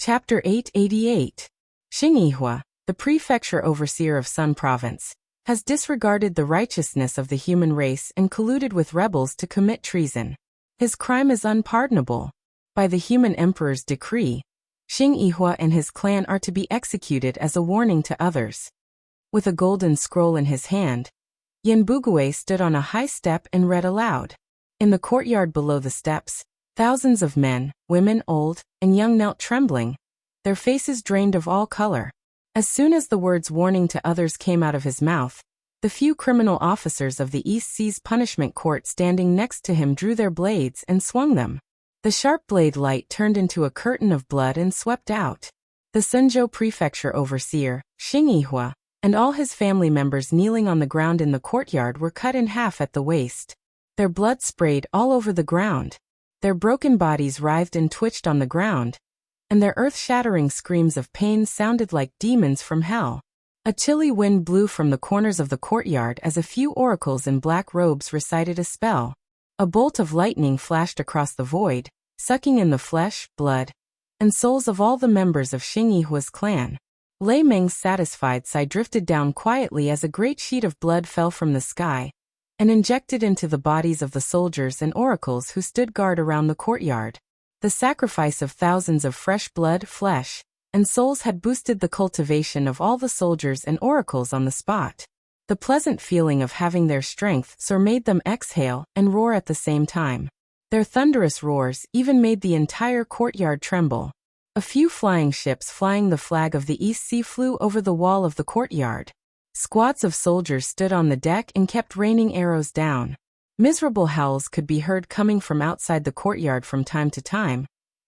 Chapter 888. Xing Yihua, the prefecture overseer of Sun Province, has disregarded the righteousness of the human race and colluded with rebels to commit treason. His crime is unpardonable. By the human emperor's decree, Xing Yihua and his clan are to be executed as a warning to others. With a golden scroll in his hand, Yin Bugui stood on a high step and read aloud. In the courtyard below the steps, thousands of men, women, old and young knelt trembling, their faces drained of all color. As soon as the words warning to others came out of his mouth, the few criminal officers of the East Seas Punishment Court standing next to him drew their blades and swung them. The sharp blade light turned into a curtain of blood and swept out. The Sunzhou Prefecture overseer, Xing Yihua, and all his family members kneeling on the ground in the courtyard were cut in half at the waist. Their blood sprayed all over the ground. Their broken bodies writhed and twitched on the ground, and their earth-shattering screams of pain sounded like demons from hell. A chilly wind blew from the corners of the courtyard as a few oracles in black robes recited a spell. A bolt of lightning flashed across the void, sucking in the flesh, blood, and souls of all the members of Xing Yihua's clan. Lei Meng's satisfied sigh drifted down quietly as a great sheet of blood fell from the sky and injected into the bodies of the soldiers and oracles who stood guard around the courtyard. The sacrifice of thousands of fresh blood, flesh, and souls had boosted the cultivation of all the soldiers and oracles on the spot. The pleasant feeling of having their strength soar made them exhale and roar at the same time. Their thunderous roars even made the entire courtyard tremble. A few flying ships flying the flag of the East Sea flew over the wall of the courtyard. Squads of soldiers stood on the deck and kept raining arrows down. Miserable howls could be heard coming from outside the courtyard from time to time,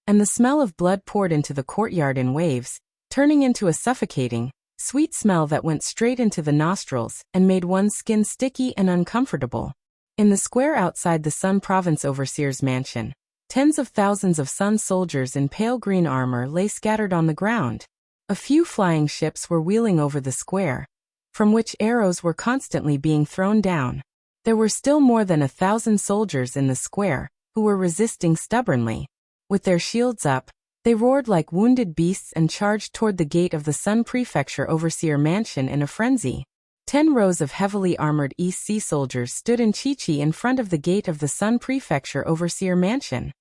and the smell of blood poured into the courtyard in waves, turning into a suffocating, sweet smell that went straight into the nostrils and made one's skin sticky and uncomfortable. In the square outside the Sun Province Overseer's mansion, tens of thousands of Sun soldiers in pale green armor lay scattered on the ground. A few flying ships were wheeling over the square, from which arrows were constantly being thrown down. There were still more than 1,000 soldiers in the square, who were resisting stubbornly. With their shields up, they roared like wounded beasts and charged toward the gate of the Sun Prefecture Overseer Mansion in a frenzy. 10 rows of heavily armored East Sea soldiers stood in Chi-Chi in front of the gate of the Sun Prefecture Overseer Mansion.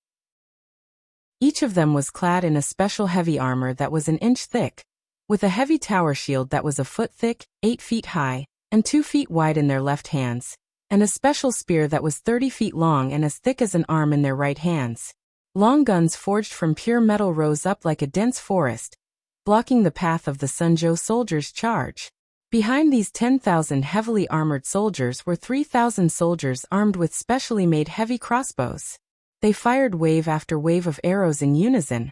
Each of them was clad in a special heavy armor that was an inch thick, with a heavy tower shield that was a foot thick, 8 feet high, and 2 feet wide in their left hands, and a special spear that was 30 feet long and as thick as an arm in their right hands. Long guns forged from pure metal rose up like a dense forest, blocking the path of the Sunzhou soldiers' charge. Behind these 10,000 heavily armored soldiers were 3,000 soldiers armed with specially made heavy crossbows. They fired wave after wave of arrows in unison,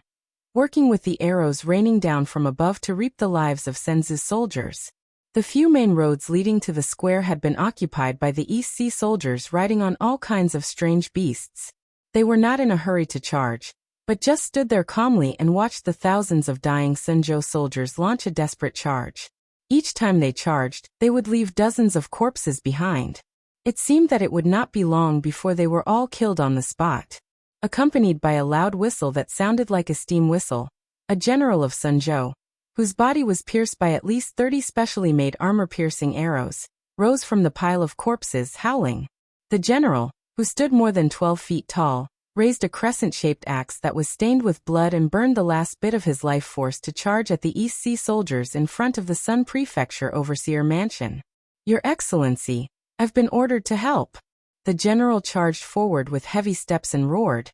working with the arrows raining down from above to reap the lives of Senzu's soldiers. The few main roads leading to the square had been occupied by the East Sea soldiers riding on all kinds of strange beasts. They were not in a hurry to charge, but just stood there calmly and watched the thousands of dying Sunzhou soldiers launch a desperate charge. Each time they charged, they would leave dozens of corpses behind. It seemed that it would not be long before they were all killed on the spot. Accompanied by a loud whistle that sounded like a steam whistle, a general of Sunzhou, whose body was pierced by at least 30 specially made armor-piercing arrows, rose from the pile of corpses, howling. The general, who stood more than 12 feet tall, raised a crescent-shaped axe that was stained with blood and burned the last bit of his life force to charge at the East Sea soldiers in front of the Sun Prefecture Overseer Mansion. "Your Excellency, I've been ordered to help." The general charged forward with heavy steps and roared,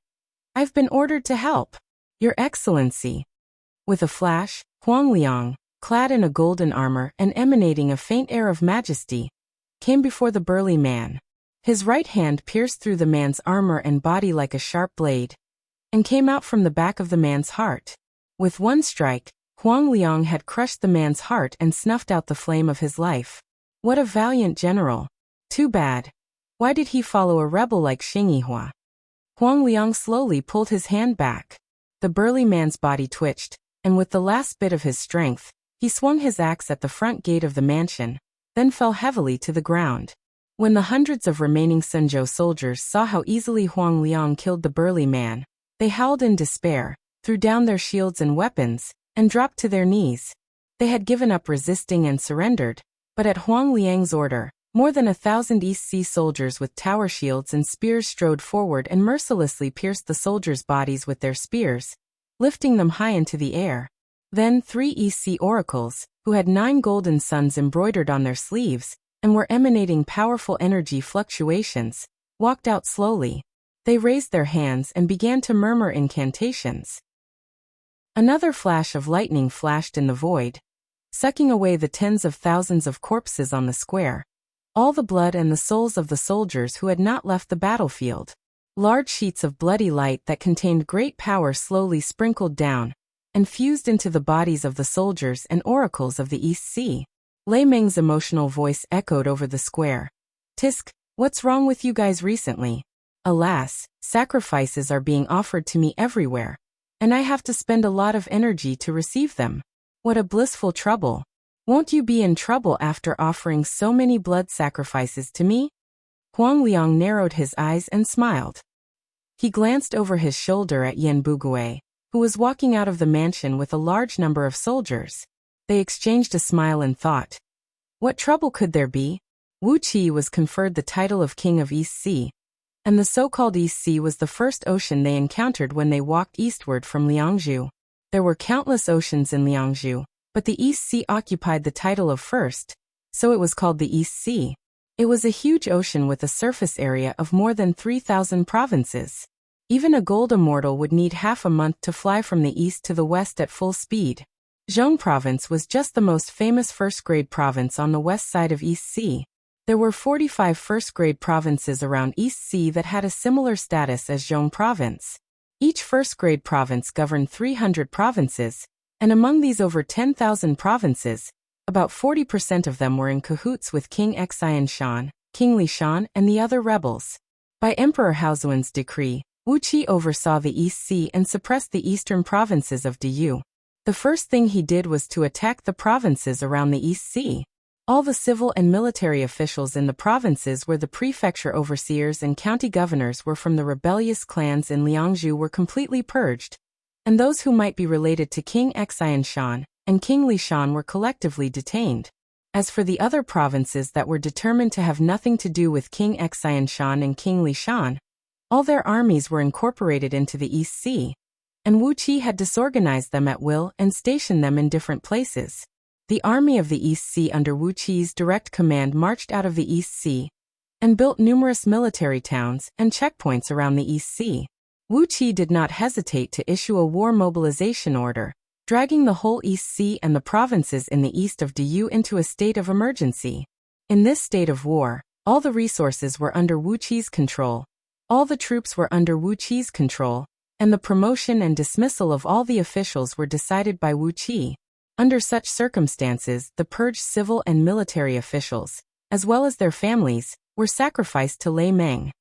"I've been ordered to help, Your Excellency." With a flash, Huang Liang, clad in a golden armor and emanating a faint air of majesty, came before the burly man. His right hand pierced through the man's armor and body like a sharp blade, and came out from the back of the man's heart. With one strike, Huang Liang had crushed the man's heart and snuffed out the flame of his life. What a valiant general! Too bad. Why did he follow a rebel like Xing Yihua? Huang Liang slowly pulled his hand back. The burly man's body twitched, and with the last bit of his strength, he swung his axe at the front gate of the mansion, then fell heavily to the ground. When the hundreds of remaining Sunzhou soldiers saw how easily Huang Liang killed the burly man, they howled in despair, threw down their shields and weapons, and dropped to their knees. They had given up resisting and surrendered, but at Huang Liang's order, more than 1,000 East Sea soldiers with tower shields and spears strode forward and mercilessly pierced the soldiers' bodies with their spears, lifting them high into the air. Then 3 East Sea oracles, who had 9 golden suns embroidered on their sleeves, and were emanating powerful energy fluctuations, walked out slowly. They raised their hands and began to murmur incantations. Another flash of lightning flashed in the void, sucking away the tens of thousands of corpses on the square, all the blood and the souls of the soldiers who had not left the battlefield. Large sheets of bloody light that contained great power slowly sprinkled down, and fused into the bodies of the soldiers and oracles of the East Sea. Lei Meng's emotional voice echoed over the square. "Tisk, what's wrong with you guys recently? Alas, sacrifices are being offered to me everywhere, and I have to spend a lot of energy to receive them. What a blissful trouble. Won't you be in trouble after offering so many blood sacrifices to me?" Huang Liang narrowed his eyes and smiled. He glanced over his shoulder at Yan Bugui, who was walking out of the mansion with a large number of soldiers. They exchanged a smile and thought, what trouble could there be? Wuxia was conferred the title of King of East Sea, and the so-called East Sea was the first ocean they encountered when they walked eastward from Liangzhu. There were countless oceans in Liangzhu, but the East Sea occupied the title of first, so it was called the East Sea. It was a huge ocean with a surface area of more than 3,000 provinces. Even a gold immortal would need half a month to fly from the east to the west at full speed. Zhong Province was just the most famous first-grade province on the west side of East Sea. There were 45 first-grade provinces around East Sea that had a similar status as Zhong Province. Each first-grade province governed 300 provinces, and among these over 10,000 provinces, about 40% of them were in cahoots with King Xian Shan, King Li Shan, and the other rebels. By Emperor Haozuan's decree, Wuxia oversaw the East Sea and suppressed the eastern provinces of Diyu. The first thing he did was to attack the provinces around the East Sea. All the civil and military officials in the provinces where the prefecture overseers and county governors were from the rebellious clans in Liangzhu were completely purged, and those who might be related to King Xian Shan and King Li Shan were collectively detained. As for the other provinces that were determined to have nothing to do with King Xian Shan and King Li Shan, all their armies were incorporated into the East Sea, and Wuxia had disorganized them at will and stationed them in different places. The army of the East Sea under Wuxia's direct command marched out of the East Sea and built numerous military towns and checkpoints around the East Sea. Wuxia did not hesitate to issue a war mobilization order, dragging the whole East Sea and the provinces in the east of Diyu into a state of emergency. In this state of war, all the resources were under Wuxia's control, all the troops were under Wuxia's control, and the promotion and dismissal of all the officials were decided by Wuxia. Under such circumstances, the purged civil and military officials, as well as their families, were sacrificed to Lei Meng.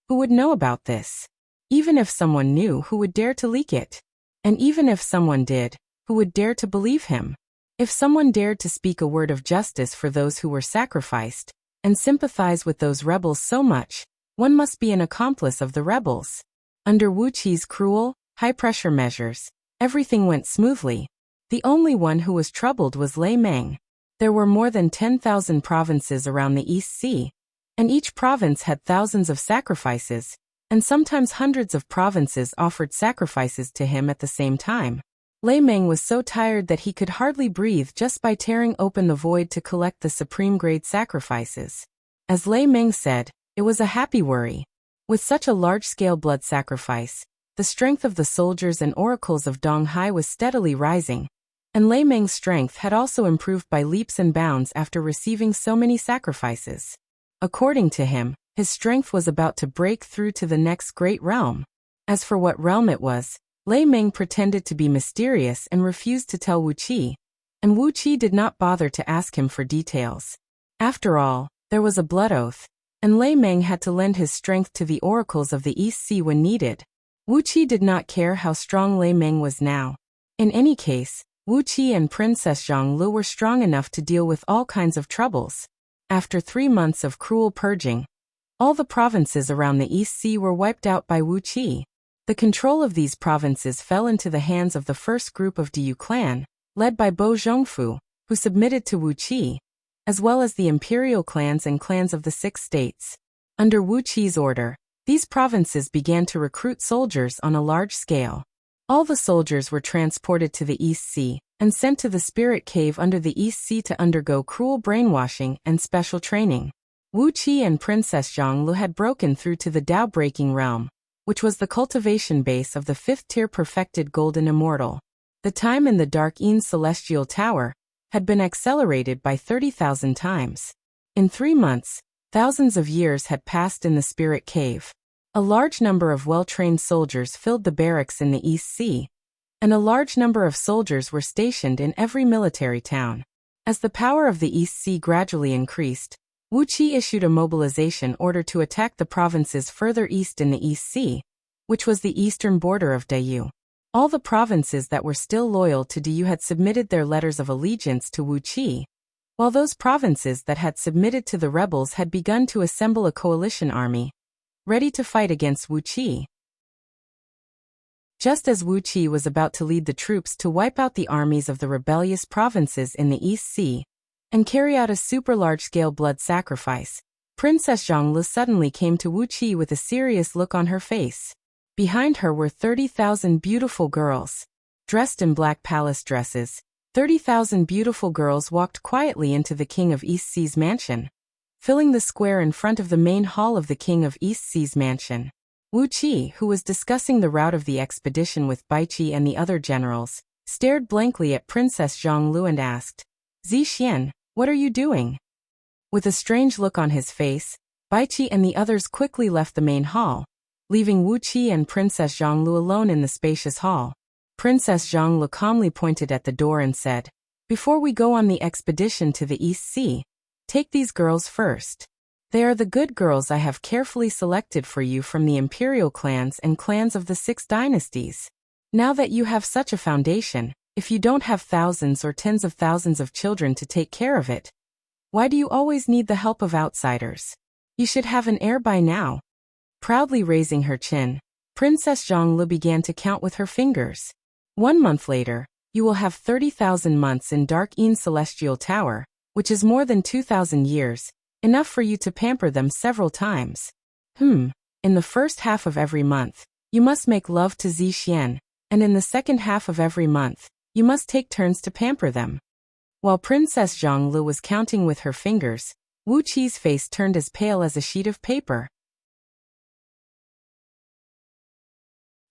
Who would know about this? Even if someone knew, who would dare to leak it? And even if someone did, who would dare to believe him? If someone dared to speak a word of justice for those who were sacrificed, and sympathize with those rebels so much, one must be an accomplice of the rebels. Under Wuxia's cruel, high-pressure measures, everything went smoothly. The only one who was troubled was Lei Meng. There were more than 10,000 provinces around the East Sea, and each province had thousands of sacrifices, and sometimes hundreds of provinces offered sacrifices to him at the same time. Lei Meng was so tired that he could hardly breathe just by tearing open the void to collect the supreme-grade sacrifices. As Lei Meng said, it was a happy worry. With such a large-scale blood sacrifice, the strength of the soldiers and oracles of Donghai was steadily rising, and Lei Meng's strength had also improved by leaps and bounds after receiving so many sacrifices. According to him, his strength was about to break through to the next great realm. As for what realm it was, Lei Meng pretended to be mysterious and refused to tell Wuxia, and Wuxia did not bother to ask him for details. After all, there was a blood oath, and Lei Meng had to lend his strength to the oracles of the East Sea when needed. Wuxia did not care how strong Lei Meng was now. In any case, Wuxia and Princess Zhonglu were strong enough to deal with all kinds of troubles. After 3 months of cruel purging, all the provinces around the East Sea were wiped out by Wuxia. The control of these provinces fell into the hands of the first group of Diyu clan, led by Bo Zhongfu, who submitted to Wuqi, as well as the imperial clans and clans of the 6 states. Under Wuqi's order, these provinces began to recruit soldiers on a large scale. All the soldiers were transported to the East Sea and sent to the spirit cave under the East Sea to undergo cruel brainwashing and special training. Wuqi and Princess Zhonglu had broken through to the Tao-breaking realm, which was the cultivation base of the 5th-tier perfected golden immortal. The time in the Dark Een celestial tower had been accelerated by 30,000 times. In 3 months, thousands of years had passed in the spirit cave. A large number of well-trained soldiers filled the barracks in the East Sea, and a large number of soldiers were stationed in every military town. As the power of the East Sea gradually increased, Wuqi issued a mobilization order to attack the provinces further east in the East Sea, which was the eastern border of Diyu. All the provinces that were still loyal to Diyu had submitted their letters of allegiance to Wuqi, while those provinces that had submitted to the rebels had begun to assemble a coalition army, ready to fight against Wuqi. Just as Wuqi was about to lead the troops to wipe out the armies of the rebellious provinces in the East Sea and carry out a super large-scale blood sacrifice, Princess Zhonglu suddenly came to Wuqi with a serious look on her face. Behind her were 30,000 beautiful girls. Dressed in black palace dresses, 30,000 beautiful girls walked quietly into the King of East Sea's mansion, filling the square in front of the main hall of the King of East Sea's mansion. Wuqi, who was discussing the route of the expedition with Baiqi and the other generals, stared blankly at Princess Zhonglu and asked, "Zixian, what are you doing?" With a strange look on his face, Baiqi and the others quickly left the main hall, leaving Wuqi and Princess Zhonglu alone in the spacious hall. Princess Zhonglu calmly pointed at the door and said, "Before we go on the expedition to the East Sea, take these girls first. They are the good girls I have carefully selected for you from the imperial clans and clans of the 6 dynasties. Now that you have such a foundation, if you don't have thousands or tens of thousands of children to take care of it, why do you always need the help of outsiders? You should have an heir by now." Proudly raising her chin, Princess Zhonglu began to count with her fingers. 1 month later, you will have 30,000 months in Dark Een Celestial Tower, which is more than 2,000 years, enough for you to pamper them several times. In the first half of every month, you must make love to Zixian, and in the second half of every month, you must take turns to pamper them. While Princess Zhonglu was counting with her fingers, Wuqi's face turned as pale as a sheet of paper.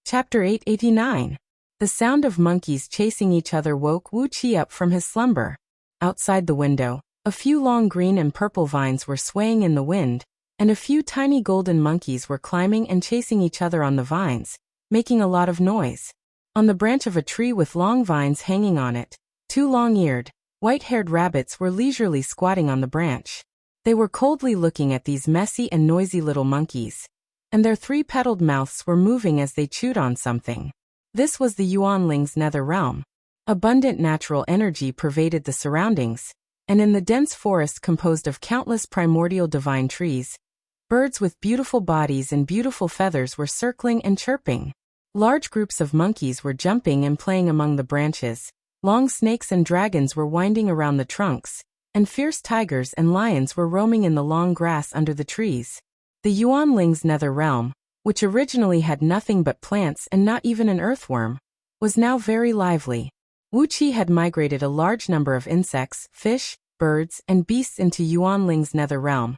Chapter 889. The sound of monkeys chasing each other woke Wuqi up from his slumber. Outside the window, a few long green and purple vines were swaying in the wind, and a few tiny golden monkeys were climbing and chasing each other on the vines, making a lot of noise. On the branch of a tree with long vines hanging on it, 2 long-eared, white-haired rabbits were leisurely squatting on the branch. They were coldly looking at these messy and noisy little monkeys, and their 3-petaled mouths were moving as they chewed on something. This was the Yuanling's nether realm. Abundant natural energy pervaded the surroundings, and in the dense forest composed of countless primordial divine trees, birds with beautiful bodies and beautiful feathers were circling and chirping. Large groups of monkeys were jumping and playing among the branches, long snakes and dragons were winding around the trunks, and fierce tigers and lions were roaming in the long grass under the trees. The Yuanling's nether realm, which originally had nothing but plants and not even an earthworm, was now very lively. Wuqi had migrated a large number of insects, fish, birds, and beasts into Yuanling's nether realm,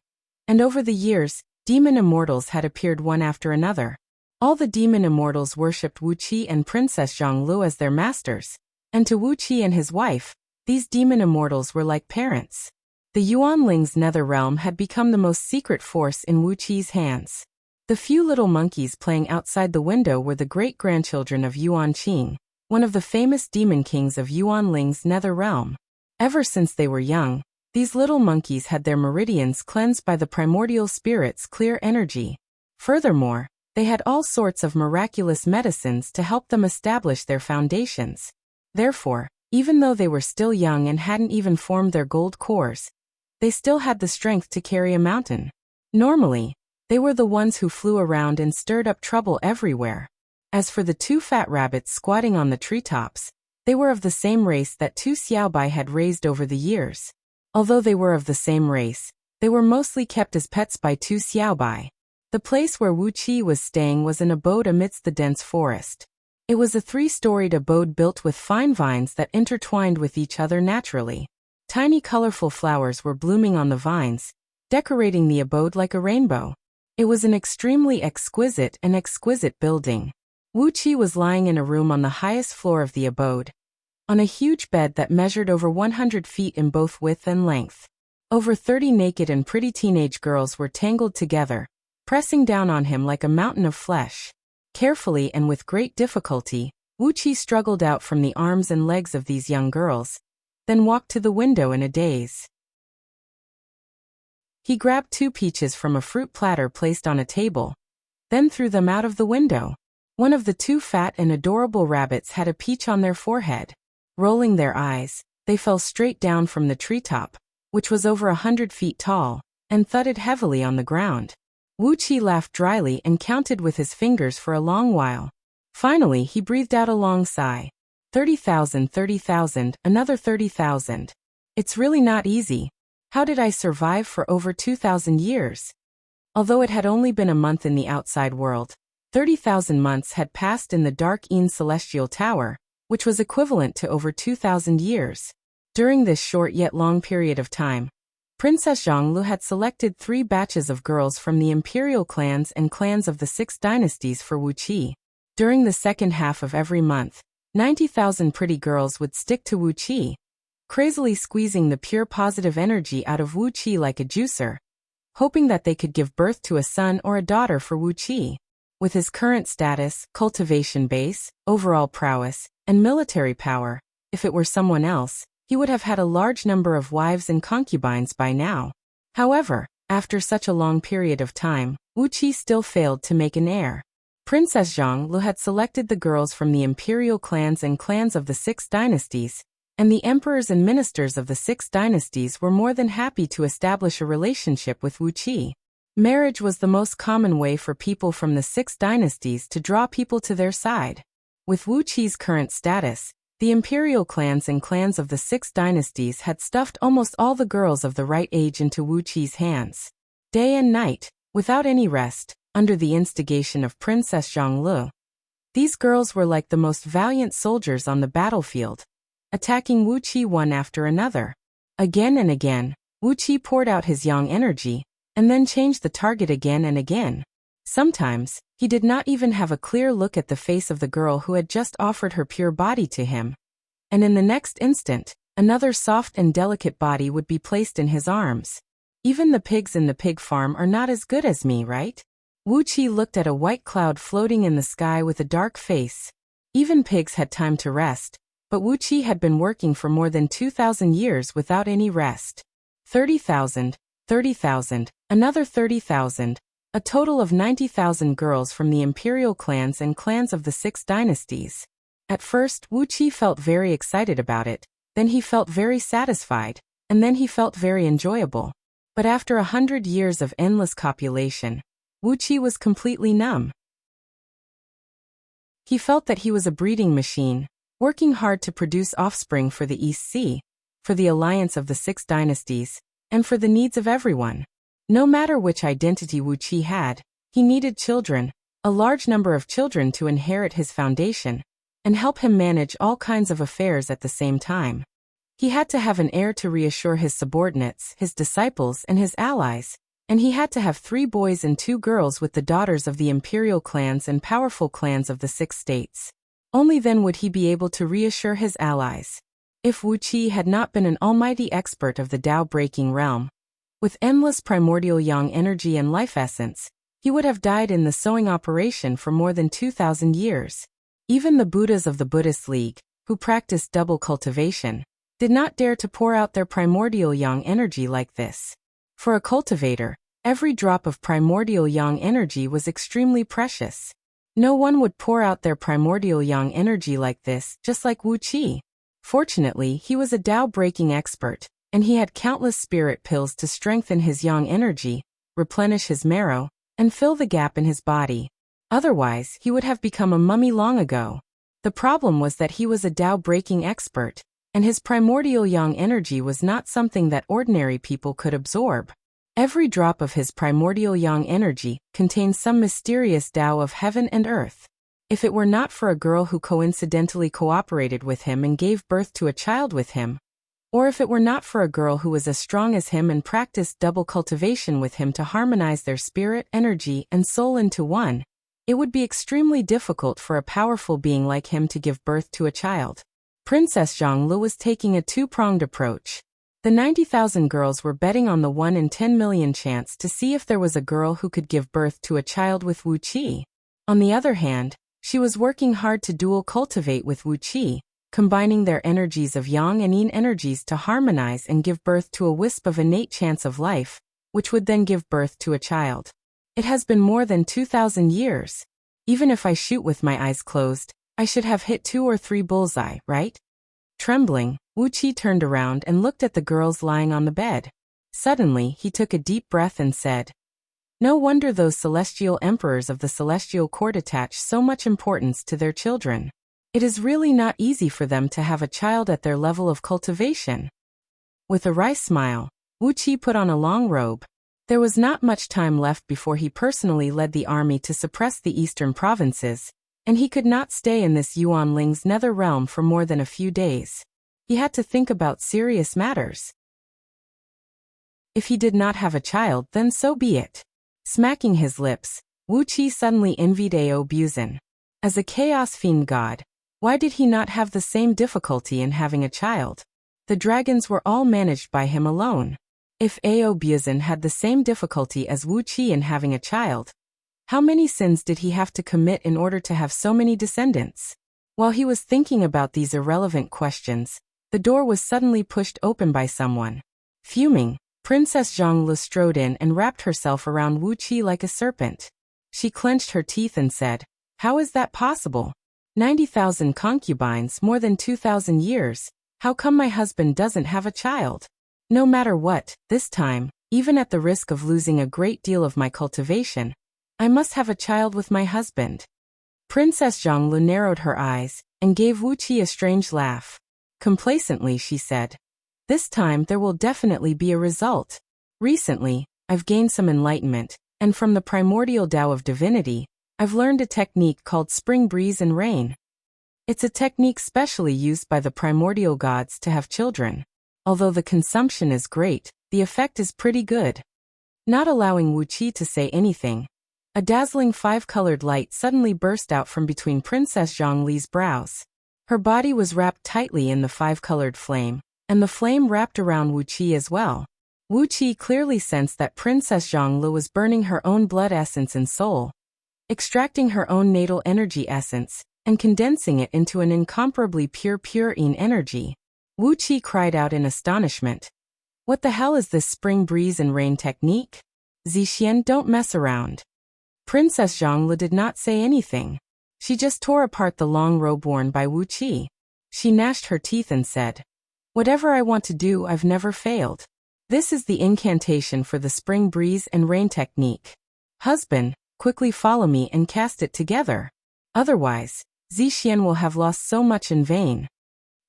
and over the years, demon immortals had appeared one after another. All the demon immortals worshipped Wuqi and Princess Zhonglu as their masters, and to Wuqi and his wife, these demon immortals were like parents. The Yuanling's nether realm had become the most secret force in Wuqi's hands. The few little monkeys playing outside the window were the great-grandchildren of Yuan Qing, one of the famous demon kings of Yuanling's nether realm. Ever since they were young, these little monkeys had their meridians cleansed by the primordial spirit's clear energy. Furthermore, they had all sorts of miraculous medicines to help them establish their foundations. Therefore, even though they were still young and hadn't even formed their gold cores, they still had the strength to carry a mountain. Normally, they were the ones who flew around and stirred up trouble everywhere. As for the two fat rabbits squatting on the treetops, they were of the same race that Tu Xiaobai had raised over the years. Although they were of the same race, they were mostly kept as pets by Tu Xiaobai. The place where Wuqi was staying was an abode amidst the dense forest. It was a 3-storied abode built with fine vines that intertwined with each other naturally. Tiny colorful flowers were blooming on the vines, decorating the abode like a rainbow. It was an extremely exquisite building. Wuqi was lying in a room on the highest floor of the abode, on a huge bed that measured over 100 feet in both width and length. Over 30 naked and pretty teenage girls were tangled together, pressing down on him like a mountain of flesh. Carefully and with great difficulty, Wuqi struggled out from the arms and legs of these young girls, then walked to the window in a daze. He grabbed 2 peaches from a fruit platter placed on a table, then threw them out of the window. One of the 2 fat and adorable rabbits had a peach on their forehead. Rolling their eyes, they fell straight down from the treetop, which was over 100 feet tall, and thudded heavily on the ground. Wuqi laughed dryly and counted with his fingers for a long while. Finally, he breathed out a long sigh. 30,000, 30,000, another 30,000. It's really not easy. How did I survive for over 2,000 years? Although it had only been a month in the outside world, 30,000 months had passed in the dark Een celestial tower, which was equivalent to over 2,000 years. During this short yet long period of time, Princess Zhonglu had selected 3 batches of girls from the imperial clans and clans of the 6 dynasties for Wuqi. During the second half of every month, 90,000 pretty girls would stick to Wuqi, crazily squeezing the pure positive energy out of Wuqi like a juicer, hoping that they could give birth to a son or a daughter for Wuqi. With his current status, cultivation base, overall prowess, and military power, if it were someone else, he would have had a large number of wives and concubines by now. However, after such a long period of time, Wuqi still failed to make an heir. Princess Zhonglu had selected the girls from the imperial clans and clans of the 6 dynasties, and the emperors and ministers of the 6 dynasties were more than happy to establish a relationship with Wuqi. Marriage was the most common way for people from the 6 dynasties to draw people to their side. With Wuqi's current status, the imperial clans and clans of the 6 dynasties had stuffed almost all the girls of the right age into Wuqi's hands. Day and night, without any rest, under the instigation of Princess Zhonglu. These girls were like the most valiant soldiers on the battlefield, attacking Wuqi one after another. Again and again, Wuqi poured out his yang energy, and then changed the target again and again. Sometimes, he did not even have a clear look at the face of the girl who had just offered her pure body to him. And in the next instant, another soft and delicate body would be placed in his arms. Even the pigs in the pig farm are not as good as me, right? Wuqi looked at a white cloud floating in the sky with a dark face. Even pigs had time to rest, but Wuqi had been working for more than 2,000 years without any rest. 30,000, 30,000, another 30,000, a total of 90,000 girls from the imperial clans and clans of the 6 dynasties. At first, Wuqi felt very excited about it, then he felt very satisfied, and then he felt very enjoyable. But after 100 years of endless copulation, Wuqi was completely numb. He felt that he was a breeding machine, working hard to produce offspring for the East Sea, for the alliance of the 6 dynasties, and for the needs of everyone. No matter which identity Wuqi had, he needed children, a large number of children to inherit his foundation, and help him manage all kinds of affairs at the same time. He had to have an heir to reassure his subordinates, his disciples, and his allies, and he had to have 3 boys and 2 girls with the daughters of the imperial clans and powerful clans of the 6 states. Only then would he be able to reassure his allies. If Wuqi had not been an almighty expert of the Tao-breaking realm, with endless primordial yang energy and life essence, he would have died in the sowing operation for more than 2,000 years. Even the Buddhas of the Buddhist League, who practiced double cultivation, did not dare to pour out their primordial yang energy like this. For a cultivator, every drop of primordial yang energy was extremely precious. No one would pour out their primordial yang energy like this, just like Wuqi. Fortunately, he was a Tao-breaking expert, and he had countless spirit pills to strengthen his yang energy, replenish his marrow, and fill the gap in his body. Otherwise, he would have become a mummy long ago. The problem was that he was a Tao-breaking expert, and his primordial yang energy was not something that ordinary people could absorb. Every drop of his primordial yang energy contains some mysterious Tao of heaven and earth. If it were not for a girl who coincidentally cooperated with him and gave birth to a child with him, or if it were not for a girl who was as strong as him and practiced double cultivation with him to harmonize their spirit, energy, and soul into one, it would be extremely difficult for a powerful being like him to give birth to a child. Princess Zhongli was taking a two-pronged approach. The 90,000 girls were betting on the 1 in 10 million chance to see if there was a girl who could give birth to a child with Wuxia. On the other hand, she was working hard to dual cultivate with Wuxia, combining their energies of yang and yin energies to harmonize and give birth to a wisp of innate chance of life, which would then give birth to a child. It has been more than 2,000 years. Even if I shoot with my eyes closed, I should have hit 2 or 3 bullseye, right? Trembling, Wuxia turned around and looked at the girls lying on the bed. Suddenly, he took a deep breath and said, "No wonder those celestial emperors of the celestial court attach so much importance to their children. It is really not easy for them to have a child at their level of cultivation." With a wry smile, Wuxia put on a long robe. There was not much time left before he personally led the army to suppress the eastern provinces, and he could not stay in this Yuan Ling's nether realm for more than a few days. He had to think about serious matters. If he did not have a child, then so be it. Smacking his lips, Wuxia suddenly envied Ao Buzin. As a chaos fiend god, why did he not have the same difficulty in having a child? The dragons were all managed by him alone. If Ao Buzin had the same difficulty as Wuxia in having a child, how many sins did he have to commit in order to have so many descendants? While he was thinking about these irrelevant questions, the door was suddenly pushed open by someone. Fuming, Princess Zhongli strode in and wrapped herself around Wuxia like a serpent. She clenched her teeth and said, "How is that possible? 90,000 concubines, more than 2,000 years, how come my husband doesn't have a child? No matter what, this time, even at the risk of losing a great deal of my cultivation, I must have a child with my husband." Princess Zhongli narrowed her eyes and gave Wuxia a strange laugh. Complacently she said, "This time there will definitely be a result. Recently, I've gained some enlightenment, and from the primordial Tao of divinity, I've learned a technique called spring breeze and rain. It's a technique specially used by the primordial gods to have children. Although the consumption is great, the effect is pretty good." Not allowing Wuxia to say anything, a dazzling 5-colored light suddenly burst out from between Princess Zhongli's brows. Her body was wrapped tightly in the 5-colored flame, and the flame wrapped around Wuxia as well. Wuxia clearly sensed that Princess Zhongli was burning her own blood essence and soul, extracting her own natal energy essence, and condensing it into an incomparably pure yin energy. Wuxia cried out in astonishment. "What the hell is this spring breeze and rain technique? Zixian, don't mess around." Princess Zhongli did not say anything. She just tore apart the long robe worn by Wuxia. She gnashed her teeth and said, "Whatever I want to do, I've never failed. This is the incantation for the spring breeze and rain technique. Husband, quickly follow me and cast it together. Otherwise, Zixian will have lost so much in vain."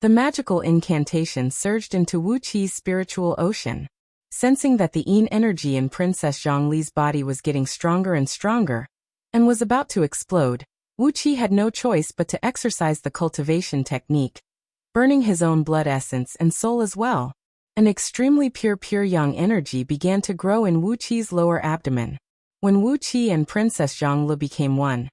The magical incantation surged into Wuqi's spiritual ocean. Sensing that the yin energy in Princess Zhongli's body was getting stronger and stronger, and was about to explode, Wuqi had no choice but to exercise the cultivation technique, burning his own blood essence and soul as well. An extremely pure yang energy began to grow in Wuqi's lower abdomen. When Wuqi and Princess Zhongli became one,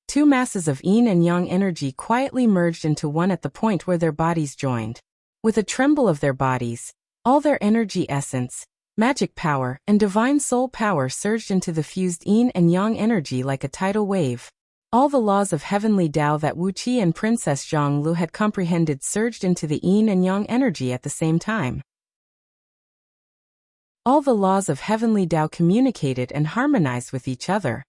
two masses of yin and yang energy quietly merged into one at the point where their bodies joined. With a tremble of their bodies, all their energy essence, magic power, and divine soul power surged into the fused yin and yang energy like a tidal wave. All the laws of heavenly Tao that Wuqi and Princess Zhongli had comprehended surged into the yin and yang energy at the same time. All the laws of heavenly Tao communicated and harmonized with each other,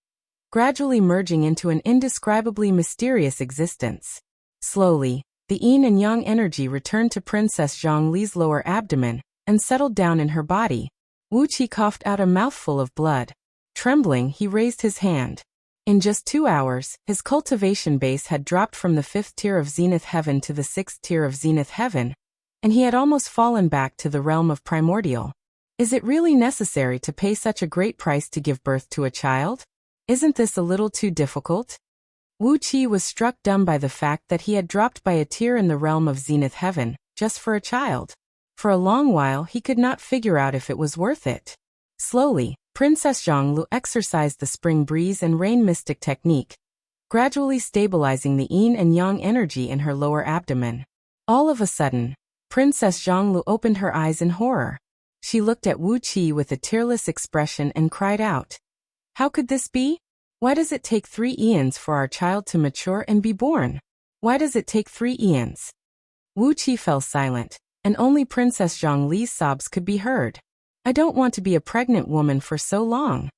gradually merging into an indescribably mysterious existence. Slowly, the yin and yang energy returned to Princess Zhongli's lower abdomen and settled down in her body. Wuqi coughed out a mouthful of blood. Trembling, he raised his hand. In just 2 hours, his cultivation base had dropped from the 5th tier of Zenith Heaven to the 6th tier of Zenith Heaven, and he had almost fallen back to the realm of primordial. Is it really necessary to pay such a great price to give birth to a child? Isn't this a little too difficult? Wuxia was struck dumb by the fact that he had dropped by a tier in the realm of Zenith Heaven, just for a child. For a long while he could not figure out if it was worth it. Slowly, Princess Zhonglu exercised the spring breeze and rain mystic technique, gradually stabilizing the yin and yang energy in her lower abdomen. All of a sudden, Princess Zhonglu opened her eyes in horror. She looked at Wuxia with a tearless expression and cried out, "How could this be? Why does it take 3 eons for our child to mature and be born? Why does it take 3 eons?" Wuxia fell silent, and only Princess Zhongli's sobs could be heard. "I don't want to be a pregnant woman for so long."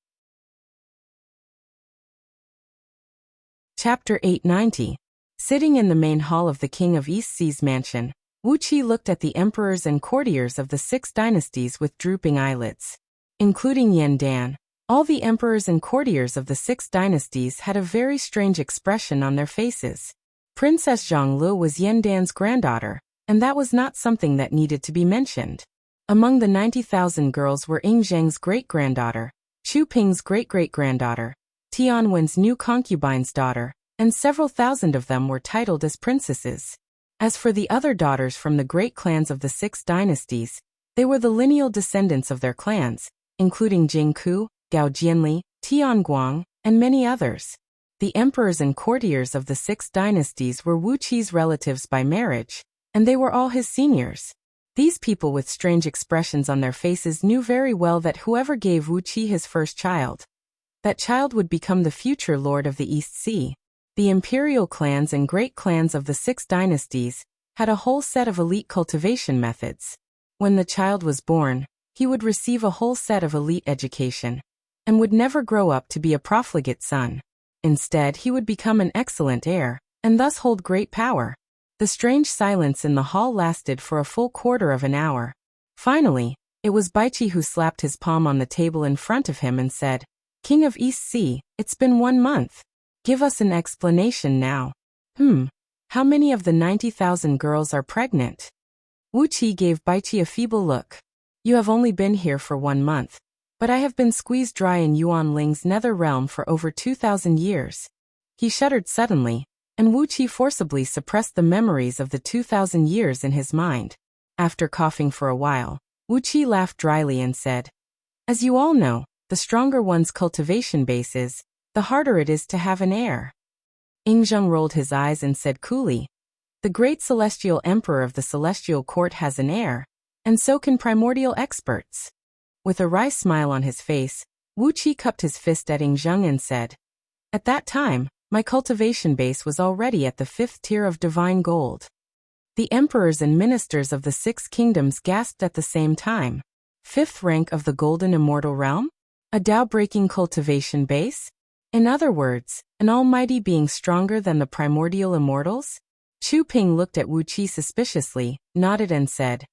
Chapter 890. Sitting in the main hall of the King of East Sea's mansion, Wuxia looked at the emperors and courtiers of the 6 dynasties with drooping eyelids. Including Yan Dan, all the emperors and courtiers of the 6 dynasties had a very strange expression on their faces. Princess Zhonglu was Yan Dan's granddaughter, and that was not something that needed to be mentioned. Among the 90,000 girls were Ying Zheng's great-granddaughter, Chu Ping's great-great-granddaughter, Tian Wen's new concubine's daughter, and several thousand of them were titled as princesses. As for the other daughters from the great clans of the 6 dynasties, they were the lineal descendants of their clans, including Jing Ku, Gao Jianli, Tian Guang, and many others. The emperors and courtiers of the 6 dynasties were Wuqi's relatives by marriage, and they were all his seniors. These people with strange expressions on their faces knew very well that whoever gave Wuqi his first child, that child would become the future lord of the East Sea. The imperial clans and great clans of the 6 dynasties had a whole set of elite cultivation methods. When the child was born, he would receive a whole set of elite education, and would never grow up to be a profligate son. Instead, he would become an excellent heir, and thus hold great power. The strange silence in the hall lasted for a full quarter of an hour. Finally, it was Baichi who slapped his palm on the table in front of him and said, "King of East Sea, it's been 1 month. Give us an explanation now." How many of the 90,000 girls are pregnant?" Wuqi gave Baichi a feeble look. "You have only been here for 1 month, but I have been squeezed dry in Yuan Ling's nether realm for over 2,000 years. He shuddered suddenly, and Wuqi forcibly suppressed the memories of the 2,000 years in his mind. After coughing for a while, Wuqi laughed dryly and said, "As you all know, the stronger one's cultivation base is, the harder it is to have an heir." Yingzheng rolled his eyes and said coolly, "The great celestial emperor of the celestial court has an heir, and so can primordial experts." With a wry smile on his face, Wuqi cupped his fist at Yingzheng and said, "At that time, my cultivation base was already at the 5th tier of divine gold." The emperors and ministers of the 6 kingdoms gasped at the same time. 5th rank of the golden immortal realm? A Tao-breaking cultivation base? In other words, an almighty being stronger than the primordial immortals? Chu Ping looked at Wuqi suspiciously, nodded and said,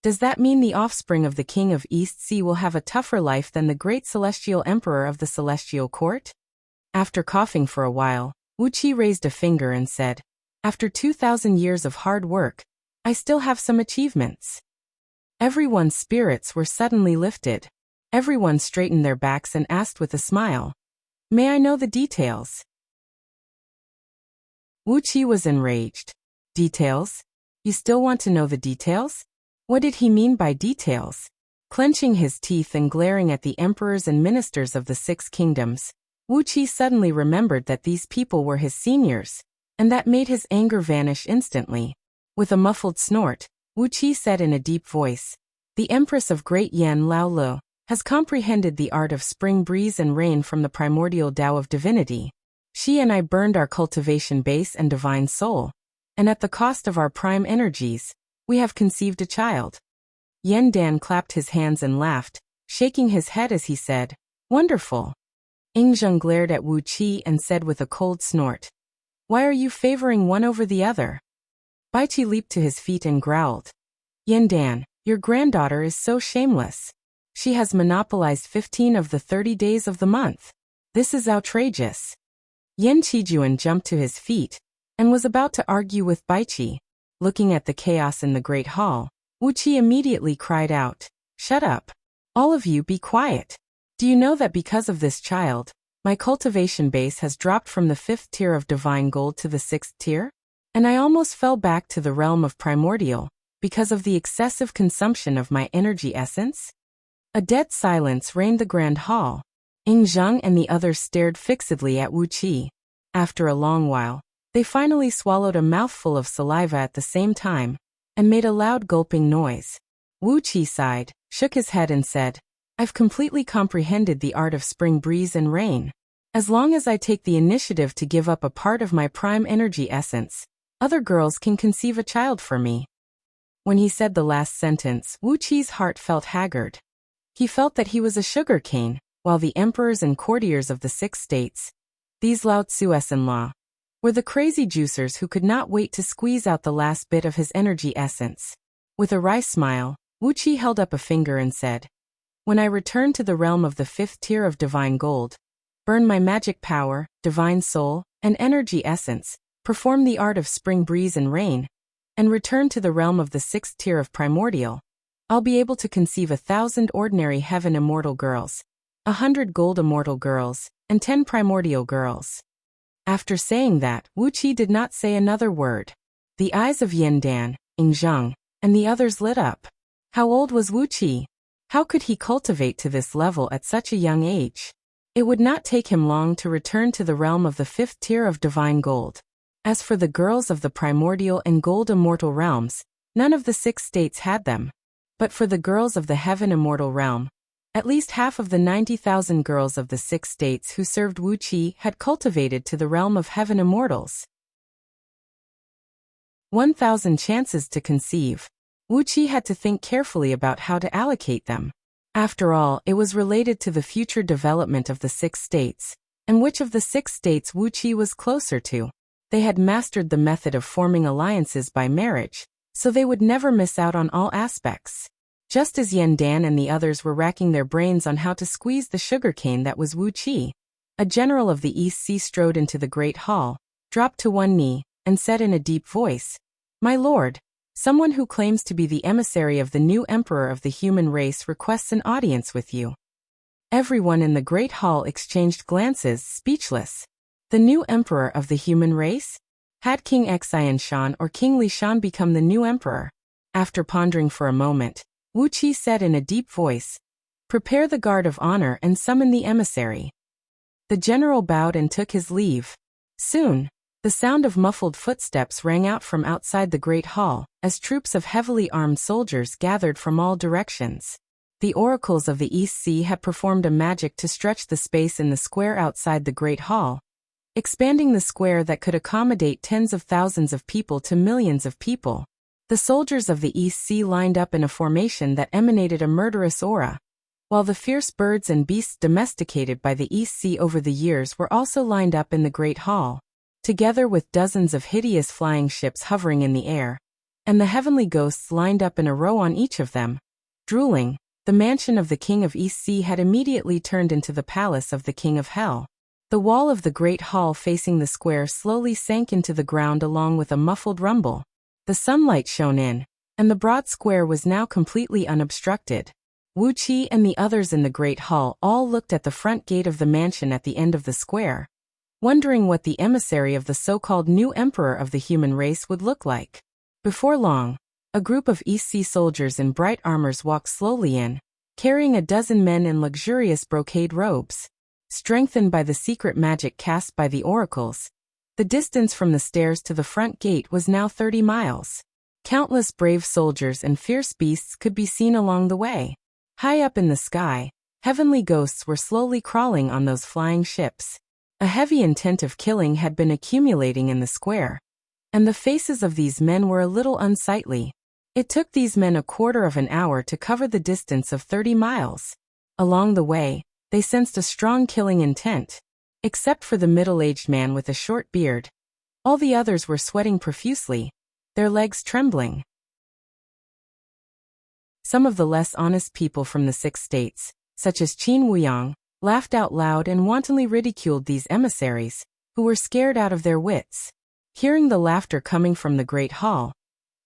"Does that mean the offspring of the King of East Sea will have a tougher life than the great celestial emperor of the celestial court?" After coughing for a while, Wuqi raised a finger and said, "After 2,000 years of hard work, I still have some achievements." Everyone's spirits were suddenly lifted. Everyone straightened their backs and asked with a smile, "May I know the details?" Wuqi was enraged. "Details? You still want to know the details?" What did he mean by details? Clenching his teeth and glaring at the emperors and ministers of the 6 kingdoms, Wuqi suddenly remembered that these people were his seniors, and that made his anger vanish instantly. With a muffled snort, Wuqi said in a deep voice, "The Empress of Great Yan Laolu has comprehended the art of spring breeze and rain from the primordial Tao of divinity. She and I burned our cultivation base and divine soul, and at the cost of our prime energies, we have conceived a child." Yan Dan clapped his hands and laughed, shaking his head as he said, "Wonderful." Yingzheng glared at Wuqi and said with a cold snort, "Why are you favoring one over the other?" Baichi leaped to his feet and growled, "Yan Dan, your granddaughter is so shameless. She has monopolized 15 of the 30 days of the month. This is outrageous." Yan Qijuan jumped to his feet and was about to argue with Baiqi. Looking at the chaos in the great hall, Wuqi immediately cried out, "Shut up! All of you be quiet! Do you know that because of this child, my cultivation base has dropped from the 5th tier of divine gold to the 6th tier? And I almost fell back to the realm of primordial because of the excessive consumption of my energy essence?" A dead silence reigned the grand hall. Ying Zheng and the others stared fixedly at Wuqi. After a long while, they finally swallowed a mouthful of saliva at the same time and made a loud gulping noise. Wuqi sighed, shook his head and said, "I've completely comprehended the art of spring breeze and rain. As long as I take the initiative to give up a part of my prime energy essence, other girls can conceive a child for me." When he said the last sentence, Wuqi's heart felt haggard. He felt that he was a sugar cane, while the emperors and courtiers of the 6 states, these Lao Tzu's-in-law, were the crazy juicers who could not wait to squeeze out the last bit of his energy essence. With a wry smile, Wuqi held up a finger and said, "When I return to the realm of the 5th tier of divine gold, burn my magic power, divine soul, and energy essence, perform the art of spring breeze and rain, and return to the realm of the 6th tier of primordial, I'll be able to conceive 1,000 ordinary heaven immortal girls, 100 gold immortal girls, and 10 primordial girls." After saying that, Wuqi did not say another word. The eyes of Yan Dan, Ying Zheng, and the others lit up. How old was Wuqi? How could he cultivate to this level at such a young age? It would not take him long to return to the realm of the 5th tier of divine gold. As for the girls of the primordial and gold immortal realms, none of the 6 states had them. But for the girls of the heaven immortal realm, at least half of the 90,000 girls of the 6 states who served Wuqi had cultivated to the realm of heaven immortals. 1,000 chances to conceive. Wuqi had to think carefully about how to allocate them. After all, it was related to the future development of the 6 states, and which of the 6 states Wuqi was closer to. They had mastered the method of forming alliances by marriage, so they would never miss out on all aspects. Just as Yan Dan and the others were racking their brains on how to squeeze the sugarcane that was Wuqi, a general of the East Sea strode into the great hall, dropped to one knee, and said in a deep voice, "My lord, someone who claims to be the emissary of the new emperor of the human race requests an audience with you." Everyone in the great hall exchanged glances, speechless. The new emperor of the human race? Had King Xianshan or King Lishan become the new emperor? After pondering for a moment, Wuqi said in a deep voice, "Prepare the guard of honor and summon the emissary." The general bowed and took his leave. Soon, the sound of muffled footsteps rang out from outside the great hall, as troops of heavily armed soldiers gathered from all directions. The oracles of the East Sea had performed a magic to stretch the space in the square outside the great hall, expanding the square that could accommodate tens of thousands of people to millions of people. The soldiers of the East Sea lined up in a formation that emanated a murderous aura, while the fierce birds and beasts domesticated by the East Sea over the years were also lined up in the great hall, together with dozens of hideous flying ships hovering in the air, and the heavenly ghosts lined up in a row on each of them. Drooling, the mansion of the King of East Sea had immediately turned into the palace of the King of Hell. The wall of the great hall facing the square slowly sank into the ground along with a muffled rumble. The sunlight shone in, and the broad square was now completely unobstructed. Wuqi and the others in the great hall all looked at the front gate of the mansion at the end of the square, wondering what the emissary of the so-called new emperor of the human race would look like. Before long, a group of East Sea soldiers in bright armors walked slowly in, carrying a dozen men in luxurious brocade robes. Strengthened by the secret magic cast by the oracles, the distance from the stairs to the front gate was now 30 miles. Countless brave soldiers and fierce beasts could be seen along the way. High up in the sky, heavenly ghosts were slowly crawling on those flying ships. A heavy intent of killing had been accumulating in the square, and the faces of these men were a little unsightly. It took these men a quarter of an hour to cover the distance of 30 miles. Along the way, they sensed a strong killing intent. Except for the middle-aged man with a short beard, all the others were sweating profusely, their legs trembling. Some of the less honest people from the 6 states, such as Qin Wuyang, laughed out loud and wantonly ridiculed these emissaries, who were scared out of their wits. Hearing the laughter coming from the great hall,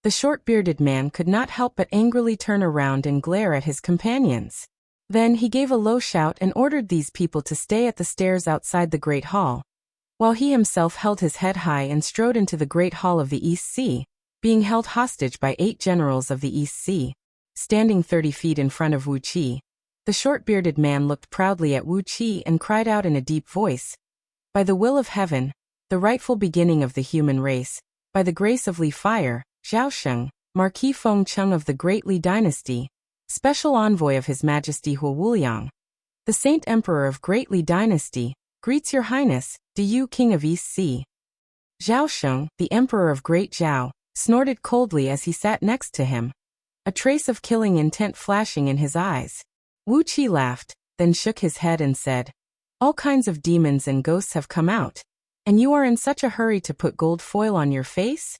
the short-bearded man could not help but angrily turn around and glare at his companions. Then he gave a low shout and ordered these people to stay at the stairs outside the great hall, while he himself held his head high and strode into the great hall of the East Sea, being held hostage by 8 generals of the East Sea. Standing 30 feet in front of Wuxia, the short-bearded man looked proudly at Wuxia and cried out in a deep voice, "By the will of heaven, the rightful beginning of the human race, by the grace of Li Fire, Zhaosheng, Marquis Fengcheng of the Great Li Dynasty, special envoy of His Majesty Wuliang, the Saint Emperor of Great Li Dynasty, greets Your Highness, Du King of East Sea." Zhaosheng, the Emperor of Great Zhao, snorted coldly as he sat next to him, a trace of killing intent flashing in his eyes. Wuxia laughed, then shook his head and said, "All kinds of demons and ghosts have come out, and you are in such a hurry to put gold foil on your face?"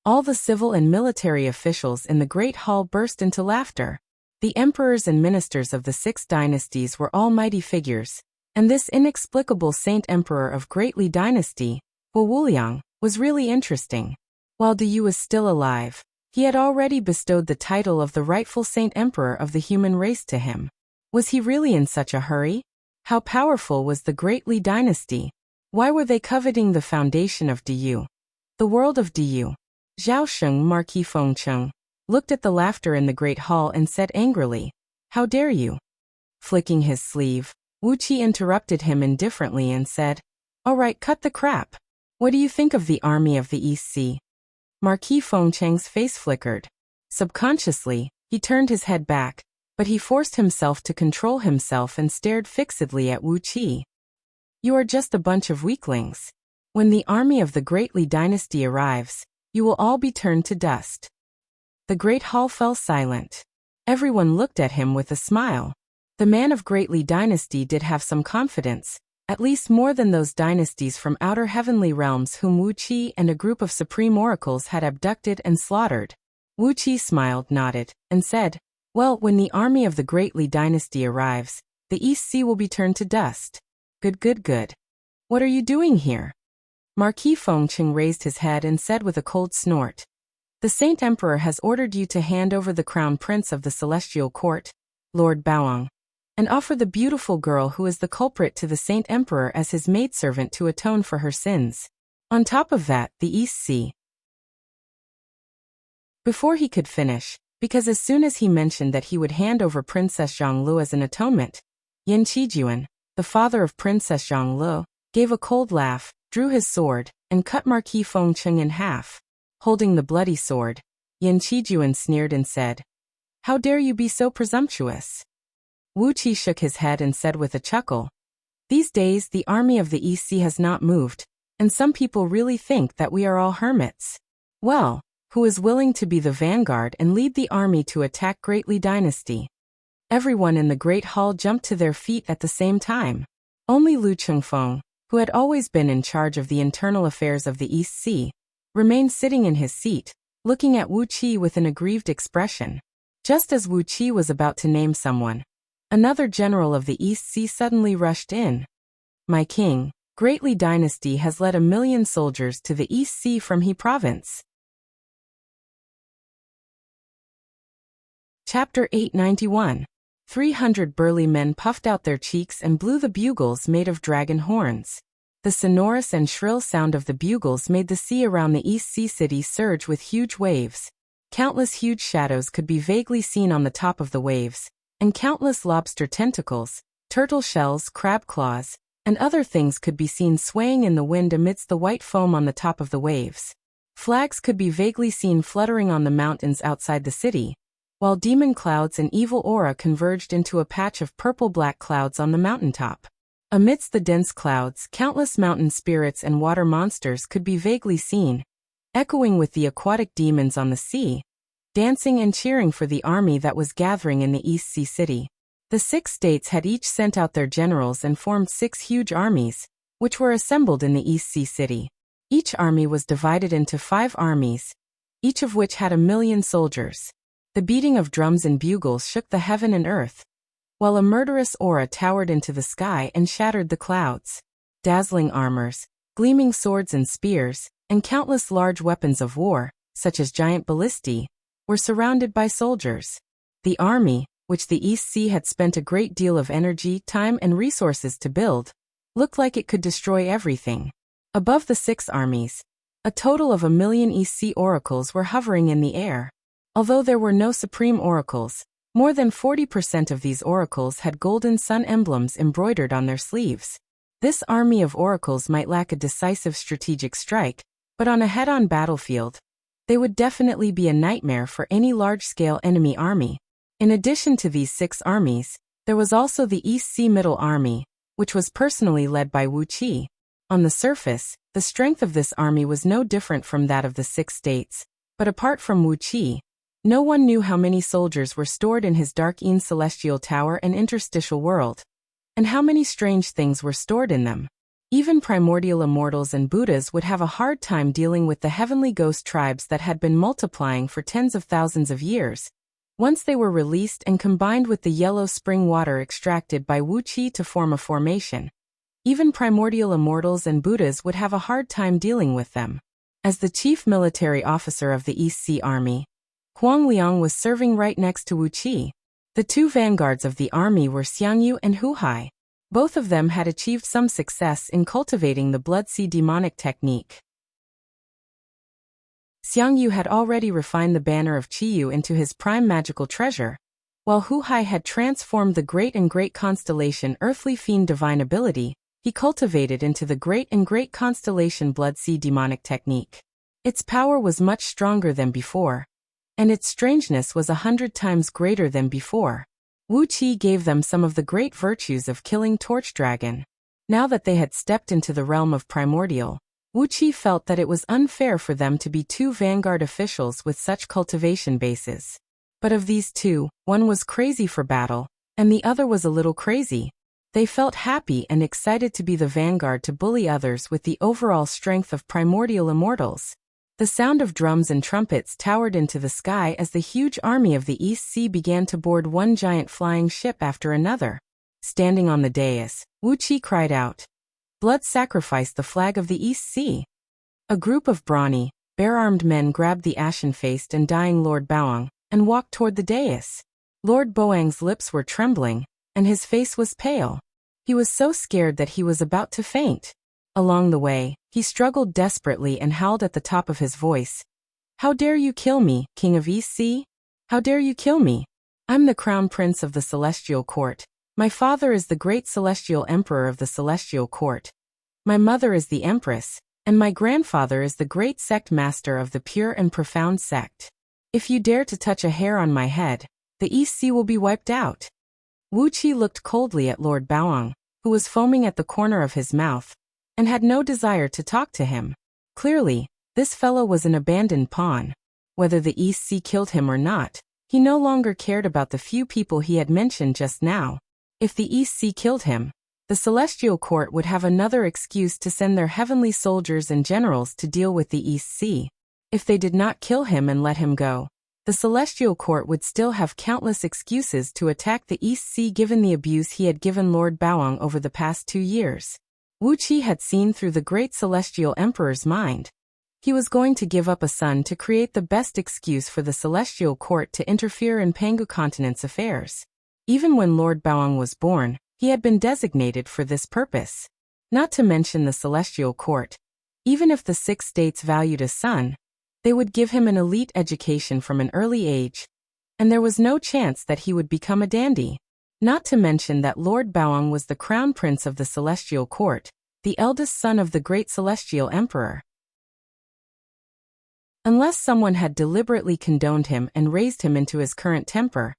All the civil and military officials in the great hall burst into laughter. The emperors and ministers of the 6 dynasties were all mighty figures, and this inexplicable Saint Emperor of Great Li Dynasty, Wuliang, was really interesting. While Du was still alive, he had already bestowed the title of the rightful Saint Emperor of the human race to him. Was he really in such a hurry? How powerful was the Great Li Dynasty? Why were they coveting the foundation of Du? The world of Du. Zhaosheng Marquis Fengcheng looked at the laughter in the great hall and said angrily, "How dare you?" Flicking his sleeve, Wuxia interrupted him indifferently and said, "All right, cut the crap. What do you think of the army of the East Sea?" Marquis Fengcheng's face flickered. Subconsciously, he turned his head back, but he forced himself to control himself and stared fixedly at Wuxia. "You are just a bunch of weaklings. When the army of the Great Li Dynasty arrives, you will all be turned to dust." The great hall fell silent. Everyone looked at him with a smile. The man of Great Li Dynasty did have some confidence, at least more than those dynasties from outer heavenly realms whom Wuxia and a group of supreme oracles had abducted and slaughtered. Wuxia smiled, nodded, and said, "Well, when the army of the Great Li Dynasty arrives, the East Sea will be turned to dust." Good, good, good. "What are you doing here?" Marquis Fengcheng raised his head and said with a cold snort, "The Saint Emperor has ordered you to hand over the crown prince of the Celestial Court, Lord Baoang, and offer the beautiful girl who is the culprit to the Saint Emperor as his maidservant to atone for her sins. On top of that, the East Sea." Before he could finish, because as soon as he mentioned that he would hand over Princess Zhanglu as an atonement, Yan Qijuan, the father of Princess Zhanglu, gave a cold laugh, drew his sword, and cut Marquis Fengcheng in half. Holding the bloody sword, Yan Qijuan sneered and said, "How dare you be so presumptuous?" Wuxia shook his head and said with a chuckle, "These days the army of the East Sea has not moved, and some people really think that we are all hermits. Well, who is willing to be the vanguard and lead the army to attack Great Li Dynasty?" Everyone in the great hall jumped to their feet at the same time. Only Lu Chengfeng, who had always been in charge of the internal affairs of the East Sea, remained sitting in his seat, looking at Wuxia with an aggrieved expression. Just as Wuxia was about to name someone, another general of the East Sea suddenly rushed in. "My king, Great Li Dynasty has led 1,000,000 soldiers to the East Sea from He Province." Chapter 891. 300 burly men puffed out their cheeks and blew the bugles made of dragon horns. The sonorous and shrill sound of the bugles made the sea around the East Sea city surge with huge waves. Countless huge shadows could be vaguely seen on the top of the waves, and countless lobster tentacles, turtle shells, crab claws, and other things could be seen swaying in the wind amidst the white foam on the top of the waves. Flags could be vaguely seen fluttering on the mountains outside the city, while demon clouds and evil aura converged into a patch of purple-black clouds on the mountaintop. Amidst the dense clouds, countless mountain spirits and water monsters could be vaguely seen, echoing with the aquatic demons on the sea, dancing and cheering for the army that was gathering in the East Sea city. The 6 states had each sent out their generals and formed 6 huge armies, which were assembled in the East Sea city. Each army was divided into 5 armies, each of which had 1,000,000 soldiers. The beating of drums and bugles shook the heaven and earth, while a murderous aura towered into the sky and shattered the clouds. Dazzling armors, Gleaming swords and spears, and countless large weapons of war, such as giant ballistae, were surrounded by soldiers. The army, which the East Sea had spent a great deal of energy, time, and resources to build, looked like it could destroy everything. Above the 6 armies, a total of 1,000,000 East Sea oracles were hovering in the air. Although there were no supreme oracles, more than 40% of these oracles had golden sun emblems embroidered on their sleeves. This army of oracles might lack a decisive strategic strike, but on a head-on battlefield, they would definitely be a nightmare for any large-scale enemy army. In addition to these 6 armies, there was also the East Sea Middle Army, which was personally led by Wuxia. On the surface, the strength of this army was no different from that of the 6 states, but apart from Wuxia, no one knew how many soldiers were stored in his dark celestial tower and interstitial world, and how many strange things were stored in them. Even primordial immortals and Buddhas would have a hard time dealing with the heavenly ghost tribes that had been multiplying for tens of thousands of years. Once they were released and combined with the yellow spring water extracted by Wuxia to form a formation, even primordial immortals and Buddhas would have a hard time dealing with them. As the chief military officer of the East Sea Army, Huang Liang was serving right next to Wuxia. The 2 vanguards of the army were Xiangyu and Huhai. Both of them had achieved some success in cultivating the Blood Sea demonic technique. Xiangyu had already refined the banner of Qiyu into his prime magical treasure, while Huhai had transformed the great and great constellation Earthly Fiend divine ability, he cultivated into the great and great constellation Blood Sea demonic technique. Its power was much stronger than before, and its strangeness was 100 times greater than before. Wuxia gave them some of the great virtues of killing Torch Dragon. Now that they had stepped into the realm of primordial, Wuxia felt that it was unfair for them to be 2 vanguard officials with such cultivation bases. But of these 2, one was crazy for battle, and the other was a little crazy. They felt happy and excited to be the vanguard to bully others with the overall strength of primordial immortals. The sound of drums and trumpets towered into the sky as the huge army of the East Sea began to board one giant flying ship after another. Standing on the dais, Wuxia cried out, "Blood sacrifice the flag of the East Sea!" A group of brawny, bare-armed men grabbed the ashen-faced and dying Lord Baoang and walked toward the dais. Lord Baoang's lips were trembling, and his face was pale. He was so scared that he was about to faint. Along the way, he struggled desperately and howled at the top of his voice, "How dare you kill me, King of East Sea? How dare you kill me? I'm the Crown Prince of the Celestial Court. My father is the great Celestial Emperor of the Celestial Court. My mother is the Empress, and my grandfather is the great sect master of the pure and profound sect. If you dare to touch a hair on my head, the East Sea will be wiped out." Wuxia looked coldly at Lord Baoang, who was foaming at the corner of his mouth, and had no desire to talk to him. Clearly, this fellow was an abandoned pawn. Whether the East Sea killed him or not, he no longer cared about the few people he had mentioned just now. If the East Sea killed him, the Celestial Court would have another excuse to send their heavenly soldiers and generals to deal with the East Sea. If they did not kill him and let him go, the Celestial Court would still have countless excuses to attack the East Sea given the abuse he had given Lord Baoang over the past 2 years. Wuxia had seen through the great Celestial Emperor's mind. He was going to give up a son to create the best excuse for the Celestial Court to interfere in Pangu Continent's affairs. Even when Lord Baoang was born, he had been designated for this purpose. Not to mention the Celestial Court. Even if the 6 states valued a son, they would give him an elite education from an early age, and there was no chance that he would become a dandy. Not to mention that Lord Baoang was the Crown Prince of the Celestial Court, the eldest son of the great Celestial Emperor. Unless someone had deliberately condoned him and raised him into his current temper,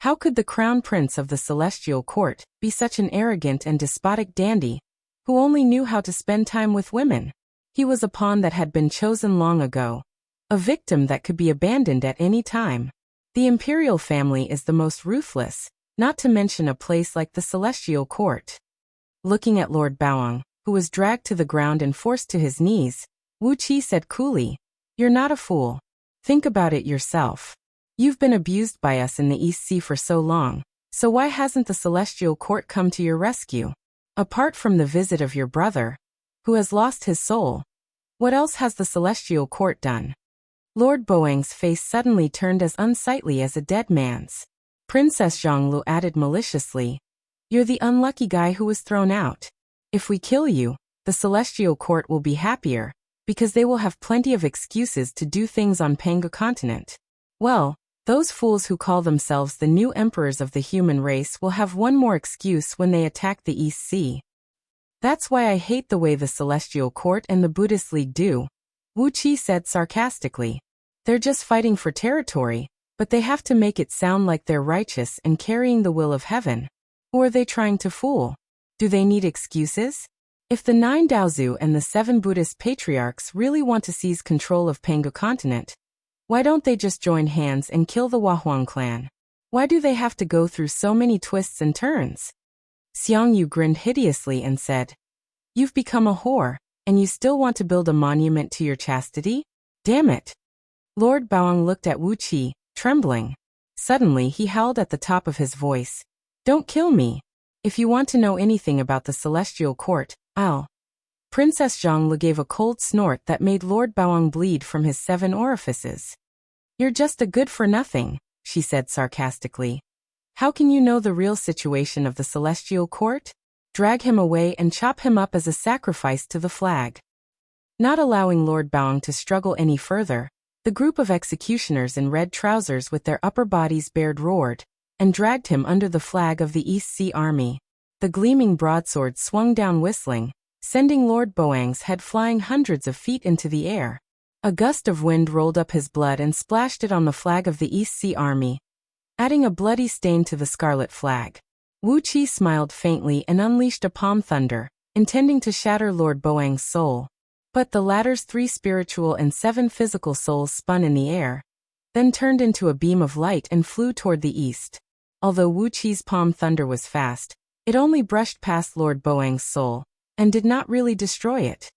how could the Crown Prince of the Celestial Court be such an arrogant and despotic dandy, who only knew how to spend time with women? He was a pawn that had been chosen long ago, a victim that could be abandoned at any time. The imperial family is the most ruthless, not to mention a place like the Celestial Court. Looking at Lord Baoang, who was dragged to the ground and forced to his knees, Wuxia said coolly, "You're not a fool. Think about it yourself. You've been abused by us in the East Sea for so long, so why hasn't the Celestial Court come to your rescue? Apart from the visit of your brother, who has lost his soul. What else has the celestial court done? Lord Boang's face suddenly turned as unsightly as a dead man's. Princess Zhonglu added maliciously, "You're the unlucky guy who was thrown out. If we kill you, the celestial court will be happier, because they will have plenty of excuses to do things on Panga continent. Well, those fools who call themselves the new emperors of the human race will have one more excuse when they attack the East Sea. That's why I hate the way the Celestial Court and the Buddhist League do," Wuxia said sarcastically. "They're just fighting for territory, but they have to make it sound like they're righteous and carrying the will of heaven. Who are they trying to fool? Do they need excuses? If the 9 Daozu and the 7 Buddhist patriarchs really want to seize control of Panga continent, why don't they just join hands and kill the Wahuang clan? Why do they have to go through so many twists and turns?" Xiang Yu grinned hideously and said, "You've become a whore, and you still want to build a monument to your chastity? Damn it." Lord Baoang looked at Wu Qi, trembling. Suddenly he howled at the top of his voice, "Don't kill me. If you want to know anything about the Celestial Court, I'll..." Princess Zhonglu gave a cold snort that made Lord Baoang bleed from his 7 orifices. "You're just a good-for-nothing," she said sarcastically. "How can you know the real situation of the Celestial Court? Drag him away and chop him up as a sacrifice to the flag." Not allowing Lord Baoang to struggle any further, the group of executioners in red trousers with their upper bodies bared roared, and dragged him under the flag of the East Sea Army. The gleaming broadsword swung down whistling, sending Lord Boang's head flying hundreds of feet into the air. A gust of wind rolled up his blood and splashed it on the flag of the East Sea Army, adding a bloody stain to the scarlet flag. Wu Qi smiled faintly and unleashed a palm thunder, intending to shatter Lord Boang's soul. But the latter's 3 spiritual and 7 physical souls spun in the air, then turned into a beam of light and flew toward the east. Although Wu Qi's palm thunder was fast, it only brushed past Lord Boang's soul, and did not really destroy it.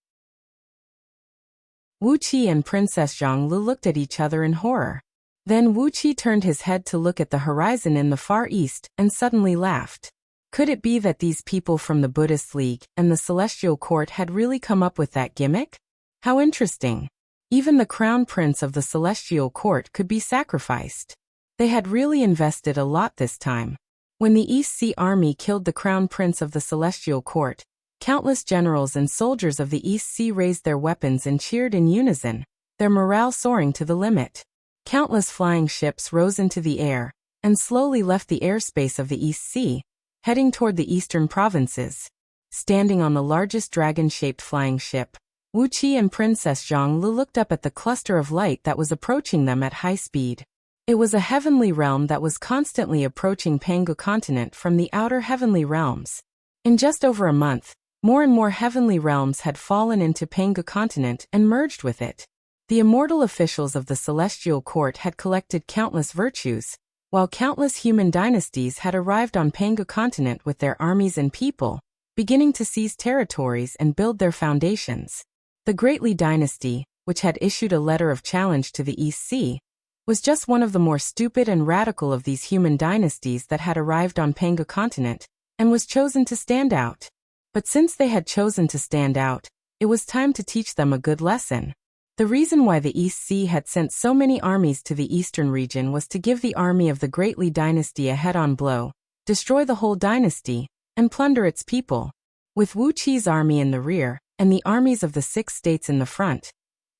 Wu Qi and Princess Zhonglu looked at each other in horror. Then Wu Qi turned his head to look at the horizon in the far east and suddenly laughed. Could it be that these people from the Buddhist League and the Celestial Court had really come up with that gimmick? How interesting. Even the Crown Prince of the Celestial Court could be sacrificed. They had really invested a lot this time. When the East Sea Army killed the Crown Prince of the Celestial Court, countless generals and soldiers of the East Sea raised their weapons and cheered in unison, their morale soaring to the limit. Countless flying ships rose into the air, and slowly left the airspace of the East Sea, heading toward the eastern provinces. Standing on the largest dragon-shaped flying ship, Wu Qi and Princess Zhonglu looked up at the cluster of light that was approaching them at high speed. It was a heavenly realm that was constantly approaching Panga continent from the outer heavenly realms. In just over a month, more and more heavenly realms had fallen into Panga continent and merged with it. The immortal officials of the Celestial Court had collected countless virtues, while countless human dynasties had arrived on Panga continent with their armies and people, beginning to seize territories and build their foundations. The Great Li dynasty, which had issued a letter of challenge to the East Sea, was just one of the more stupid and radical of these human dynasties that had arrived on Panga continent, and was chosen to stand out. But since they had chosen to stand out, it was time to teach them a good lesson. The reason why the East Sea had sent so many armies to the eastern region was to give the army of the Great Li dynasty a head-on blow, destroy the whole dynasty, and plunder its people. With Wu Qi's army in the rear, and the armies of the 6 states in the front,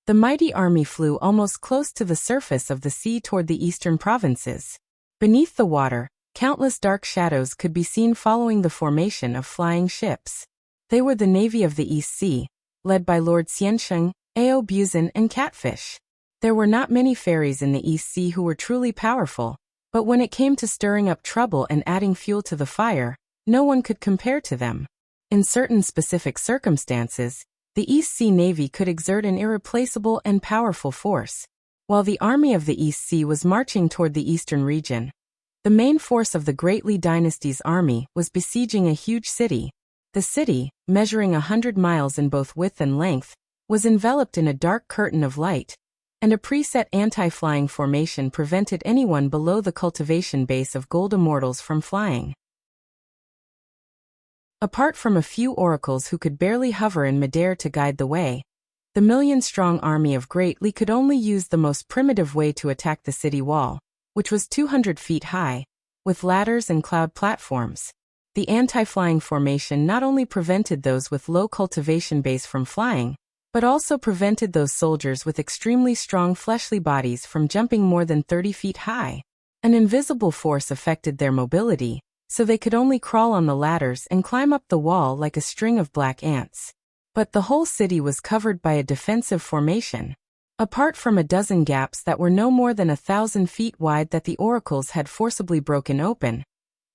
the mighty army flew almost close to the surface of the sea toward the eastern provinces. Beneath the water, countless dark shadows could be seen following the formation of flying ships. They were the navy of the East Sea, led by Lord Xiansheng, Ao Buzin, and Catfish. There were not many fairies in the East Sea who were truly powerful, but when it came to stirring up trouble and adding fuel to the fire, no one could compare to them. In certain specific circumstances, the East Sea Navy could exert an irreplaceable and powerful force. While the army of the East Sea was marching toward the eastern region, the main force of the Great Li dynasty's army was besieging a huge city. The city, measuring 100 miles in both width and length, was enveloped in a dark curtain of light, and a preset anti-flying formation prevented anyone below the cultivation base of gold immortals from flying. Apart from a few oracles who could barely hover in midair to guide the way, the million-strong army of Great Li could only use the most primitive way to attack the city wall, which was 200 feet high, with ladders and cloud platforms. The anti-flying formation not only prevented those with low cultivation base from flying, but also prevented those soldiers with extremely strong fleshly bodies from jumping more than 30 feet high. An invisible force affected their mobility, so they could only crawl on the ladders and climb up the wall like a string of black ants. But the whole city was covered by a defensive formation. Apart from a dozen gaps that were no more than 1,000 feet wide that the oracles had forcibly broken open,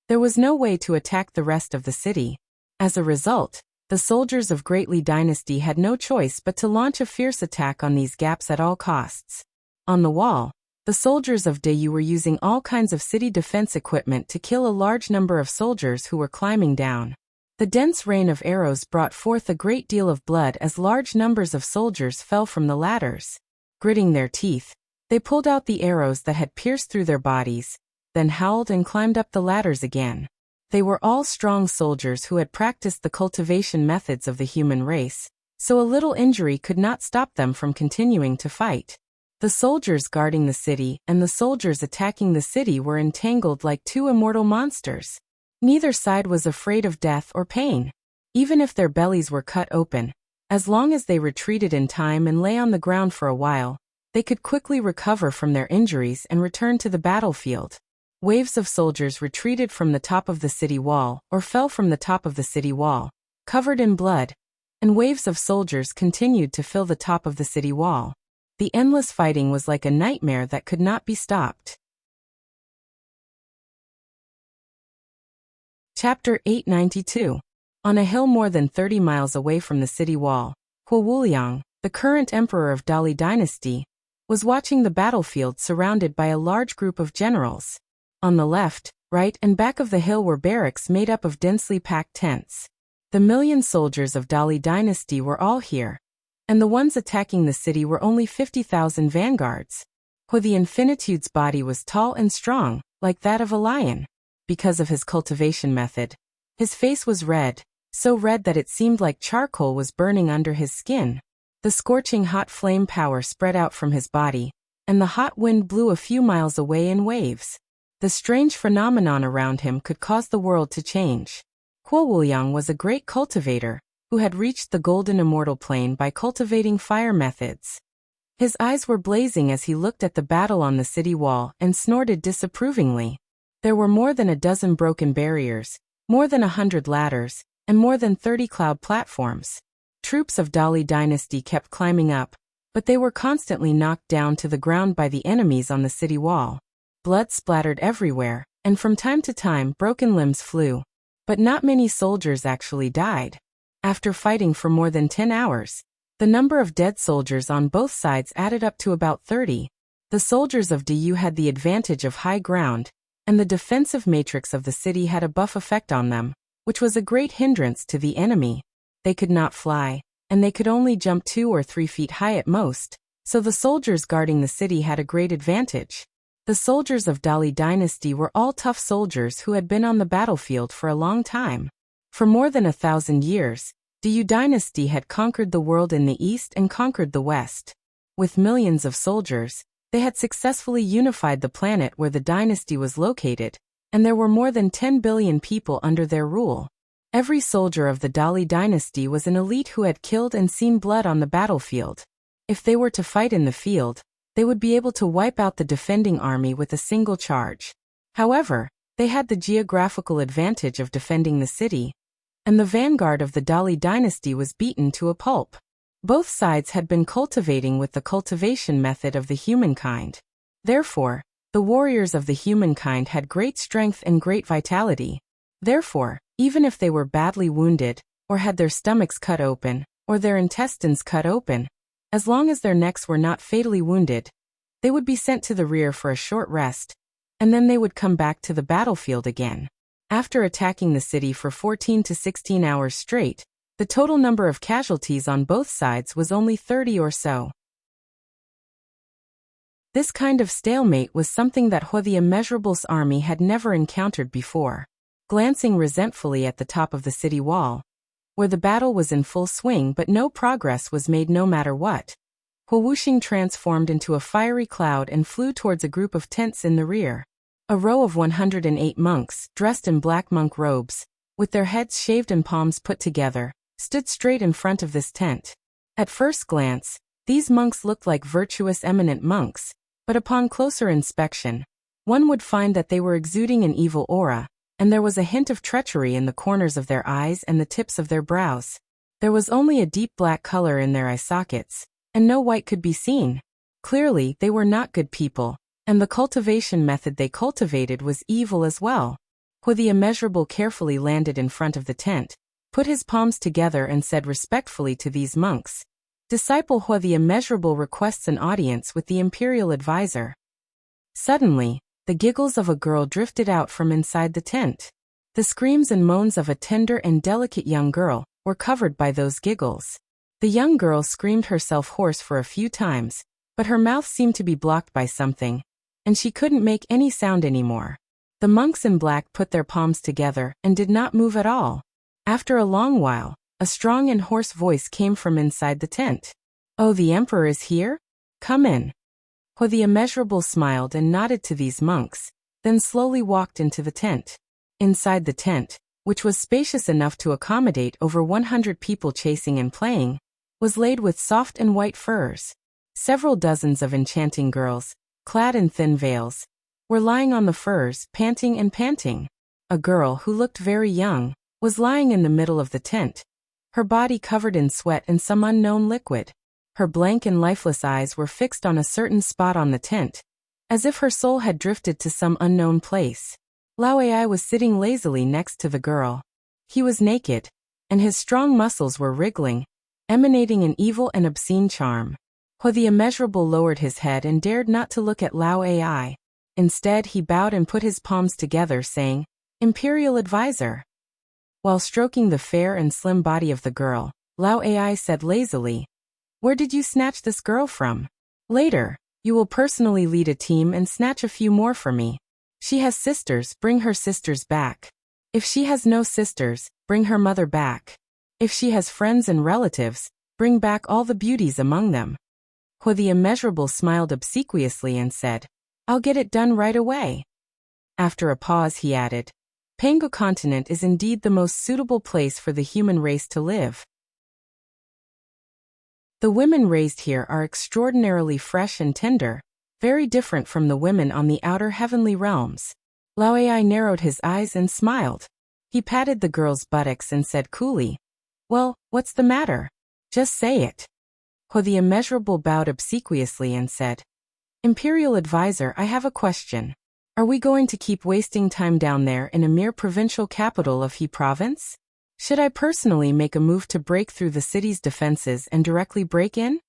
there was no way to attack the rest of the city. As a result, the soldiers of Great Li Dynasty had no choice but to launch a fierce attack on these gaps at all costs. On the wall, the soldiers of Deyu were using all kinds of city defense equipment to kill a large number of soldiers who were climbing down. The dense rain of arrows brought forth a great deal of blood as large numbers of soldiers fell from the ladders. Gritting their teeth, they pulled out the arrows that had pierced through their bodies, then howled and climbed up the ladders again. They were all strong soldiers who had practiced the cultivation methods of the human race, so a little injury could not stop them from continuing to fight. The soldiers guarding the city and the soldiers attacking the city were entangled like two immortal monsters. Neither side was afraid of death or pain. Even if their bellies were cut open, as long as they retreated in time and lay on the ground for a while, they could quickly recover from their injuries and return to the battlefield. Waves of soldiers retreated from the top of the city wall or fell from the top of the city wall, covered in blood, and waves of soldiers continued to fill the top of the city wall. The endless fighting was like a nightmare that could not be stopped. Chapter 892. On a hill more than 30 miles away from the city wall, Wuliang, the current emperor of Dali Dynasty, was watching the battlefield surrounded by a large group of generals. On the left, right, and back of the hill were barracks made up of densely packed tents. The million soldiers of Dali Dynasty were all here, and the ones attacking the city were only 50,000 vanguards. The Infinitude's body was tall and strong, like that of a lion. Because of his cultivation method, his face was red, so red that it seemed like charcoal was burning under his skin. The scorching hot flame power spread out from his body, and the hot wind blew a few miles away in waves. The strange phenomenon around him could cause the world to change. Wuliang was a great cultivator, who had reached the golden immortal plane by cultivating fire methods. His eyes were blazing as he looked at the battle on the city wall and snorted disapprovingly. There were more than a dozen broken barriers, more than 100 ladders, and more than 30 cloud platforms. Troops of Dali Dynasty kept climbing up, but they were constantly knocked down to the ground by the enemies on the city wall. Blood splattered everywhere, and from time to time broken limbs flew. But not many soldiers actually died. After fighting for more than 10 hours, the number of dead soldiers on both sides added up to about 30. The soldiers of Deyu had the advantage of high ground, and the defensive matrix of the city had a buff effect on them, which was a great hindrance to the enemy. They could not fly, and they could only jump 2 or 3 feet high at most, so the soldiers guarding the city had a great advantage. The soldiers of Dali Dynasty were all tough soldiers who had been on the battlefield for a long time. For more than 1,000 years, Deyu Dynasty had conquered the world in the east and conquered the west. With millions of soldiers, they had successfully unified the planet where the dynasty was located, and there were more than 10 billion people under their rule. Every soldier of the Dali Dynasty was an elite who had killed and seen blood on the battlefield. If they were to fight in the field, they would be able to wipe out the defending army with a single charge. However, they had the geographical advantage of defending the city, and the vanguard of the Dali Dynasty was beaten to a pulp. Both sides had been cultivating with the cultivation method of the humankind. Therefore, the warriors of the humankind had great strength and great vitality. Therefore, even if they were badly wounded, or had their stomachs cut open, or their intestines cut open, as long as their necks were not fatally wounded, they would be sent to the rear for a short rest, and then they would come back to the battlefield again. After attacking the city for 14 to 16 hours straight, the total number of casualties on both sides was only 30 or so. This kind of stalemate was something that the Immeasurable's army had never encountered before. glancing resentfully at the top of the city wall, where the battle was in full swing but no progress was made no matter what. Wuxia transformed into a fiery cloud and flew towards a group of tents in the rear. A row of 108 monks, dressed in black monk robes, with their heads shaved and palms put together, stood straight in front of this tent. At first glance, these monks looked like virtuous eminent monks, but upon closer inspection, one would find that they were exuding an evil aura, and there was a hint of treachery in the corners of their eyes and the tips of their brows. There was only a deep black color in their eye sockets, and no white could be seen. Clearly, they were not good people, and the cultivation method they cultivated was evil as well. The Immeasurable carefully landed in front of the tent, put his palms together and said respectfully to these monks, "Disciple the Immeasurable requests an audience with the Imperial Advisor." Suddenly, the giggles of a girl drifted out from inside the tent. The screams and moans of a tender and delicate young girl were covered by those giggles. The young girl screamed herself hoarse for a few times, but her mouth seemed to be blocked by something, and she couldn't make any sound anymore. The monks in black put their palms together and did not move at all. After a long while, a strong and hoarse voice came from inside the tent. "Oh, the Emperor is here? Come in." The Immeasurable smiled and nodded to these monks, then slowly walked into the tent. Inside the tent, which was spacious enough to accommodate over 100 people chasing and playing, was laid with soft and white furs. Several dozens of enchanting girls, clad in thin veils, were lying on the furs, panting and panting. A girl who looked very young was lying in the middle of the tent, her body covered in sweat and some unknown liquid. Her blank and lifeless eyes were fixed on a certain spot on the tent, as if her soul had drifted to some unknown place. Lao Ai was sitting lazily next to the girl. He was naked, and his strong muscles were wriggling, emanating an evil and obscene charm. The Immeasurable lowered his head and dared not to look at Lao Ai. Instead, he bowed and put his palms together, saying, "Imperial Advisor." While stroking the fair and slim body of the girl, Lao Ai said lazily, "Where did you snatch this girl from? Later, you will personally lead a team and snatch a few more for me. She has sisters, bring her sisters back. If she has no sisters, bring her mother back. If she has friends and relatives, bring back all the beauties among them." The Immeasurable smiled obsequiously and said, "I'll get it done right away." After a pause, he added, "Pango continent is indeed the most suitable place for the human race to live. The women raised here are extraordinarily fresh and tender, very different from the women on the outer heavenly realms." Lao Ai narrowed his eyes and smiled. He patted the girl's buttocks and said coolly, "Well, what's the matter? Just say it." The Immeasurable bowed obsequiously and said, "Imperial Advisor, I have a question. Are we going to keep wasting time down there in a mere provincial capital of He province? Should I personally make a move to break through the city's defenses and directly break in?"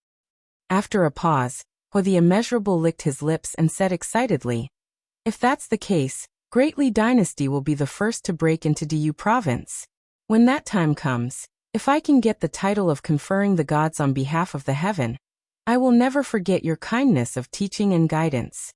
After a pause, the Immeasurable licked his lips and said excitedly, "If that's the case, Great Li Dynasty will be the first to break into Du province. When that time comes, if I can get the title of conferring the gods on behalf of the heaven, I will never forget your kindness of teaching and guidance."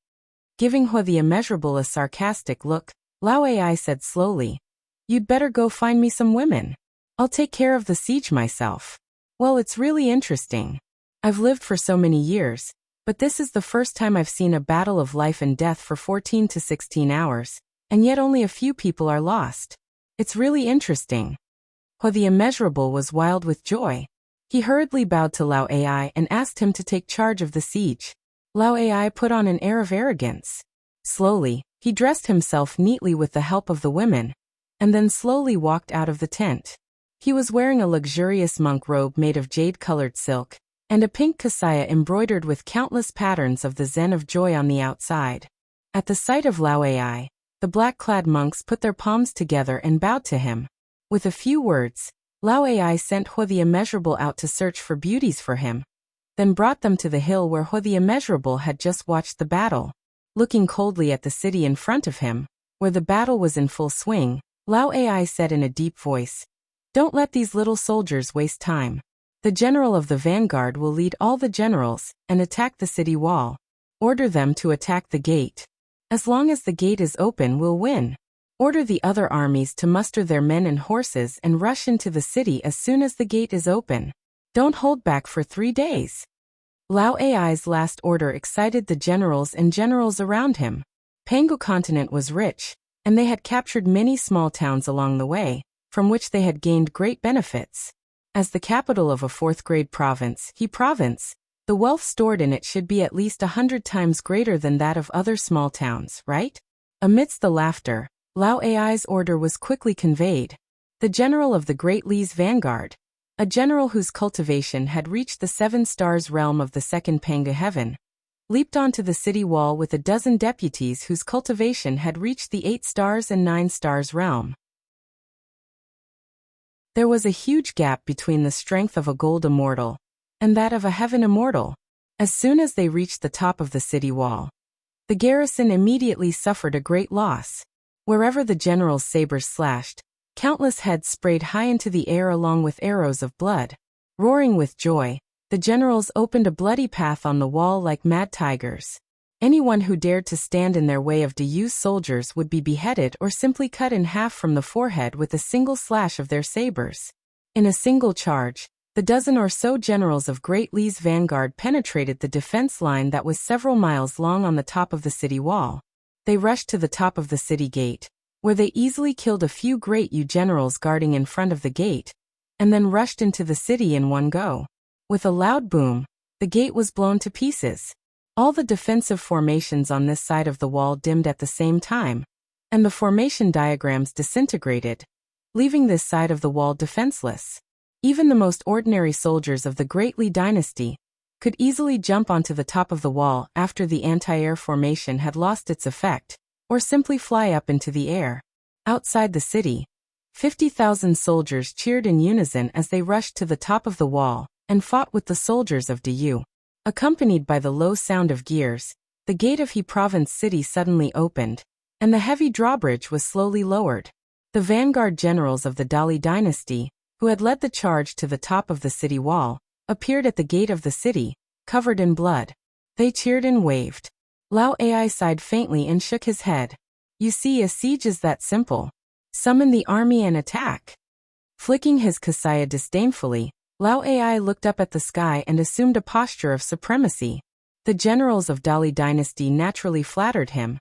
Giving the Immeasurable a sarcastic look, Lao Ai said slowly, "You'd better go find me some women. I'll take care of the siege myself." "Well, it's really interesting. I've lived for so many years, but this is the first time I've seen a battle of life and death for 14 to 16 hours, and yet only a few people are lost. It's really interesting." The Immeasurable was wild with joy. He hurriedly bowed to Lao Ai and asked him to take charge of the siege. Lao Ai put on an air of arrogance. Slowly, he dressed himself neatly with the help of the women, and then slowly walked out of the tent. He was wearing a luxurious monk robe made of jade-colored silk, and a pink kasaya embroidered with countless patterns of the Zen of Joy on the outside. At the sight of Lao Ai, the black-clad monks put their palms together and bowed to him. With a few words, Lao Ai sent the Immeasurable out to search for beauties for him, then brought them to the hill where the Immeasurable had just watched the battle. Looking coldly at the city in front of him, where the battle was in full swing, Lao Ai said in a deep voice, "Don't let these little soldiers waste time. The general of the vanguard will lead all the generals and attack the city wall. Order them to attack the gate. As long as the gate is open, we'll win. Order the other armies to muster their men and horses and rush into the city as soon as the gate is open. Don't hold back for 3 days. Lao Ai's last order excited the generals and generals around him. Pangu continent was rich, and they had captured many small towns along the way, from which they had gained great benefits. As the capital of a 4th-grade province, the wealth stored in it should be at least 100 times greater than that of other small towns, right? Amidst the laughter, Lao Ai's order was quickly conveyed. The general of the Great Li's vanguard, a general whose cultivation had reached the 7 stars realm of the 2nd Pangu heaven, leaped onto the city wall with a dozen deputies whose cultivation had reached the 8 stars and 9 stars realm. There was a huge gap between the strength of a gold immortal and that of a heaven immortal. As soon as they reached the top of the city wall, the garrison immediately suffered a great loss. Wherever the general's sabers slashed, countless heads sprayed high into the air along with arrows of blood. Roaring with joy, the generals opened a bloody path on the wall like mad tigers. Anyone who dared to stand in their way of Diyu's soldiers would be beheaded or simply cut in half from the forehead with a single slash of their sabers. In a single charge, the dozen or so generals of Great Li's vanguard penetrated the defense line that was several miles long on the top of the city wall. They rushed to the top of the city gate, where they easily killed a few Great Yu generals guarding in front of the gate, and then rushed into the city in one go. With a loud boom, the gate was blown to pieces. All the defensive formations on this side of the wall dimmed at the same time, and the formation diagrams disintegrated, leaving this side of the wall defenseless. Even the most ordinary soldiers of the Great Li dynasty could easily jump onto the top of the wall after the anti-air formation had lost its effect, or simply fly up into the air. Outside the city, 50,000 soldiers cheered in unison as they rushed to the top of the wall and fought with the soldiers of Diyu. Accompanied by the low sound of gears, the gate of He province city suddenly opened, and the heavy drawbridge was slowly lowered. The vanguard generals of the Dali dynasty, who had led the charge to the top of the city wall, appeared at the gate of the city, covered in blood. They cheered and waved. Lao Ai sighed faintly and shook his head. You see, a siege is that simple. Summon the army and attack. Flicking his kasaya disdainfully, Lao Ai looked up at the sky and assumed a posture of supremacy. The generals of Dali dynasty naturally flattered him,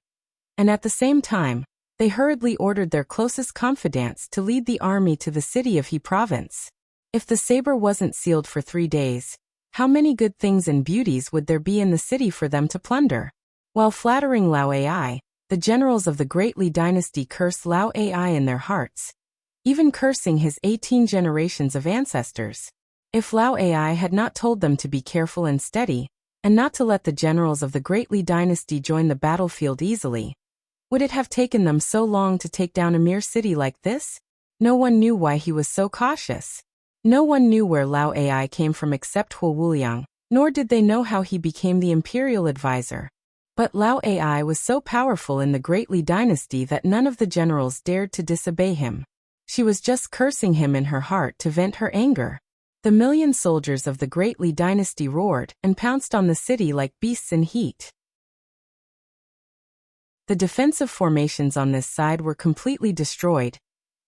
and at the same time, they hurriedly ordered their closest confidants to lead the army to the city of He province. If the saber wasn't sealed for 3 days, how many good things and beauties would there be in the city for them to plunder? While flattering Lao Ai, the generals of the Great Li dynasty cursed Lao Ai in their hearts, even cursing his 18 generations of ancestors. If Lao Ai had not told them to be careful and steady, and not to let the generals of the Great Li dynasty join the battlefield easily, would it have taken them so long to take down a mere city like this? No one knew why he was so cautious. No one knew where Lao Ai came from except Hua Wuliang, nor did they know how he became the imperial advisor. But Lao Ai was so powerful in the Great Li dynasty that none of the generals dared to disobey him. She was just cursing him in her heart to vent her anger. The million soldiers of the Great Li dynasty roared and pounced on the city like beasts in heat. The defensive formations on this side were completely destroyed,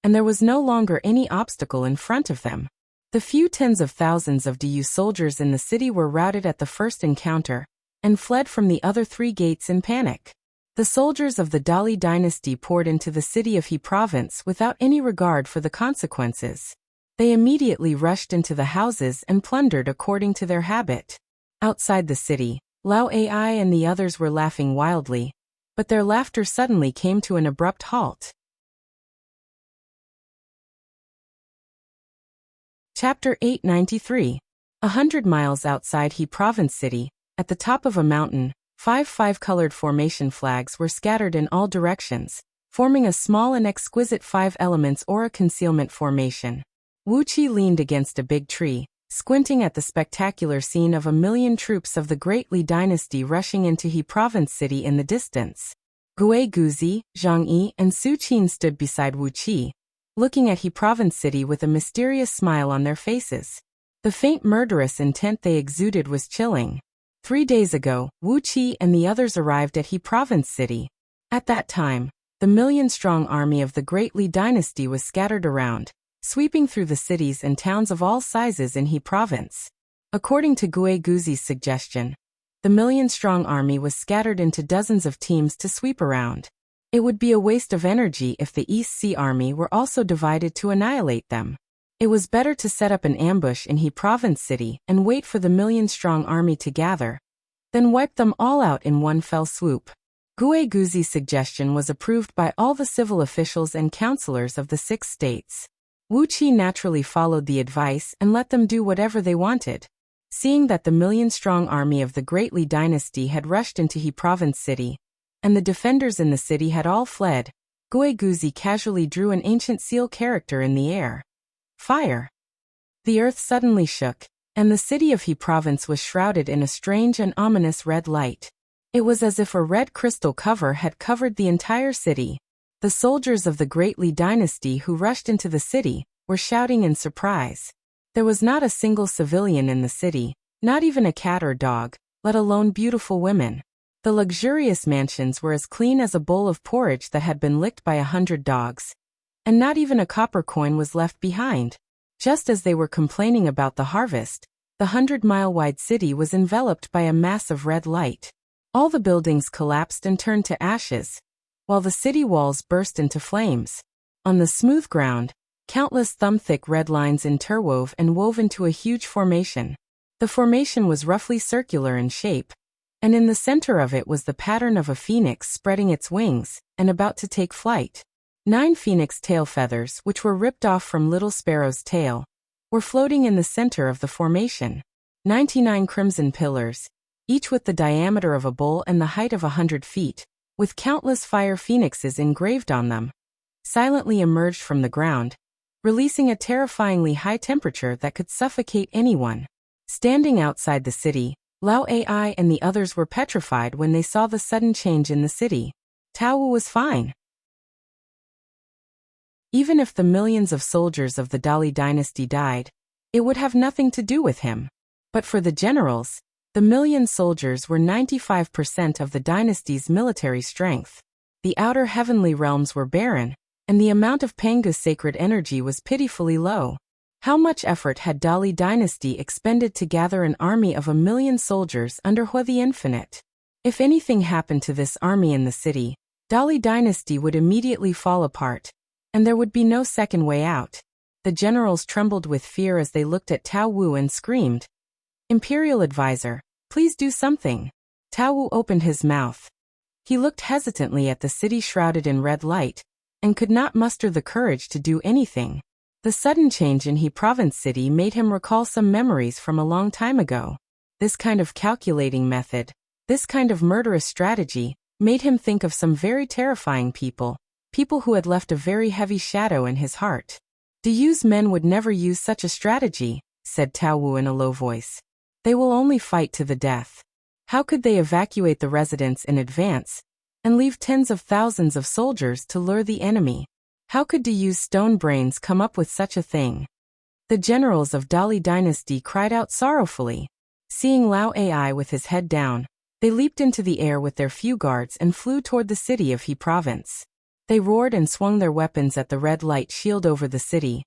and there was no longer any obstacle in front of them. The few tens of thousands of Diyu soldiers in the city were routed at the first encounter, and fled from the other 3 gates in panic. The soldiers of the Dali dynasty poured into the city of He province without any regard for the consequences. They immediately rushed into the houses and plundered according to their habit. Outside the city, Lao Ai and the others were laughing wildly, but their laughter suddenly came to an abrupt halt. Chapter 893. 100 miles outside He province city, at the top of a mountain, 5 colored formation flags were scattered in all directions, forming a small and exquisite 5 elements aura concealment formation. Wuxia leaned against a big tree, squinting at the spectacular scene of 1,000,000 troops of the Great Li dynasty rushing into He province city in the distance. Gue Guzi, Zhang Yi, and Su Qin stood beside Wuxia, looking at He province city with a mysterious smile on their faces. The faint murderous intent they exuded was chilling. 3 days ago, Wuxia and the others arrived at He province city. At that time, the million-strong army of the Great Li dynasty was scattered around, sweeping through the cities and towns of all sizes in He province. According to Gue Guzi's suggestion, the million-strong army was scattered into dozens of teams to sweep around. It would be a waste of energy if the East Sea army were also divided to annihilate them. It was better to set up an ambush in He province city and wait for the million-strong army to gather, then wipe them all out in one fell swoop. Gue Guzi's suggestion was approved by all the civil officials and councillors of the 6 states. Wuxia naturally followed the advice and let them do whatever they wanted. Seeing that the million-strong army of the Great Li dynasty had rushed into He province city, and the defenders in the city had all fled, Gue Guzi casually drew an ancient seal character in the air. Fire. The earth suddenly shook, and the city of He province was shrouded in a strange and ominous red light. It was as if a red crystal cover had covered the entire city. The soldiers of the Great Li dynasty who rushed into the city were shouting in surprise. There was not a single civilian in the city, not even a cat or dog, let alone beautiful women. The luxurious mansions were as clean as a bowl of porridge that had been licked by 100 dogs. And not even a copper coin was left behind. Just as they were complaining about the harvest, the 100-mile-wide city was enveloped by a mass of red light. All the buildings collapsed and turned to ashes, while the city walls burst into flames. On the smooth ground, countless thumb-thick red lines interwove and wove into a huge formation. The formation was roughly circular in shape, and in the center of it was the pattern of a phoenix spreading its wings and about to take flight. 9 phoenix tail feathers, which were ripped off from Little Sparrow's tail, were floating in the center of the formation. 99 crimson pillars, each with the diameter of a bowl and the height of 100 feet, with countless fire phoenixes engraved on them, silently emerged from the ground, releasing a terrifyingly high temperature that could suffocate anyone. Standing outside the city, Lao Ai and the others were petrified when they saw the sudden change in the city. Tao Wu was fine. Even if the millions of soldiers of the Dali dynasty died, it would have nothing to do with him. But for the generals, the million soldiers were 95% of the dynasty's military strength. The outer heavenly realms were barren, and the amount of Panga's sacred energy was pitifully low. How much effort had Dali dynasty expended to gather an army of 1 million soldiers under Hua the Infinite? If anything happened to this army in the city, Dali dynasty would immediately fall apart, and there would be no second way out. The generals trembled with fear as they looked at Tao Wu and screamed, "Imperial advisor, please do something." Tao Wu opened his mouth. He looked hesitantly at the city shrouded in red light, and could not muster the courage to do anything. The sudden change in He province city made him recall some memories from a long time ago. This kind of calculating method, this kind of murderous strategy, made him think of some very terrifying people who had left a very heavy shadow in his heart. "Dayu's men would never use such a strategy," said Tao Wu in a low voice. "They will only fight to the death. How could they evacuate the residents in advance and leave tens of thousands of soldiers to lure the enemy? How could Dayu's stone brains come up with such a thing?" The generals of Dali dynasty cried out sorrowfully. Seeing Lao Ai with his head down, they leaped into the air with their few guards and flew toward the city of He province. They roared and swung their weapons at the red light shield over the city,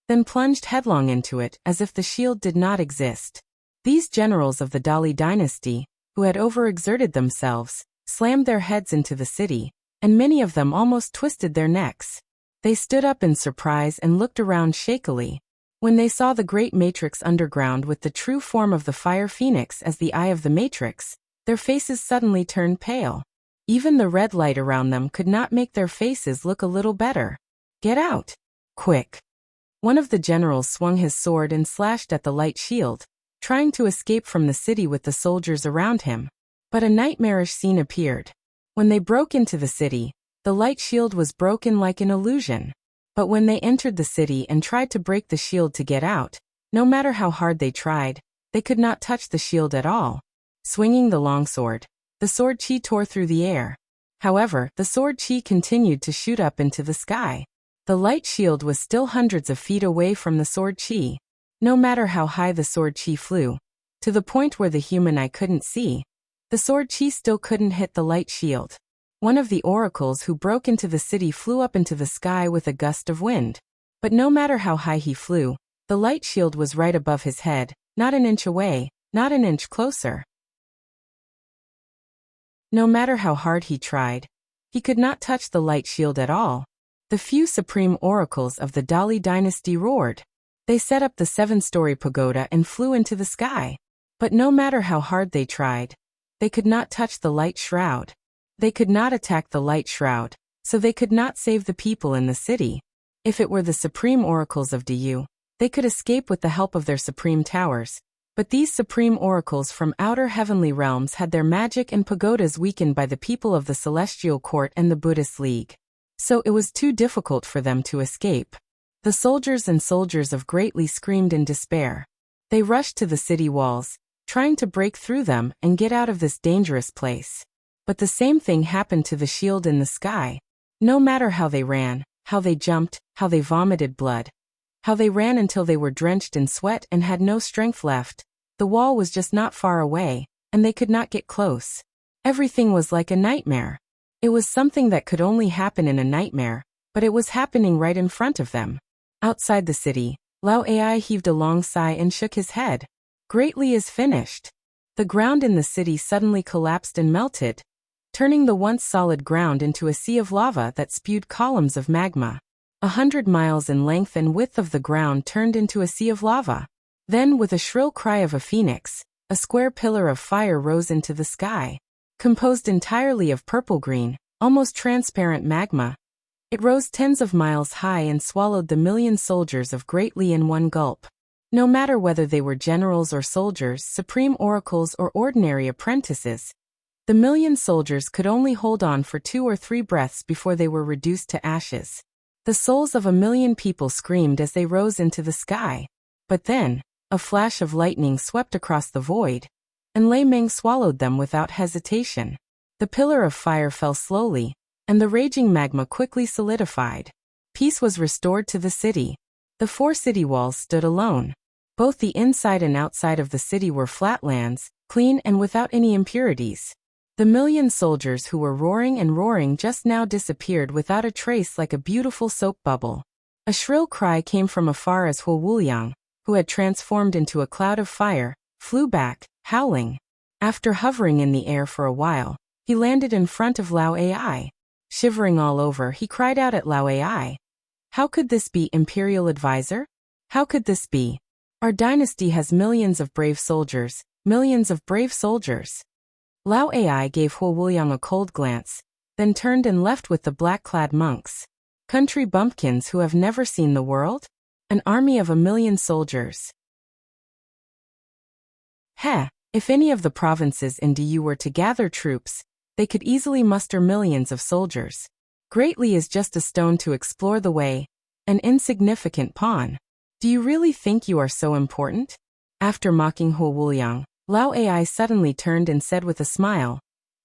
then plunged headlong into it as if the shield did not exist. These generals of the Dali dynasty, who had overexerted themselves, slammed their heads into the city, and many of them almost twisted their necks. They stood up in surprise and looked around shakily. When they saw the great matrix underground with the true form of the fire phoenix as the eye of the matrix, their faces suddenly turned pale. Even the red light around them could not make their faces look a little better. "Get out! Quick!" One of the generals swung his sword and slashed at the light shield, trying to escape from the city with the soldiers around him. But a nightmarish scene appeared. When they broke into the city, the light shield was broken like an illusion. But when they entered the city and tried to break the shield to get out, no matter how hard they tried, they could not touch the shield at all. Swinging the longsword, the sword chi tore through the air. However, the sword chi continued to shoot up into the sky. The light shield was still hundreds of feet away from the sword chi. No matter how high the sword chi flew, to the point where the human eye couldn't see, the sword chi still couldn't hit the light shield. One of the oracles who broke into the city flew up into the sky with a gust of wind. But no matter how high he flew, the light shield was right above his head, not an inch away, not an inch closer. No matter how hard he tried, he could not touch the light shield at all. The few supreme oracles of the Dali dynasty roared. They set up the 7-story pagoda and flew into the sky. But no matter how hard they tried, they could not touch the light shroud. They could not attack the light shroud, so they could not save the people in the city. If it were the supreme oracles of Du, they could escape with the help of their supreme towers. But these supreme oracles from outer heavenly realms had their magic and pagodas weakened by the people of the Celestial Court and the Buddhist League. So it was too difficult for them to escape. The soldiers and soldiers of Greatly screamed in despair. They rushed to the city walls, trying to break through them and get out of this dangerous place. But the same thing happened to the shield in the sky. No matter how they ran, how they jumped, how they vomited blood, how they ran until they were drenched in sweat and had no strength left, the wall was just not far away, and they could not get close. Everything was like a nightmare. It was something that could only happen in a nightmare, but it was happening right in front of them. Outside the city, Lao Ai heaved a long sigh and shook his head. Greatly is finished. The ground in the city suddenly collapsed and melted, turning the once solid ground into a sea of lava that spewed columns of magma. 100 miles in length and width of the ground turned into a sea of lava. Then, with a shrill cry of a phoenix, a square pillar of fire rose into the sky. Composed entirely of purple-green, almost transparent magma, it rose tens of miles high and swallowed the million soldiers of Greatly in one gulp. No matter whether they were generals or soldiers, supreme oracles or ordinary apprentices, the million soldiers could only hold on for 2 or 3 breaths before they were reduced to ashes. The souls of 1 million people screamed as they rose into the sky. But then, a flash of lightning swept across the void, and Lei Ming swallowed them without hesitation. The pillar of fire fell slowly, and the raging magma quickly solidified. Peace was restored to the city. The 4 city walls stood alone. Both the inside and outside of the city were flatlands, clean and without any impurities. The million soldiers who were roaring and roaring just now disappeared without a trace like a beautiful soap bubble. A shrill cry came from afar as Huo Wuliang, who had transformed into a cloud of fire, flew back, howling. After hovering in the air for a while, he landed in front of Lao Ai. Shivering all over, he cried out at Lao Ai. How could this be, Imperial Advisor? How could this be? Our dynasty has millions of brave soldiers, millions of brave soldiers. Lao Ai gave Huo Wuliang a cold glance, then turned and left with the black-clad monks. Country bumpkins who have never seen the world? An army of 1 million soldiers. Heh, if any of the provinces in Du were to gather troops, they could easily muster millions of soldiers. Greatly is just a stone to explore the way, an insignificant pawn. Do you really think you are so important? After mocking Huo Wuliang, Lao Ai suddenly turned and said with a smile,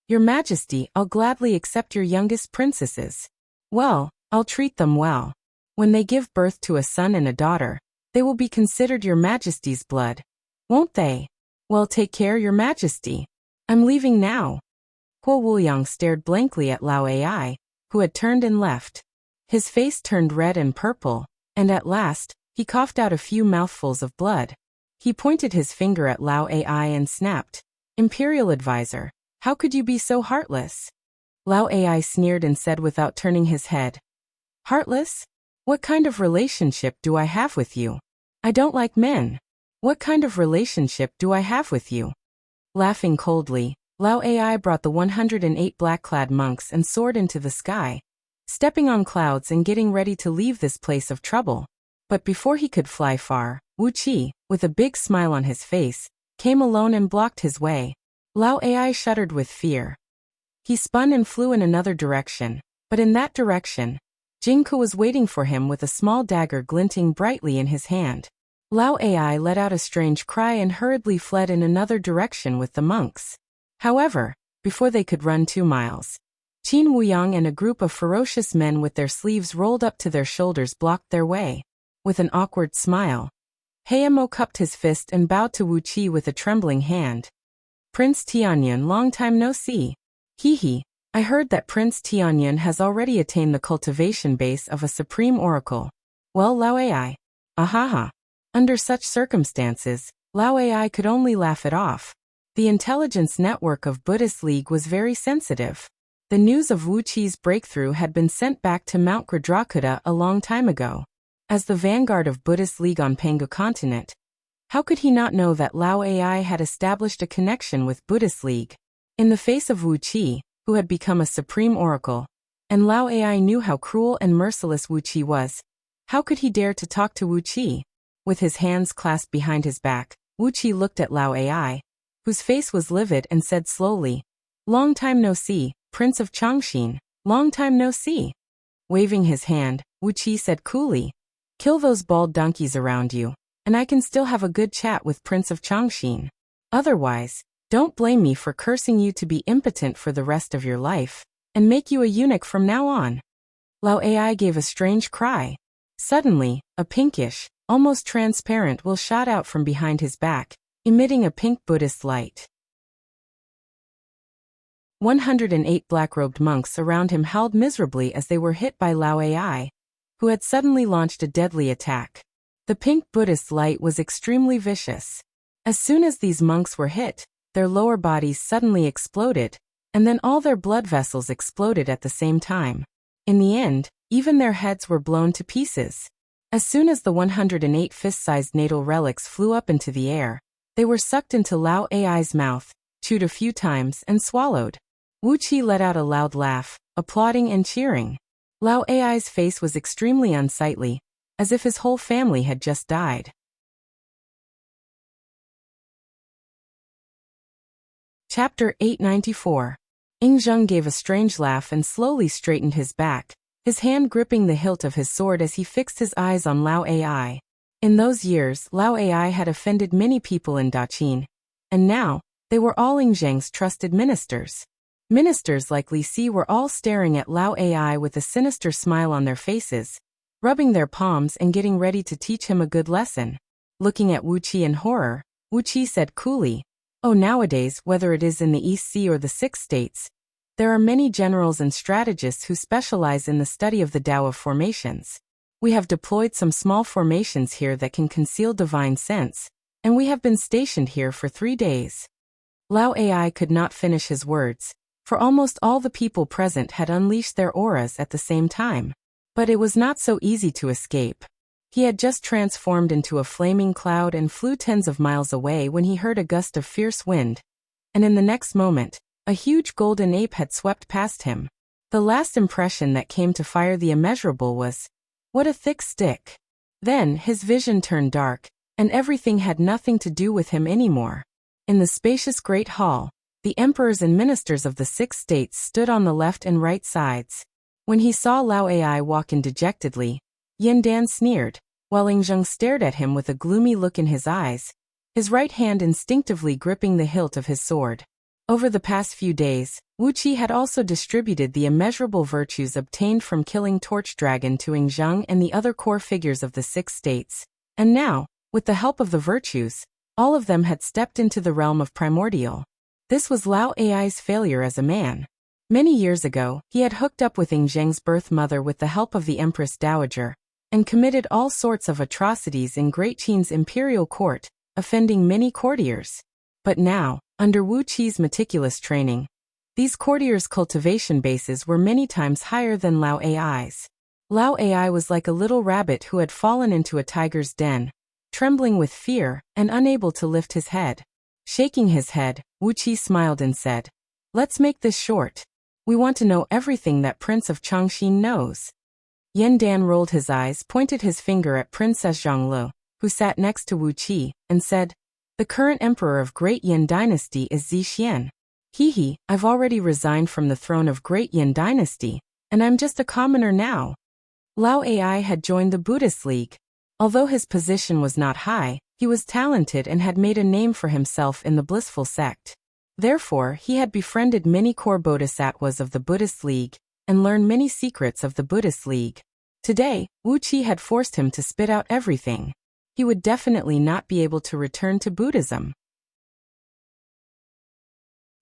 Your Majesty, I'll gladly accept your youngest princesses. Well, I'll treat them well. When they give birth to a son and a daughter, they will be considered Your Majesty's blood, won't they? Well, take care, Your Majesty. I'm leaving now. Huo Wuliang stared blankly at Lao Ai, who had turned and left. His face turned red and purple, and at last, he coughed out a few mouthfuls of blood. He pointed his finger at Lao Ai and snapped, Imperial Advisor, how could you be so heartless? Lao Ai sneered and said without turning his head, Heartless? What kind of relationship do I have with you? I don't like men. What kind of relationship do I have with you? Laughing coldly, Lao Ai brought the 108 black-clad monks and soared into the sky, stepping on clouds and getting ready to leave this place of trouble. But before he could fly far, Wuxia, with a big smile on his face, came alone and blocked his way. Lao Ai shuddered with fear. He spun and flew in another direction, but in that direction, Jingke was waiting for him with a small dagger glinting brightly in his hand. Lao Ai let out a strange cry and hurriedly fled in another direction with the monks. However, before they could run 2 miles, Qin Wuyang and a group of ferocious men with their sleeves rolled up to their shoulders blocked their way. With an awkward smile, Heimo cupped his fist and bowed to Wuxia with a trembling hand. Prince Tianyun, long time no see. Hee hee, I heard that Prince Tianyun has already attained the cultivation base of a supreme oracle. Well, Lao Ai. Ahaha. Under such circumstances, Lao Ai could only laugh it off. The intelligence network of Buddhist League was very sensitive. The news of Wuqi's breakthrough had been sent back to Mount Gradrakuta a long time ago. As the vanguard of Buddhist League on Penghu continent, how could he not know that Lao Ai had established a connection with Buddhist League? In the face of Wuqi, who had become a supreme oracle, and Lao Ai knew how cruel and merciless Wuqi was, how could he dare to talk to Wuqi? With his hands clasped behind his back, Wuqi looked at Lao Ai, whose face was livid, and said slowly, "Long time no see, Prince of Chongqing, long time no see." Waving his hand, Wuqi said coolly, "Kill those bald donkeys around you, and I can still have a good chat with Prince of Chongqing. Otherwise, don't blame me for cursing you to be impotent for the rest of your life, and make you a eunuch from now on." Lao Ai gave a strange cry. Suddenly, a pinkish, almost transparent will shot out from behind his back, emitting a pink Buddhist light. 108 black-robed monks around him howled miserably as they were hit by Lao Ai, who had suddenly launched a deadly attack. The pink Buddhist light was extremely vicious. As soon as these monks were hit, their lower bodies suddenly exploded, and then all their blood vessels exploded at the same time. In the end, even their heads were blown to pieces. As soon as the 108 fist-sized natal relics flew up into the air, they were sucked into Lao Ai's mouth, chewed a few times, and swallowed. Wuqi let out a loud laugh, applauding and cheering. Lao Ai's face was extremely unsightly, as if his whole family had just died. Chapter 894. Yingzheng gave a strange laugh and slowly straightened his back, his hand gripping the hilt of his sword as he fixed his eyes on Lao Ai. In those years, Lao Ai had offended many people in Daqin, and now, they were all Yingzheng's trusted ministers. Ministers like Li Si were all staring at Lao Ai with a sinister smile on their faces, rubbing their palms and getting ready to teach him a good lesson. Looking at Wuqi in horror, Wuqi said coolly, "Oh, nowadays, whether it is in the East Sea or the Six States, there are many generals and strategists who specialize in the study of the Tao of formations. We have deployed some small formations here that can conceal divine sense, and we have been stationed here for 3 days." Lao Ai could not finish his words, for almost all the people present had unleashed their auras at the same time. But it was not so easy to escape. He had just transformed into a flaming cloud and flew tens of miles away when he heard a gust of fierce wind, and in the next moment, a huge golden ape had swept past him. The last impression that came to Fire the Immeasurable was, "What a thick stick." Then his vision turned dark, and everything had nothing to do with him anymore. In the spacious great hall, the emperors and ministers of the 6 states stood on the left and right sides. When he saw Lao Ai walk in dejectedly, Yin Dan sneered, while Yingzheng stared at him with a gloomy look in his eyes, his right hand instinctively gripping the hilt of his sword. Over the past few days, Wuqi had also distributed the immeasurable virtues obtained from killing Torch Dragon to Yingzheng and the other core figures of the 6 states, and now, with the help of the virtues, all of them had stepped into the realm of primordial. This was Lao Ai's failure as a man. Many years ago, he had hooked up with Yingzheng's birth mother with the help of the Empress Dowager, and committed all sorts of atrocities in Great Qin's imperial court, offending many courtiers. But now, under Wu Qi's meticulous training, these courtiers' cultivation bases were many times higher than Lao Ai's. Lao Ai was like a little rabbit who had fallen into a tiger's den, trembling with fear and unable to lift his head. Shaking his head, Wu Qi smiled and said, "Let's make this short. We want to know everything that Prince of Chongqing knows." Yin Dan rolled his eyes, pointed his finger at Princess Zhonglu, who sat next to Wu Qi, and said, "The current emperor of Great Yin Dynasty is Zixian. I've already resigned from the throne of Great Yin Dynasty, and I'm just a commoner now." Lao Ai had joined the Buddhist League. Although his position was not high, he was talented and had made a name for himself in the blissful sect. Therefore, he had befriended many core bodhisattvas of the Buddhist League, and learned many secrets of the Buddhist League. Today, Wu Qi had forced him to spit out everything. He would definitely not be able to return to Buddhism.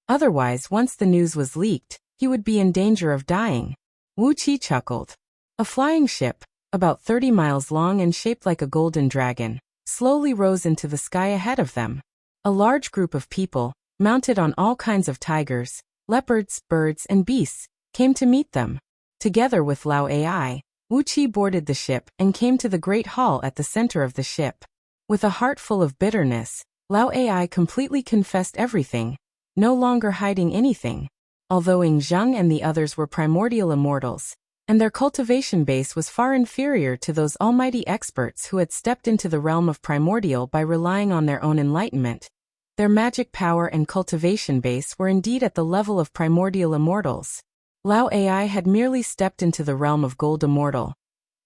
Otherwise, once the news was leaked, he would be in danger of dying. Wuxia chuckled. A flying ship, about 30 miles long and shaped like a golden dragon, slowly rose into the sky ahead of them. A large group of people, mounted on all kinds of tigers, leopards, birds, and beasts, came to meet them. Together with Lao Ai, Wuxia boarded the ship and came to the great hall at the center of the ship. With a heart full of bitterness, Lao Ai completely confessed everything, no longer hiding anything. Although Ing Zheng and the others were primordial immortals, and their cultivation base was far inferior to those almighty experts who had stepped into the realm of primordial by relying on their own enlightenment, their magic power and cultivation base were indeed at the level of primordial immortals. Lao Ai had merely stepped into the realm of gold immortal,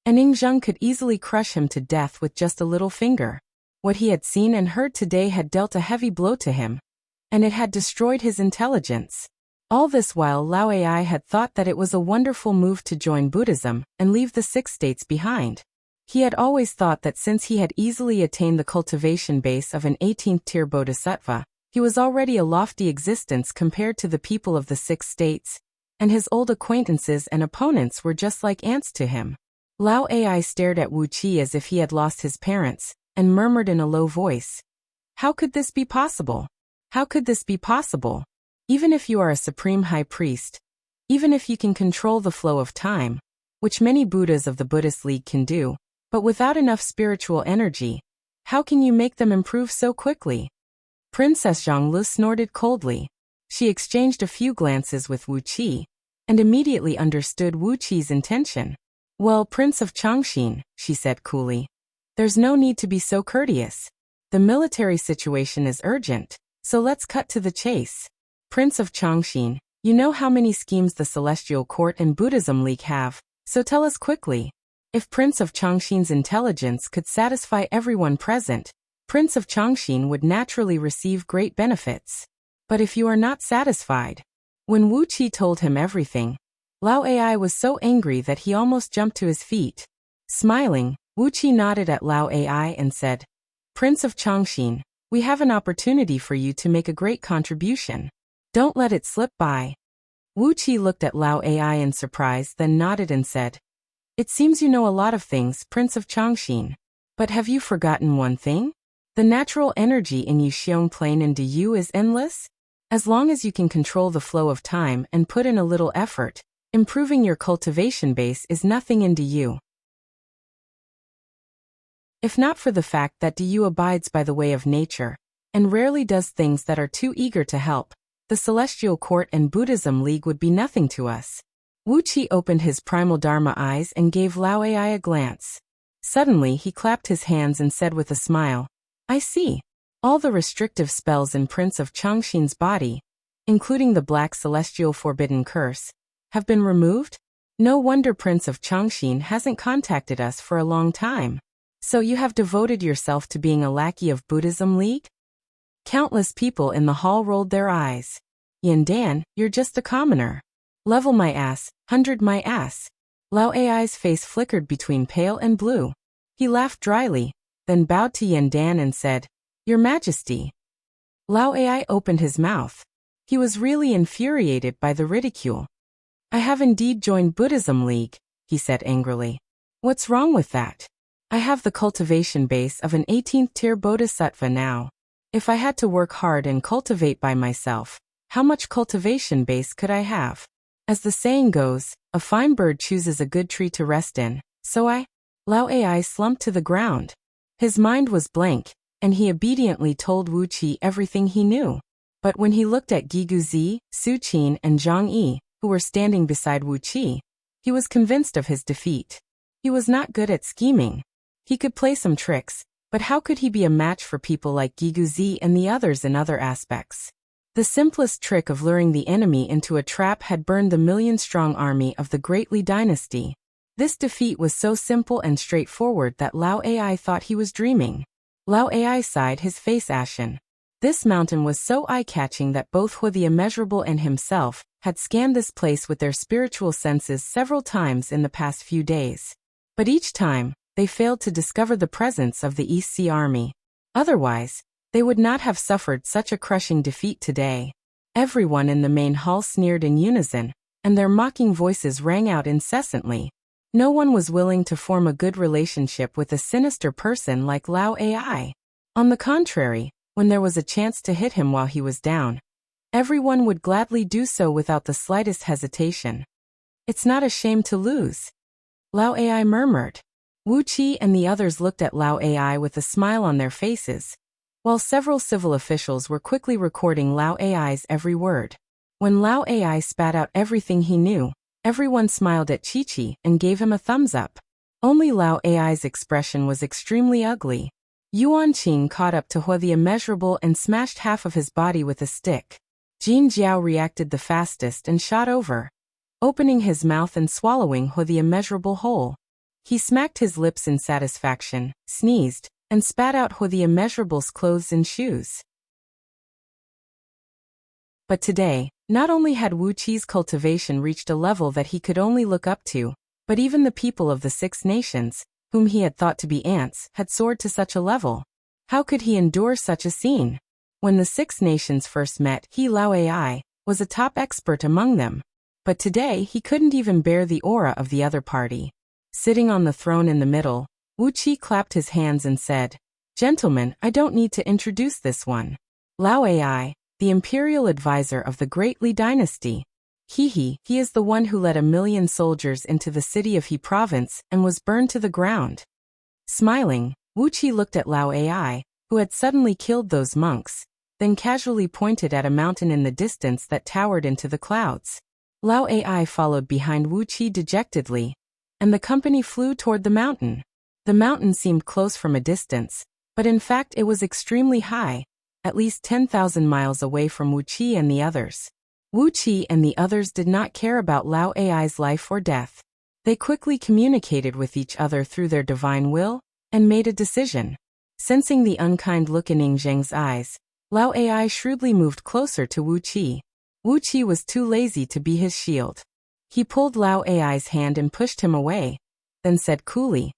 and Ing Zheng could easily crush him to death with just a little finger. What he had seen and heard today had dealt a heavy blow to him, and it had destroyed his intelligence. All this while Lao Ai had thought that it was a wonderful move to join Buddhism and leave the 6 states behind. He had always thought that since he had easily attained the cultivation base of an 18th tier bodhisattva, he was already a lofty existence compared to the people of the 6 states, and his old acquaintances and opponents were just like ants to him. Lao Ai stared at Wuxia as if he had lost his parents, and murmured in a low voice, "How could this be possible? How could this be possible? Even if you are a supreme high priest, even if you can control the flow of time, which many Buddhas of the Buddhist League can do, but without enough spiritual energy, how can you make them improve so quickly?" Princess Zhongli snorted coldly. She exchanged a few glances with Wuxia, and immediately understood Wuqi's intention. "Well, Prince of Chongqing," she said coolly, "there's no need to be so courteous. The military situation is urgent, so let's cut to the chase. Prince of Chongqing, you know how many schemes the Celestial Court and Buddhism League have, so tell us quickly. If Prince of Chongqing's intelligence could satisfy everyone present, Prince of Chongqing would naturally receive great benefits. But if you are not satisfied..." When Wuxia told him everything, Lao Ai was so angry that he almost jumped to his feet. Smiling, Wuxia nodded at Lao Ai and said, "Prince of Chongqing, we have an opportunity for you to make a great contribution. Don't let it slip by." Wuxia looked at Lao Ai in surprise, then nodded and said, "It seems you know a lot of things, Prince of Chongqing. But have you forgotten one thing? The natural energy in Yuxiong Plain and Diyu is endless. As long as you can control the flow of time and put in a little effort, improving your cultivation base is nothing in Diyu. If not for the fact that Diyu abides by the way of nature, and rarely does things that are too eager to help, the Celestial Court and Buddhism League would be nothing to us." Wuxia opened his primal Dharma eyes and gave Lao Ai a glance. Suddenly he clapped his hands and said with a smile, "I see. All the restrictive spells in Prince of Chongqing's body, including the Black Celestial Forbidden Curse, have been removed? No wonder Prince of Chongqing hasn't contacted us for a long time. So you have devoted yourself to being a lackey of Buddhism League?" Countless people in the hall rolled their eyes. "Yandan, you're just a commoner. Level my ass, 100 my ass." Lao Ai's face flickered between pale and blue. He laughed dryly, then bowed to Yandan and said, "Your Majesty." Lao Ai opened his mouth. He was really infuriated by the ridicule. "I have indeed joined Buddhism League," he said angrily. "What's wrong with that? I have the cultivation base of an 18th tier bodhisattva now. If I had to work hard and cultivate by myself, how much cultivation base could I have? As the saying goes, a fine bird chooses a good tree to rest in, so I..." Lao Ai slumped to the ground. His mind was blank, and he obediently told Wuxia everything he knew. But when he looked at Guiguzi, Su Qin, and Zhang Yi, who were standing beside Wuxia, he was convinced of his defeat. He was not good at scheming. He could play some tricks, but how could he be a match for people like Guiguzi and the others in other aspects? The simplest trick of luring the enemy into a trap had burned the million-strong army of the Great Li dynasty. This defeat was so simple and straightforward that Lao Ai thought he was dreaming. Lao Ai sighed, his face ashen. This mountain was so eye-catching that both Hu the Immeasurable and himself had scanned this place with their spiritual senses several times in the past few days. But each time, they failed to discover the presence of the East Sea Army. Otherwise, they would not have suffered such a crushing defeat today. Everyone in the main hall sneered in unison, and their mocking voices rang out incessantly. No one was willing to form a good relationship with a sinister person like Lao Ai. On the contrary, when there was a chance to hit him while he was down, everyone would gladly do so without the slightest hesitation. It's not a shame to lose, Lao Ai murmured. Wuxia and the others looked at Lao Ai with a smile on their faces, while several civil officials were quickly recording Lao Ai's every word. When Lao Ai spat out everything he knew, everyone smiled at Chi-Chi and gave him a thumbs up. Only Lao Ai's expression was extremely ugly. Yuan Qing caught up to Hua the Immeasurable and smashed half of his body with a stick. Jin Jiao reacted the fastest and shot over, opening his mouth and swallowing Hua the Immeasurable whole. He smacked his lips in satisfaction, sneezed, and spat out Hua the Immeasurable's clothes and shoes. But today, not only had Wu Qi's cultivation reached a level that he could only look up to, but even the people of the 6 nations, whom he had thought to be ants, had soared to such a level. How could he endure such a scene? When the 6 nations first met, he, Lao Ai, was a top expert among them. But today he couldn't even bear the aura of the other party. Sitting on the throne in the middle, Wu Qi clapped his hands and said, "Gentlemen, I don't need to introduce this one. Lao Ai, the imperial advisor of the Great Li dynasty. He is the one who led 1,000,000 soldiers into the city of He province and was burned to the ground." Smiling, Wu Qi looked at Lao Ai, who had suddenly killed those monks, then casually pointed at a mountain in the distance that towered into the clouds. Lao Ai followed behind Wu Qi dejectedly, and the company flew toward the mountain. The mountain seemed close from a distance, but in fact it was extremely high, at least 10,000 miles away from Wu Qi and the others. Wu Qi and the others did not care about Lao Ai's life or death. They quickly communicated with each other through their divine will, and made a decision. Sensing the unkind look in Ning Zheng's eyes, Lao Ai shrewdly moved closer to Wu Qi. Wu Qi was too lazy to be his shield. He pulled Lao Ai's hand and pushed him away, then said coolly,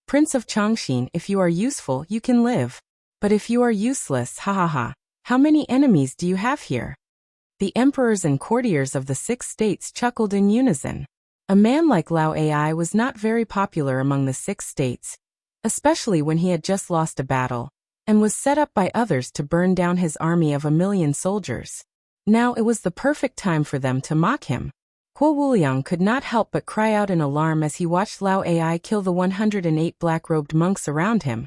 "Prince of Chongqing, if you are useful, you can live. But if you are useless, ha ha ha, how many enemies do you have here?" The emperors and courtiers of the 6 states chuckled in unison. A man like Lao Ai was not very popular among the 6 states, especially when he had just lost a battle, and was set up by others to burn down his army of 1,000,000 soldiers. Now it was the perfect time for them to mock him. Kuo Wuliang could not help but cry out in alarm as he watched Lao Ai kill the 108 black-robed monks around him,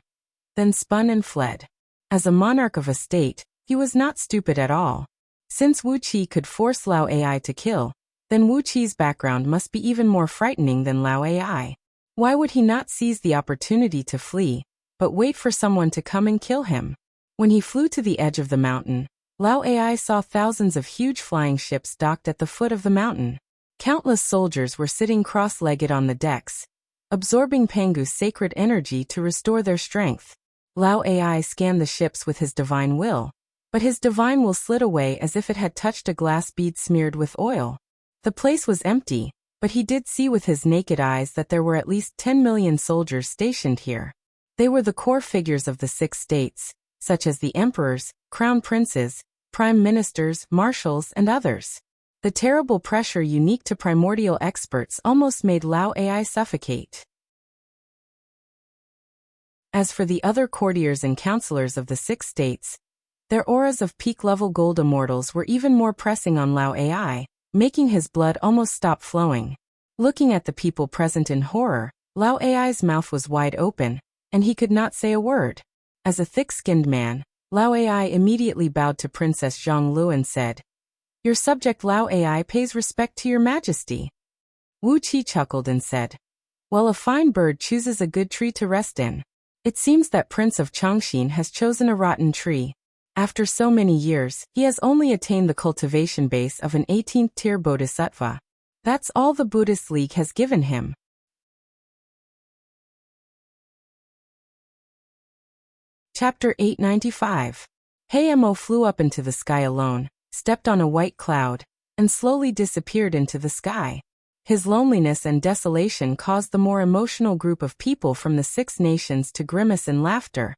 then spun and fled. As a monarch of a state, he was not stupid at all. Since Wu Qi could force Lao Ai to kill, then Wu Qi's background must be even more frightening than Lao Ai. Why would he not seize the opportunity to flee, but wait for someone to come and kill him? When he flew to the edge of the mountain, Lao Ai saw thousands of huge flying ships docked at the foot of the mountain. Countless soldiers were sitting cross-legged on the decks, absorbing Pangu's sacred energy to restore their strength. Lao Ai scanned the ships with his divine will, but his divine will slid away as if it had touched a glass bead smeared with oil. The place was empty, but he did see with his naked eyes that there were at least 10,000,000 soldiers stationed here. They were the core figures of the 6 states, such as the emperors, crown princes, prime ministers, marshals, and others. The terrible pressure unique to primordial experts almost made Lao Ai suffocate. As for the other courtiers and counselors of the 6 states, their auras of peak-level gold immortals were even more pressing on Lao Ai, making his blood almost stop flowing. Looking at the people present in horror, Lao Ai's mouth was wide open, and he could not say a word. As a thick-skinned man, Lao Ai immediately bowed to Princess Zhonglu and said, "Your subject Lao Ai pays respect to your majesty." Wu Qi chuckled and said, "Well, a fine bird chooses a good tree to rest in. It seems that Prince of Chongqing has chosen a rotten tree. After so many years, he has only attained the cultivation base of an 18th tier bodhisattva. That's all the Buddhist League has given him." Chapter 895. Mo flew up into the sky alone, stepped on a white cloud, and slowly disappeared into the sky. His loneliness and desolation caused the more emotional group of people from the 6 nations to grimace in laughter,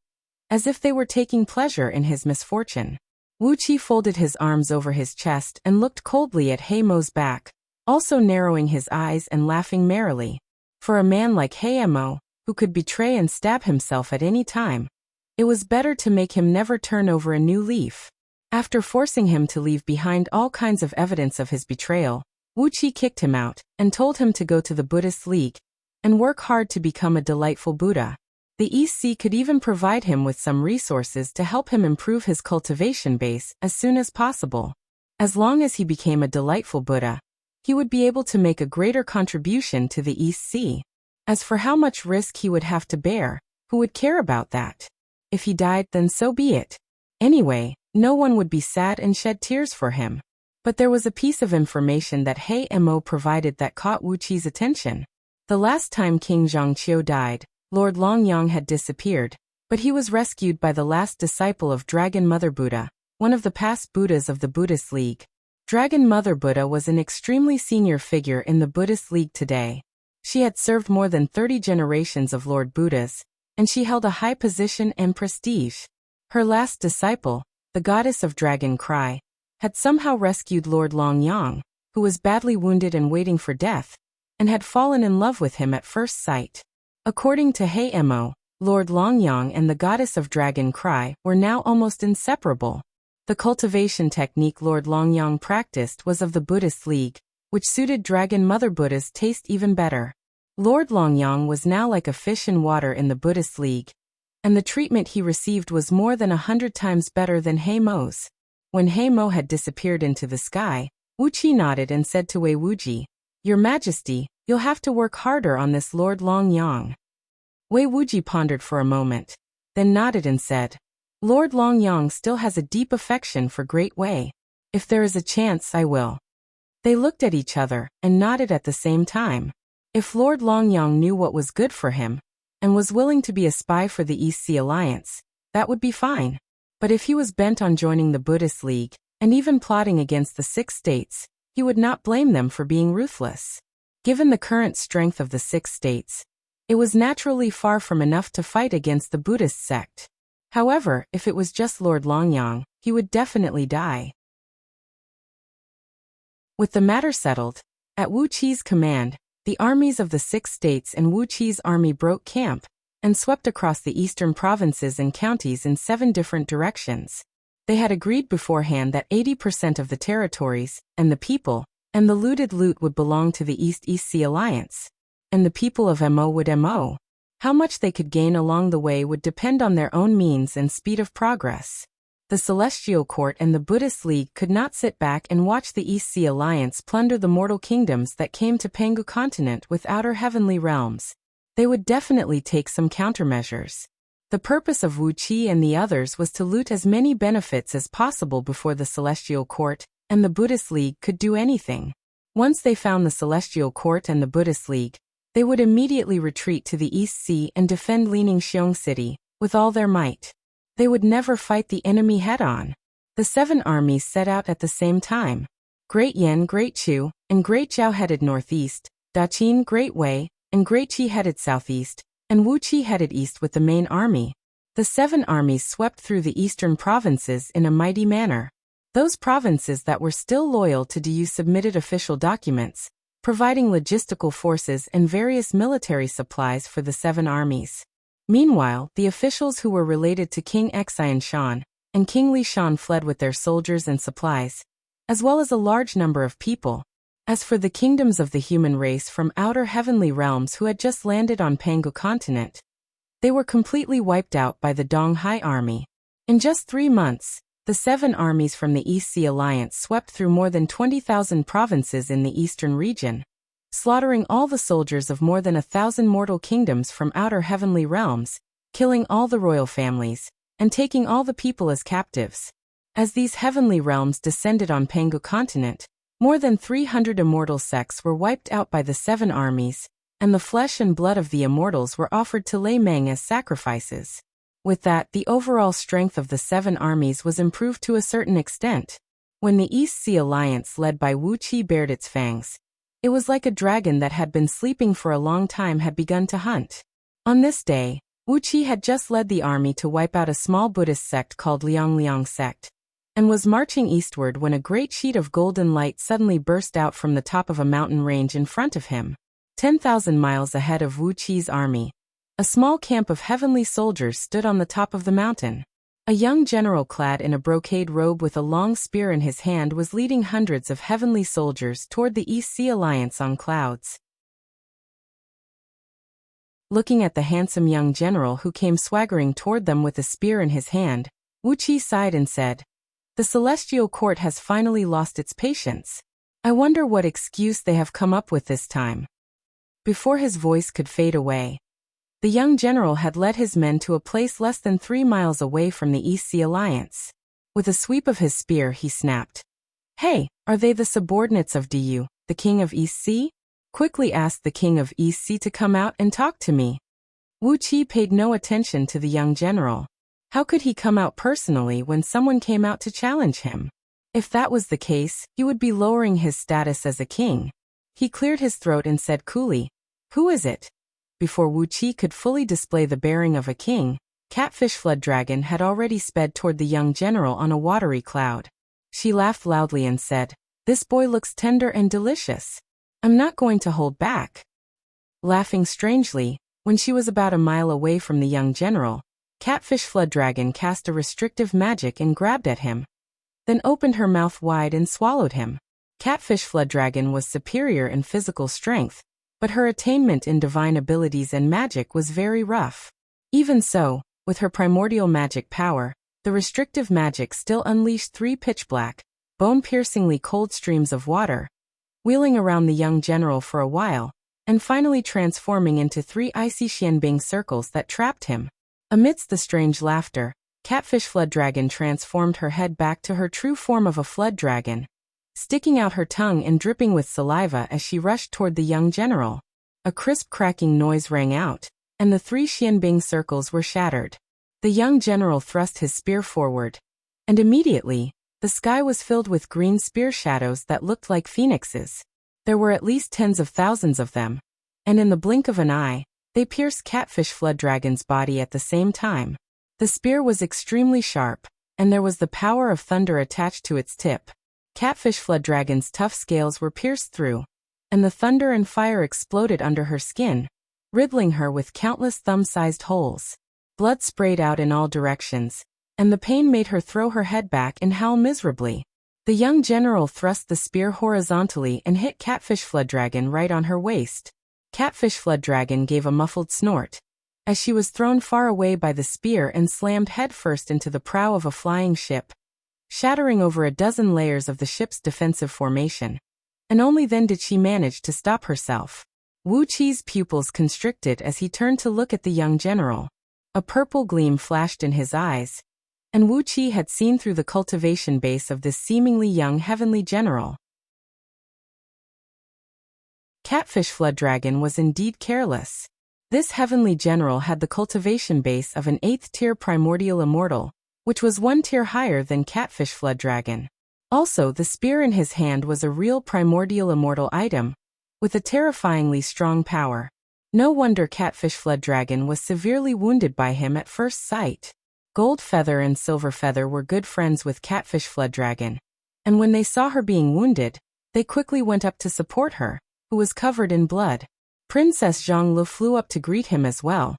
as if they were taking pleasure in his misfortune. Wu Qi folded his arms over his chest and looked coldly at Mo's back, also narrowing his eyes and laughing merrily. For a man like Mo, who could betray and stab himself at any time, it was better to make him never turn over a new leaf. After forcing him to leave behind all kinds of evidence of his betrayal, Wuxia kicked him out and told him to go to the Buddhist League and work hard to become a delightful Buddha. The East Sea could even provide him with some resources to help him improve his cultivation base as soon as possible. As long as he became a delightful Buddha, he would be able to make a greater contribution to the East Sea. As for how much risk he would have to bear, who would care about that? If he died, then so be it. Anyway, no one would be sad and shed tears for him. But there was a piece of information that Mo provided that caught Wuxia's attention. The last time King Zhongqiu died, Lord Longyang had disappeared, but he was rescued by the last disciple of Dragon Mother Buddha, one of the past Buddhas of the Buddhist League. Dragon Mother Buddha was an extremely senior figure in the Buddhist League today. She had served more than 30 generations of Lord Buddhas, and she held a high position and prestige. Her last disciple, the goddess of Dragon Cry, had somehow rescued Lord Longyang, who was badly wounded and waiting for death, and had fallen in love with him at first sight. According to Mo, Lord Longyang and the goddess of Dragon Cry were now almost inseparable. The cultivation technique Lord Longyang practiced was of the Buddhist League, which suited Dragon Mother Buddha's taste even better. Lord Longyang was now like a fish in water in the Buddhist League, and the treatment he received was more than 100 times better than Mo's. When Mo had disappeared into the sky, Wuxia nodded and said to Wei Wuji, "Your Majesty, you'll have to work harder on this Lord Longyang." Wei Wuji pondered for a moment, then nodded and said, "Lord Longyang still has a deep affection for Great Wei. If there is a chance, I will." They looked at each other and nodded at the same time. If Lord Longyang knew what was good for him, and was willing to be a spy for the East Sea Alliance, that would be fine. But if he was bent on joining the Buddhist League, and even plotting against the 6 states, he would not blame them for being ruthless. Given the current strength of the 6 states, it was naturally far from enough to fight against the Buddhist sect. However, if it was just Lord Longyang, he would definitely die. With the matter settled, at Wuxia's command, the armies of the 6 states and Wuxia's army broke camp and swept across the eastern provinces and counties in 7 different directions. They had agreed beforehand that 80% of the territories, and the people, and the looted loot would belong to the East Sea Alliance. And the people of Mo would Mo. How much they could gain along the way would depend on their own means and speed of progress. The Celestial Court and the Buddhist League could not sit back and watch the East Sea Alliance plunder the mortal kingdoms that came to Pangu continent with outer heavenly realms. They would definitely take some countermeasures. The purpose of Wuxia and the others was to loot as many benefits as possible before the Celestial Court and the Buddhist League could do anything. Once they found the Celestial Court and the Buddhist League, they would immediately retreat to the East Sea and defend Lining Xiong City with all their might. They would never fight the enemy head-on. The 7 armies set out at the same time. Great Yan, Great Chu, and Great Zhao headed northeast, Daqin, Great Wei, and Great Qi headed southeast, and Wuxia headed east with the main army. The 7 armies swept through the eastern provinces in a mighty manner. Those provinces that were still loyal to DU submitted official documents, providing logistical forces and various military supplies for the 7 armies. Meanwhile, the officials who were related to King Xian Shan and King Li Shan fled with their soldiers and supplies, as well as a large number of people. As for the kingdoms of the human race from outer heavenly realms who had just landed on Pangu continent, they were completely wiped out by the Donghai army. In just 3 months, the 7 armies from the East Sea Alliance swept through more than 20,000 provinces in the eastern region, slaughtering all the soldiers of more than 1,000 mortal kingdoms from outer heavenly realms, killing all the royal families, and taking all the people as captives. As these heavenly realms descended on Pangu continent, more than 300 immortal sects were wiped out by the 7 armies, and the flesh and blood of the immortals were offered to Lei Meng as sacrifices. With that, the overall strength of the 7 armies was improved to a certain extent. When the East Sea Alliance led by Wuxia bared its fangs, it was like a dragon that had been sleeping for a long time had begun to hunt. On this day, Wuxia had just led the army to wipe out a small Buddhist sect called Liang sect. and was marching eastward when a great sheet of golden light suddenly burst out from the top of a mountain range in front of him. 10,000 miles ahead of Wuxi's army, a small camp of heavenly soldiers stood on the top of the mountain. A young general clad in a brocade robe with a long spear in his hand was leading hundreds of heavenly soldiers toward the East Sea Alliance on clouds. Looking at the handsome young general who came swaggering toward them with a spear in his hand, Wuxi sighed and said, "The celestial court has finally lost its patience. I wonder what excuse they have come up with this time." Before his voice could fade away, the young general had led his men to a place less than 3 miles away from the East Sea Alliance. With a sweep of his spear he snapped, "Hey, are they the subordinates of Du, the king of East Sea? Quickly ask the king of East Sea to come out and talk to me." Wu Qi paid no attention to the young general. How could he come out personally when someone came out to challenge him? If that was the case, he would be lowering his status as a king. He cleared his throat and said coolly, "Who is it?" Before Wu Qi could fully display the bearing of a king, Catfish Flood Dragon had already sped toward the young general on a watery cloud. She laughed loudly and said, "This boy looks tender and delicious. I'm not going to hold back." Laughing strangely, when she was about a mile away from the young general, Catfish Flood Dragon cast a restrictive magic and grabbed at him, then opened her mouth wide and swallowed him. Catfish Flood Dragon was superior in physical strength, but her attainment in divine abilities and magic was very rough. Even so, with her primordial magic power, the restrictive magic still unleashed 3 pitch-black, bone-piercingly cold streams of water, wheeling around the young general for a while, and finally transforming into 3 icy Xianbing circles that trapped him. Amidst the strange laughter, Catfish Flood Dragon transformed her head back to her true form of a flood dragon, sticking out her tongue and dripping with saliva as she rushed toward the young general. A crisp cracking noise rang out, and the 3 Xianbing circles were shattered. The young general thrust his spear forward, and immediately, the sky was filled with green spear shadows that looked like phoenixes. There were at least tens of thousands of them, and in the blink of an eye, they pierced Catfish Flood Dragon's body at the same time. The spear was extremely sharp, and there was the power of thunder attached to its tip. Catfish Flood Dragon's tough scales were pierced through, and the thunder and fire exploded under her skin, riddling her with countless thumb-sized holes. Blood sprayed out in all directions, and the pain made her throw her head back and howl miserably. The young general thrust the spear horizontally and hit Catfish Flood Dragon right on her waist. Catfish Flood Dragon gave a muffled snort, as she was thrown far away by the spear and slammed headfirst into the prow of a flying ship, shattering over a dozen layers of the ship's defensive formation. And only then did she manage to stop herself. Wu Qi's pupils constricted as he turned to look at the young general. A purple gleam flashed in his eyes, and Wu Qi had seen through the cultivation base of this seemingly young heavenly general. Catfish Flood Dragon was indeed careless. This heavenly general had the cultivation base of an 8th-tier primordial immortal, which was 1 tier higher than Catfish Flood Dragon. Also, the spear in his hand was a real primordial immortal item, with a terrifyingly strong power. No wonder Catfish Flood Dragon was severely wounded by him at first sight. Gold Feather and Silver Feather were good friends with Catfish Flood Dragon, and when they saw her being wounded, they quickly went up to support her, who was covered in blood. Princess Zhonglu flew up to greet him as well,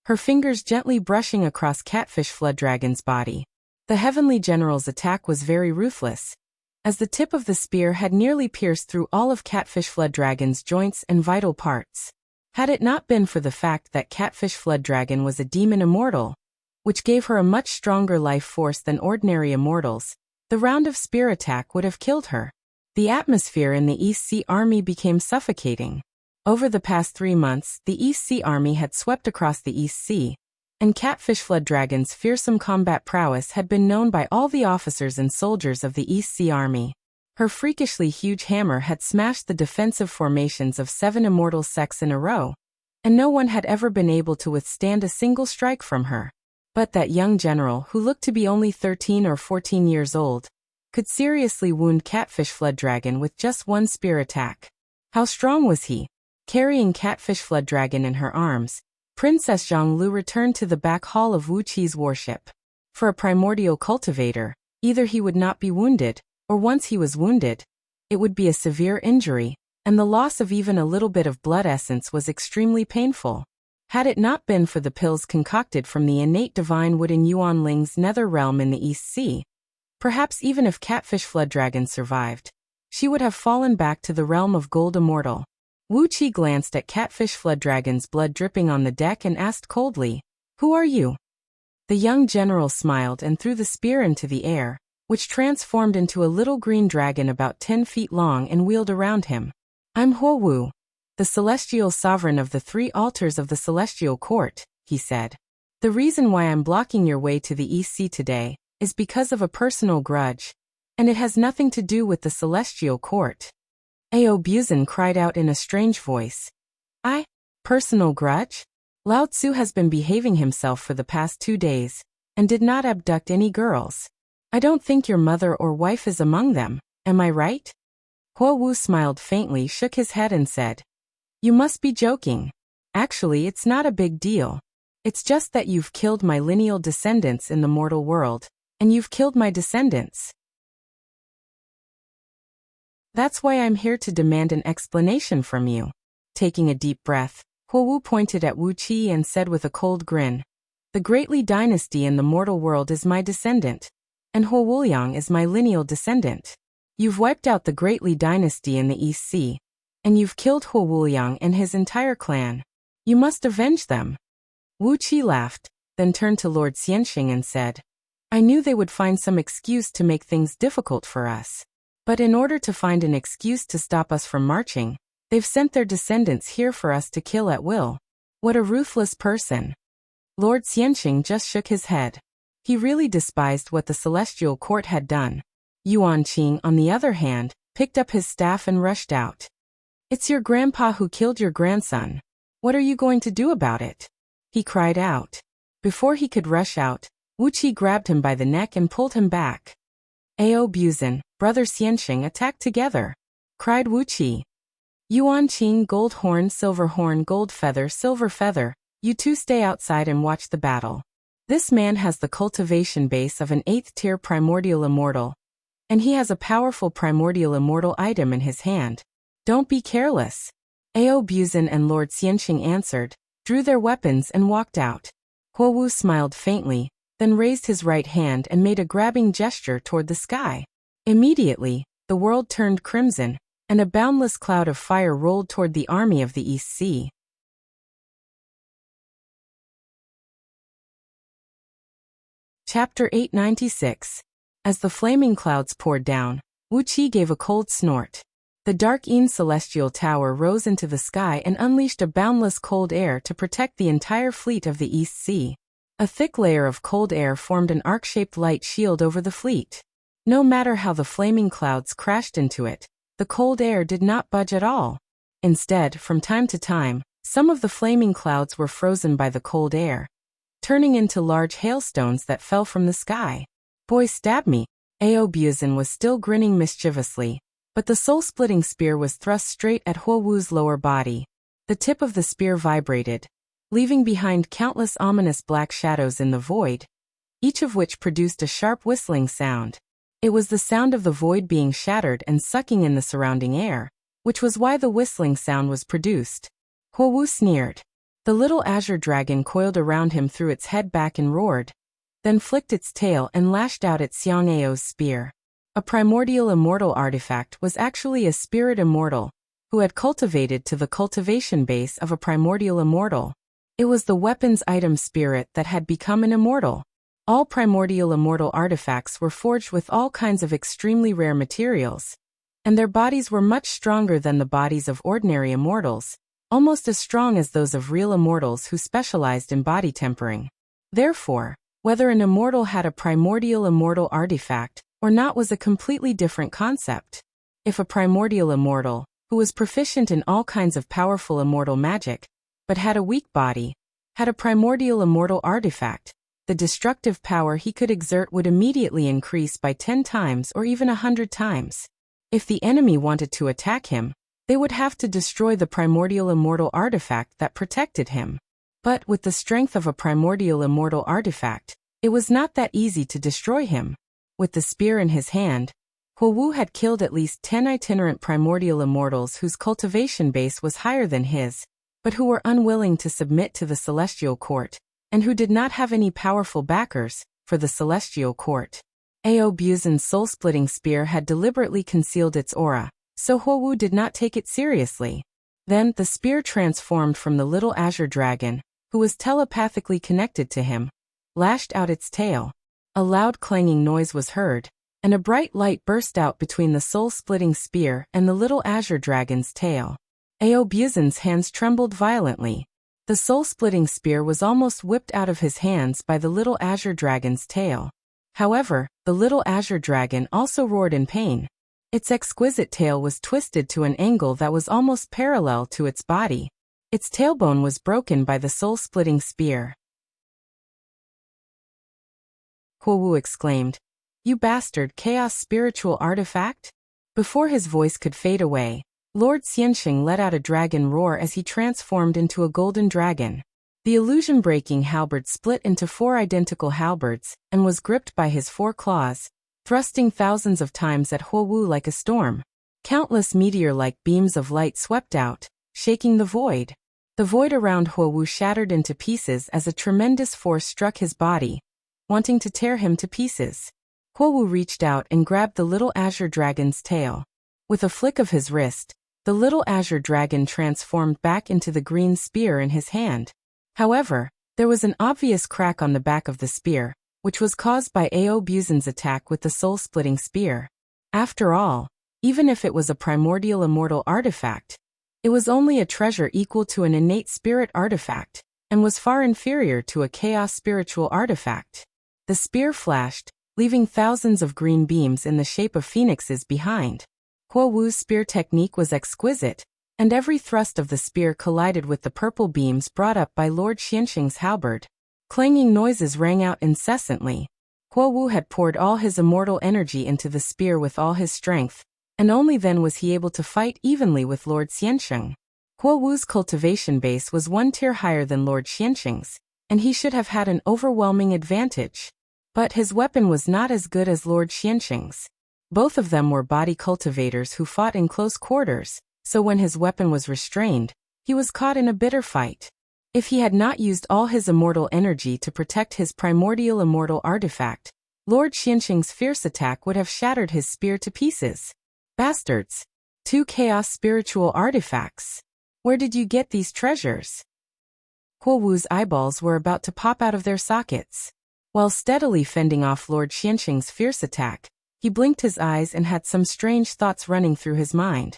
her fingers gently brushing across Catfish Flood Dragon's body. The heavenly general's attack was very ruthless, as the tip of the spear had nearly pierced through all of Catfish Flood Dragon's joints and vital parts. Had it not been for the fact that Catfish Flood Dragon was a demon immortal, which gave her a much stronger life force than ordinary immortals, the round of spear attack would have killed her. The atmosphere in the East Sea Army became suffocating. Over the past 3 months, the East Sea Army had swept across the East Sea, and Catfish Flood Dragon's fearsome combat prowess had been known by all the officers and soldiers of the East Sea Army. Her freakishly huge hammer had smashed the defensive formations of 7 immortal sects in a row, and no one had ever been able to withstand a single strike from her. But that young general, who looked to be only 13 or 14 years old, could seriously wound Catfish Flood Dragon with just 1 spear attack. How strong was he? Carrying Catfish Flood Dragon in her arms, Princess Zhonglu returned to the back hall of Wu Qi's warship. For a primordial cultivator, Either he would not be wounded, or once he was wounded, it would be a severe injury, and the loss of even a little bit of blood essence was extremely painful. Had it not been for the pills concocted from the innate divine wood in Yuan Ling's nether realm in the East Sea, perhaps even if Catfish Flooddragon survived, she would have fallen back to the realm of gold immortal. Wuxia glanced at Catfish Flooddragon's blood dripping on the deck and asked coldly, "Who are you?" The young general smiled and threw the spear into the air, which transformed into a little green dragon about 10 feet long and wheeled around him. "I'm Huo Wu, the celestial sovereign of the 3 altars of the celestial court," he said. "The reason why I'm blocking your way to the East Sea today is because of a personal grudge, and it has nothing to do with the celestial court." Ao Buzan cried out in a strange voice. Personal grudge? Lao Tzu has been behaving himself for the past 2 days, and did not abduct any girls. I don't think your mother or wife is among them, am I right? Huo Wu smiled faintly, shook his head and said, "You must be joking. Actually, it's not a big deal. It's just that you've killed my lineal descendants in the mortal world, and you've killed my descendants. That's why I'm here to demand an explanation from you." Taking a deep breath, Huo Wu pointed at Wu Qi and said with a cold grin, "The Great Li dynasty in the mortal world is my descendant, and Huo Wuliang is my lineal descendant. You've wiped out the Great Li dynasty in the East Sea, and you've killed Huo Wuliang and his entire clan. You must avenge them." Wu Qi laughed, then turned to Lord Xianxing and said, "I knew they would find some excuse to make things difficult for us. But in order to find an excuse to stop us from marching, they've sent their descendants here for us to kill at will. What a ruthless person." Lord Xianxing just shook his head. He really despised what the celestial court had done. Yuan Qing, on the other hand, picked up his staff and rushed out. "It's your grandpa who killed your grandson. What are you going to do about it?" he cried out. Before he could rush out, Wu Qi grabbed him by the neck and pulled him back. "Ao Buzan, Brother Xianxing, attack together," cried Wu Qi. "Yuan Qing, Gold Horn, Silver Horn, Gold Feather, Silver Feather, you two stay outside and watch the battle. This man has the cultivation base of an 8th-tier primordial immortal, and he has a powerful primordial immortal item in his hand. Don't be careless." Ao Buzan and Lord Xianxing answered, drew their weapons and walked out. Huo Wu smiled faintly, then raised his right hand and made a grabbing gesture toward the sky. Immediately, the world turned crimson, and a boundless cloud of fire rolled toward the army of the East Sea. Chapter 896. As the flaming clouds poured down, Wu Qi gave a cold snort. The dark Yin celestial tower rose into the sky and unleashed a boundless cold air to protect the entire fleet of the East Sea. A thick layer of cold air formed an arc-shaped light shield over the fleet. No matter how the flaming clouds crashed into it, the cold air did not budge at all. Instead, from time to time, some of the flaming clouds were frozen by the cold air, turning into large hailstones that fell from the sky. "Boy, stab me." Ao Buzan was still grinning mischievously, but the soul-splitting spear was thrust straight at Huo Wu's lower body. The tip of the spear vibrated, leaving behind countless ominous black shadows in the void, each of which produced a sharp whistling sound. It was the sound of the void being shattered and sucking in the surrounding air, which was why the whistling sound was produced. Huo Wu sneered. The little azure dragon coiled around him, threw its head back and roared, then flicked its tail and lashed out at Xiang Ao's spear. A primordial immortal artifact was actually a spirit immortal, who had cultivated to the cultivation base of a primordial immortal. It was the weapon's item spirit that had become an immortal. All primordial immortal artifacts were forged with all kinds of extremely rare materials, and their bodies were much stronger than the bodies of ordinary immortals, almost as strong as those of real immortals who specialized in body tempering. Therefore, whether an immortal had a primordial immortal artifact or not was a completely different concept. If a primordial immortal, who was proficient in all kinds of powerful immortal magic, but had a weak body, had a primordial immortal artifact, the destructive power he could exert would immediately increase by 10 times or even 100 times. If the enemy wanted to attack him, they would have to destroy the primordial immortal artifact that protected him. But with the strength of a primordial immortal artifact, it was not that easy to destroy him. With the spear in his hand, Huowu had killed at least 10 itinerant primordial immortals whose cultivation base was higher than his, but who were unwilling to submit to the celestial court, and who did not have any powerful backers for the celestial court. Aobuzin's soul-splitting spear had deliberately concealed its aura, so Huowu did not take it seriously. Then, the spear transformed from the little azure dragon, who was telepathically connected to him, lashed out its tail. A loud clanging noise was heard, and a bright light burst out between the soul-splitting spear and the little azure dragon's tail. Aobuzin's hands trembled violently. The soul-splitting spear was almost whipped out of his hands by the little azure dragon's tail. However, the little azure dragon also roared in pain. Its exquisite tail was twisted to an angle that was almost parallel to its body. Its tailbone was broken by the soul-splitting spear. Huowu exclaimed, "You bastard chaos spiritual artifact!" Before his voice could fade away, Lord Xianxing let out a dragon roar as he transformed into a golden dragon. The illusion-breaking halberd split into 4 identical halberds and was gripped by his 4 claws, thrusting thousands of times at Huowu like a storm. Countless meteor-like beams of light swept out, shaking the void. The void around Huowu shattered into pieces as a tremendous force struck his body, wanting to tear him to pieces. Huowu reached out and grabbed the little azure dragon's tail. With a flick of his wrist, the little azure dragon transformed back into the green spear in his hand. However, there was an obvious crack on the back of the spear, which was caused by Aobuzin's attack with the soul-splitting spear. After all, even if it was a primordial immortal artifact, it was only a treasure equal to an innate spirit artifact, and was far inferior to a chaos spiritual artifact. The spear flashed, leaving thousands of green beams in the shape of phoenixes behind. Huowu's spear technique was exquisite, and every thrust of the spear collided with the purple beams brought up by Lord Xianxing's halberd. Clanging noises rang out incessantly. Huowu had poured all his immortal energy into the spear with all his strength, and only then was he able to fight evenly with Lord Xianxing. Huowu's cultivation base was 1 tier higher than Lord Xianxing's, and he should have had an overwhelming advantage. But his weapon was not as good as Lord Xianxing's. Both of them were body cultivators who fought in close quarters, so when his weapon was restrained, he was caught in a bitter fight. If he had not used all his immortal energy to protect his primordial immortal artifact, Lord Xianxing's fierce attack would have shattered his spear to pieces. Bastards! 2 chaos spiritual artifacts! Where did you get these treasures? Huowu's eyeballs were about to pop out of their sockets. While steadily fending off Lord Xianxing's fierce attack, he blinked his eyes and had some strange thoughts running through his mind.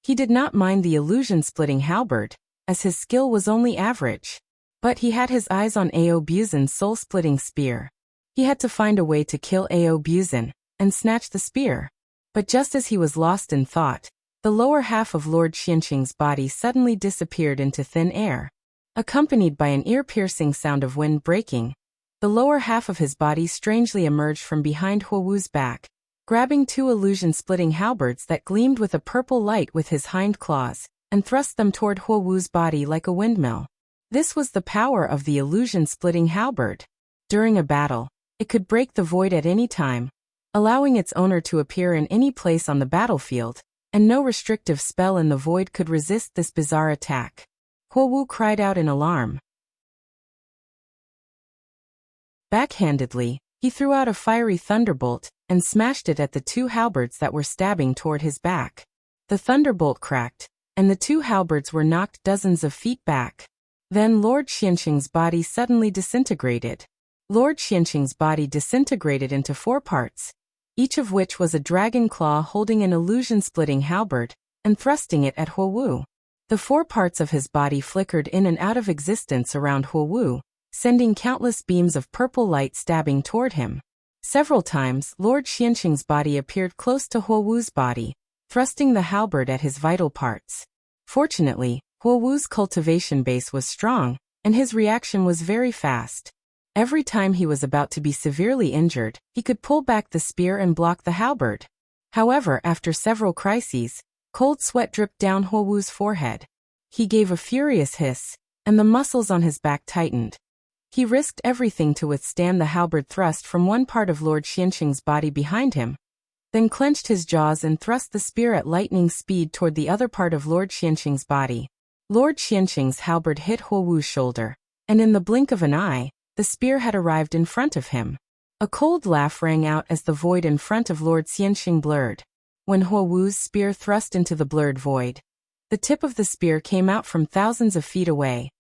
He did not mind the illusion-splitting halberd, as his skill was only average. But he had his eyes on Aobuzin's soul-splitting spear. He had to find a way to kill Aobuzin and snatch the spear. But just as he was lost in thought, the lower half of Lord Xianxing's body suddenly disappeared into thin air. Accompanied by an ear-piercing sound of wind breaking, the lower half of his body strangely emerged from behind Huowu's back, grabbing 2 illusion-splitting halberds that gleamed with a purple light with his hind claws, and thrust them toward Huowu's body like a windmill. This was the power of the illusion-splitting halberd. During a battle, it could break the void at any time, allowing its owner to appear in any place on the battlefield, and no restrictive spell in the void could resist this bizarre attack. Huowu cried out in alarm. Backhandedly, he threw out a fiery thunderbolt and smashed it at the 2 halberds that were stabbing toward his back. The thunderbolt cracked, and the 2 halberds were knocked dozens of feet back. Then Lord Xianxing's body suddenly disintegrated. Lord Xianxing's body disintegrated into 4 parts, each of which was a dragon claw holding an illusion-splitting halberd and thrusting it at Huowu. The 4 parts of his body flickered in and out of existence around Huowu, sending countless beams of purple light stabbing toward him. Several times, Lord Xianxing's body appeared close to Huowu's body, thrusting the halberd at his vital parts. Fortunately, Huowu's cultivation base was strong, and his reaction was very fast. Every time he was about to be severely injured, he could pull back the spear and block the halberd. However, after several crises, cold sweat dripped down Huowu's forehead. He gave a furious hiss, and the muscles on his back tightened. He risked everything to withstand the halberd thrust from one part of Lord Xianxing's body behind him, then clenched his jaws and thrust the spear at lightning speed toward the other part of Lord Xianxing's body. Lord Xianxing's halberd hit Huo Wu's shoulder, and in the blink of an eye, the spear had arrived in front of him. A cold laugh rang out as the void in front of Lord Xianxing blurred. When Huo Wu's spear thrust into the blurred void, the tip of the spear came out from thousands of feet away,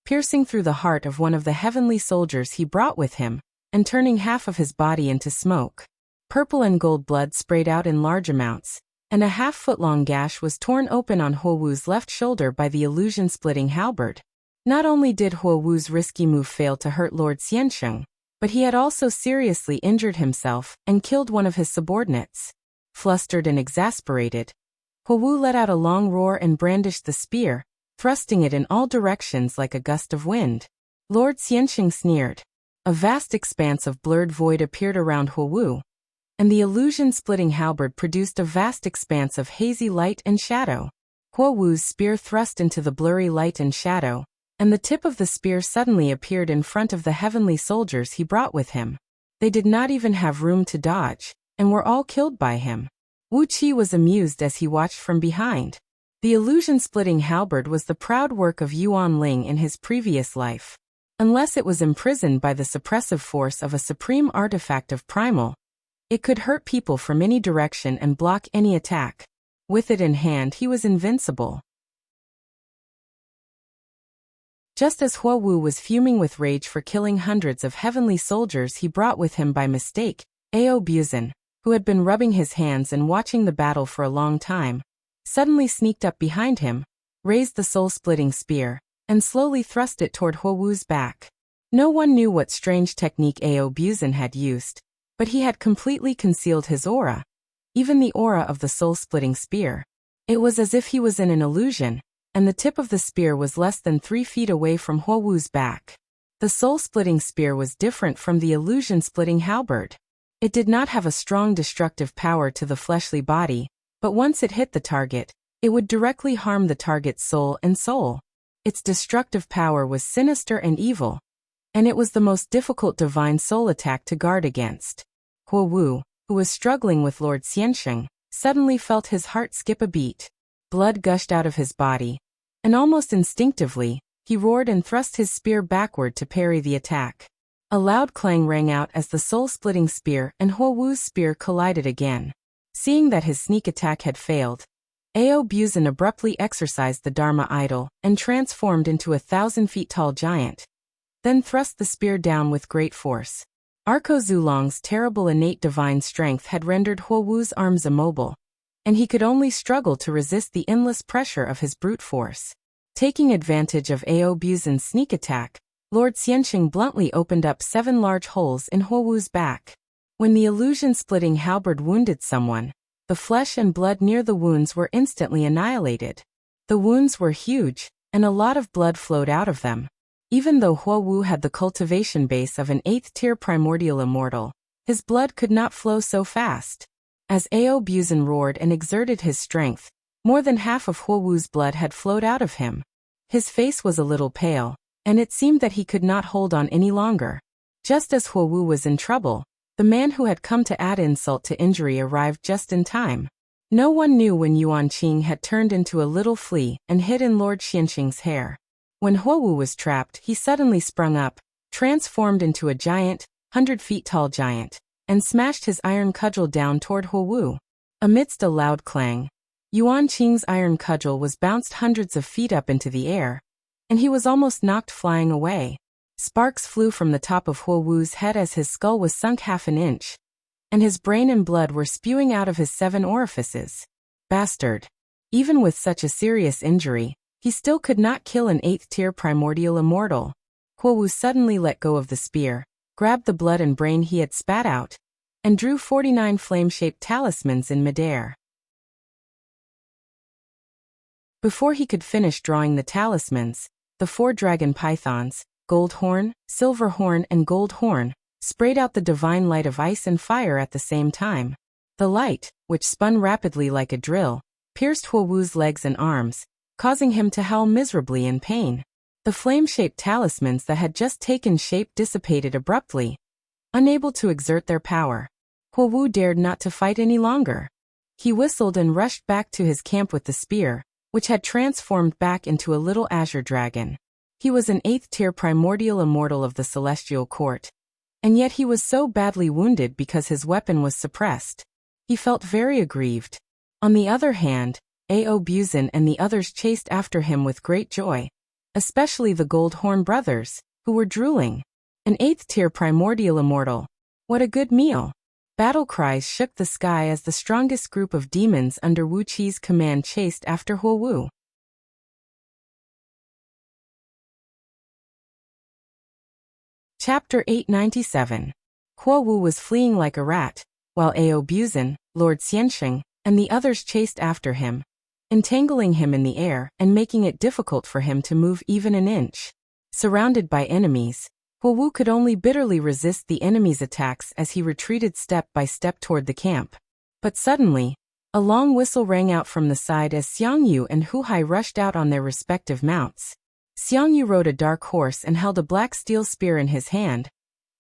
piercing through the heart of one of the heavenly soldiers he brought with him, and turning half of his body into smoke. Purple and gold blood sprayed out in large amounts, and a half-foot-long gash was torn open on Huo Wu's left shoulder by the illusion-splitting halberd. Not only did Huo Wu's risky move fail to hurt Lord Xianxing, but he had also seriously injured himself and killed one of his subordinates. Flustered and exasperated, Huo Wu let out a long roar and brandished the spear, thrusting it in all directions like a gust of wind. Lord Xianxing sneered. A vast expanse of blurred void appeared around Huo Wu, and the illusion-splitting halberd produced a vast expanse of hazy light and shadow. Huo Wu's spear thrust into the blurry light and shadow, and the tip of the spear suddenly appeared in front of the heavenly soldiers he brought with him. They did not even have room to dodge, and were all killed by him. Wuxia was amused as he watched from behind. The illusion-splitting halberd was the proud work of Yuan Ling in his previous life. Unless it was imprisoned by the suppressive force of a supreme artifact of primal, it could hurt people from any direction and block any attack. With it in hand, he was invincible. Just as Huo Wu was fuming with rage for killing hundreds of heavenly soldiers he brought with him by mistake, Ao Buzan, who had been rubbing his hands and watching the battle for a long time, suddenly sneaked up behind him, raised the soul-splitting spear, and slowly thrust it toward Huo Wu's back. No one knew what strange technique Ao Buzan had used, but he had completely concealed his aura, even the aura of the soul-splitting spear. It was as if he was in an illusion, and the tip of the spear was less than 3 feet away from Huo Wu's back. The soul-splitting spear was different from the illusion-splitting halberd. It did not have a strong destructive power to the fleshly body, but once it hit the target, it would directly harm the target's soul and soul. Its destructive power was sinister and evil, and it was the most difficult divine soul attack to guard against. Huo Wu, who was struggling with Lord Xianxing, suddenly felt his heart skip a beat. Blood gushed out of his body, and almost instinctively, he roared and thrust his spear backward to parry the attack. A loud clang rang out as the soul-splitting spear and Huo Wu's spear collided again. Seeing that his sneak attack had failed, Ao Buzan abruptly exercised the Dharma idol and transformed into a 1,000-feet-tall giant, then thrust the spear down with great force. Arko Zulong's terrible innate divine strength had rendered Huo Wu's arms immobile, and he could only struggle to resist the endless pressure of his brute force. Taking advantage of Ao Buzan's sneak attack, Lord Xianxing bluntly opened up 7 large holes in Huo Wu's back. When the illusion-splitting halberd wounded someone, the flesh and blood near the wounds were instantly annihilated. The wounds were huge, and a lot of blood flowed out of them. Even though Huo Wu had the cultivation base of an 8th-tier primordial immortal, his blood could not flow so fast. As Ao Buzan roared and exerted his strength, more than half of Huo Wu's blood had flowed out of him. His face was a little pale, and it seemed that he could not hold on any longer. Just as Huo Wu was in trouble, the man who had come to add insult to injury arrived just in time. No one knew when Yuan Qing had turned into a little flea and hid in Lord Xianxing's hair. When Huo Wu was trapped, he suddenly sprung up, transformed into a giant, 100-feet-tall giant, and smashed his iron cudgel down toward Huo Wu. Amidst a loud clang, Yuan Qing's iron cudgel was bounced hundreds of feet up into the air, and he was almost knocked flying away. Sparks flew from the top of Huo Wu's head as his skull was sunk half an inch, and his brain and blood were spewing out of his 7 orifices. Bastard! Even with such a serious injury, he still could not kill an 8th-tier primordial immortal. Huo Wu suddenly let go of the spear, grabbed the blood and brain he had spat out, and drew 49 flame-shaped talismans in midair. Before he could finish drawing the talismans, the 4 dragon pythons, Gold Horn, Silver Horn and Gold Horn, sprayed out the divine light of ice and fire at the same time. The light, which spun rapidly like a drill, pierced Huo Wu's legs and arms, causing him to howl miserably in pain. The flame-shaped talismans that had just taken shape dissipated abruptly, unable to exert their power. Huo Wu dared not to fight any longer. He whistled and rushed back to his camp with the spear, which had transformed back into a little azure dragon. He was an 8th-tier primordial immortal of the celestial court, and yet he was so badly wounded because his weapon was suppressed. He felt very aggrieved. On the other hand, Ao Buzin and the others chased after him with great joy, especially the Gold Horn brothers, who were drooling. An 8th-tier primordial immortal. What a good meal! Battle cries shook the sky as the strongest group of demons under Wuqi's command chased after Huo Wu. Chapter 897. Huo Wu was fleeing like a rat, while Ao Buzin, Lord Xiansheng, and the others chased after him, entangling him in the air and making it difficult for him to move even an inch. Surrounded by enemies, Huo Wu could only bitterly resist the enemy's attacks as he retreated step by step toward the camp. But suddenly, a long whistle rang out from the side as Xiangyu and Hu Hai rushed out on their respective mounts. Xiangyu rode a dark horse and held a black steel spear in his hand,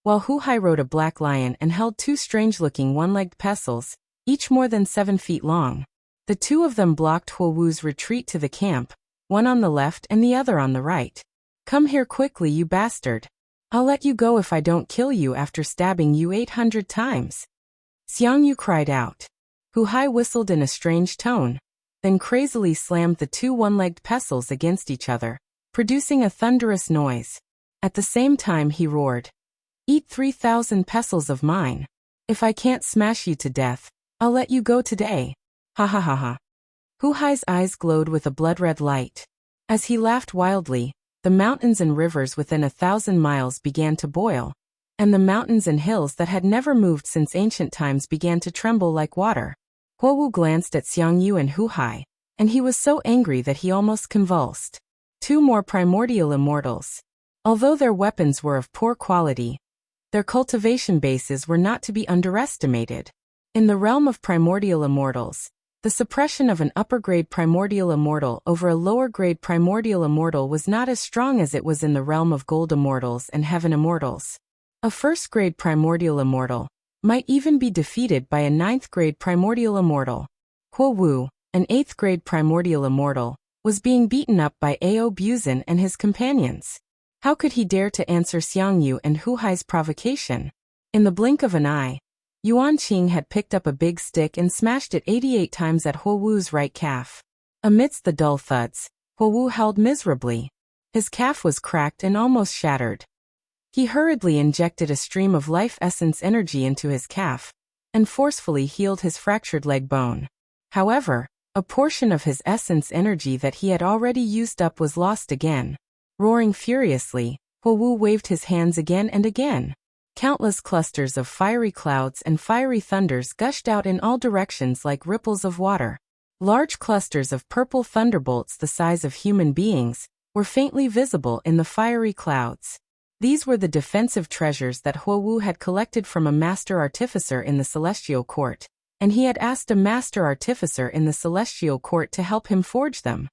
while Hu Hai rode a black lion and held 2 strange-looking one-legged pestles, each more than 7 feet long. The 2 of them blocked Huo Wu's retreat to the camp, one on the left and the other on the right. "Come here quickly, you bastard. I'll let you go if I don't kill you after stabbing you 800 times. Xiangyu cried out. Hu Hai whistled in a strange tone, then crazily slammed the 2 one-legged pestles against each other, producing a thunderous noise. At the same time he roared, "Eat 3,000 pestles of mine. If I can't smash you to death, I'll let you go today. Ha ha ha ha." Hu Hai's eyes glowed with a blood-red light. As he laughed wildly, the mountains and rivers within 1,000 miles began to boil, and the mountains and hills that had never moved since ancient times began to tremble like water. Huo Wu glanced at Xiangyu and Hu Hai, and he was so angry that he almost convulsed. 2 more primordial immortals. Although their weapons were of poor quality, their cultivation bases were not to be underestimated. In the realm of primordial immortals, the suppression of an upper-grade primordial immortal over a lower-grade primordial immortal was not as strong as it was in the realm of gold immortals and heaven immortals. A first-grade primordial immortal might even be defeated by a 9th-grade primordial immortal. Huo Wu, an 8th-grade primordial immortal, was being beaten up by Ao Buzin and his companions. How could he dare to answer Xiangyu and Hu Hai's provocation? In the blink of an eye, Yuan Qing had picked up a big stick and smashed it 88 times at Huo Wu's right calf. Amidst the dull thuds, Huo Wu howled miserably. His calf was cracked and almost shattered. He hurriedly injected a stream of life essence energy into his calf, and forcefully healed his fractured leg bone. However, a portion of his essence energy that he had already used up was lost again. Roaring furiously, Huo Wu waved his hands again and again. Countless clusters of fiery clouds and fiery thunders gushed out in all directions like ripples of water. Large clusters of purple thunderbolts the size of human beings were faintly visible in the fiery clouds. These were the defensive treasures that Huo Wu had collected from a master artificer in the celestial court, and he had asked a master artificer in the celestial court to help him forge them.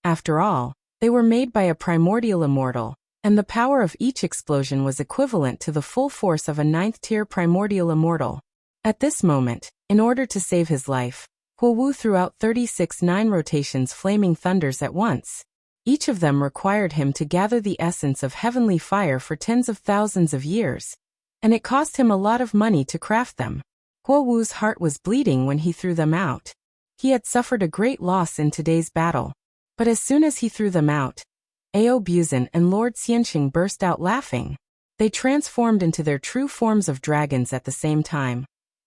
After all, they were made by a primordial immortal, and the power of each explosion was equivalent to the full force of a 9th-tier primordial immortal. At this moment, in order to save his life, Huo Wu threw out 36 9 rotations flaming thunders at once. Each of them required him to gather the essence of heavenly fire for tens of thousands of years, and it cost him a lot of money to craft them. Huo Wu's heart was bleeding when he threw them out. He had suffered a great loss in today's battle. But as soon as he threw them out, Ao Buzin and Lord Xiansheng burst out laughing. They transformed into their true forms of dragons at the same time,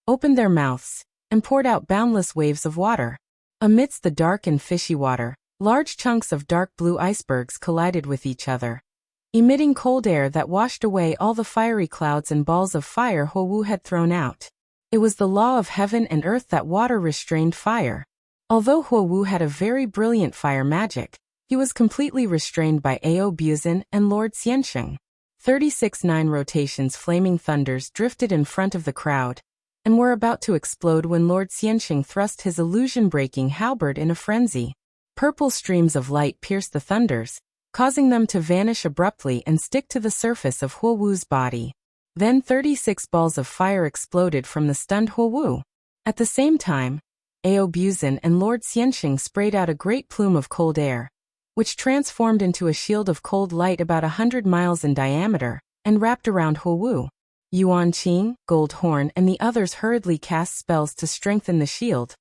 opened their mouths, and poured out boundless waves of water. Amidst the dark and fishy water, large chunks of dark blue icebergs collided with each other, emitting cold air that washed away all the fiery clouds and balls of fire Huo Wu had thrown out. It was the law of heaven and earth that water restrained fire. Although Huo Wu had a very brilliant fire magic, he was completely restrained by Ao Buzin and Lord Xiansheng. 36 9 rotations flaming thunders drifted in front of the crowd, and were about to explode when Lord Xiansheng thrust his illusion-breaking halberd in a frenzy. Purple streams of light pierced the thunders, causing them to vanish abruptly and stick to the surface of Huowu's body. Then 36 balls of fire exploded from the stunned Huowu. At the same time, Aobuzin and Lord Xianxing sprayed out a great plume of cold air, which transformed into a shield of cold light about 100 miles in diameter, and wrapped around Huowu. Yuan Qing, Gold Horn and the others hurriedly cast spells to strengthen the shield,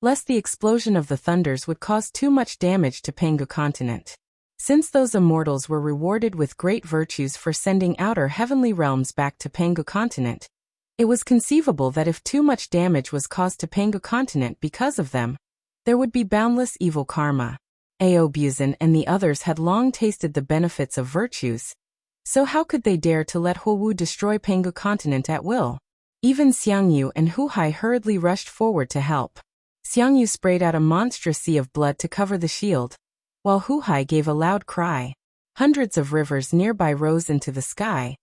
lest the explosion of the thunders would cause too much damage to Pangu continent. Since those immortals were rewarded with great virtues for sending outer heavenly realms back to Pangu continent, it was conceivable that if too much damage was caused to Pangu continent because of them, there would be boundless evil karma. Aobuzin and the others had long tasted the benefits of virtues, so how could they dare to let Huowu destroy Pangu continent at will? Even Xiangyu and Huhai hurriedly rushed forward to help. Xiangyu sprayed out a monstrous sea of blood to cover the shield, while Huhai gave a loud cry. Hundreds of rivers nearby rose into the sky,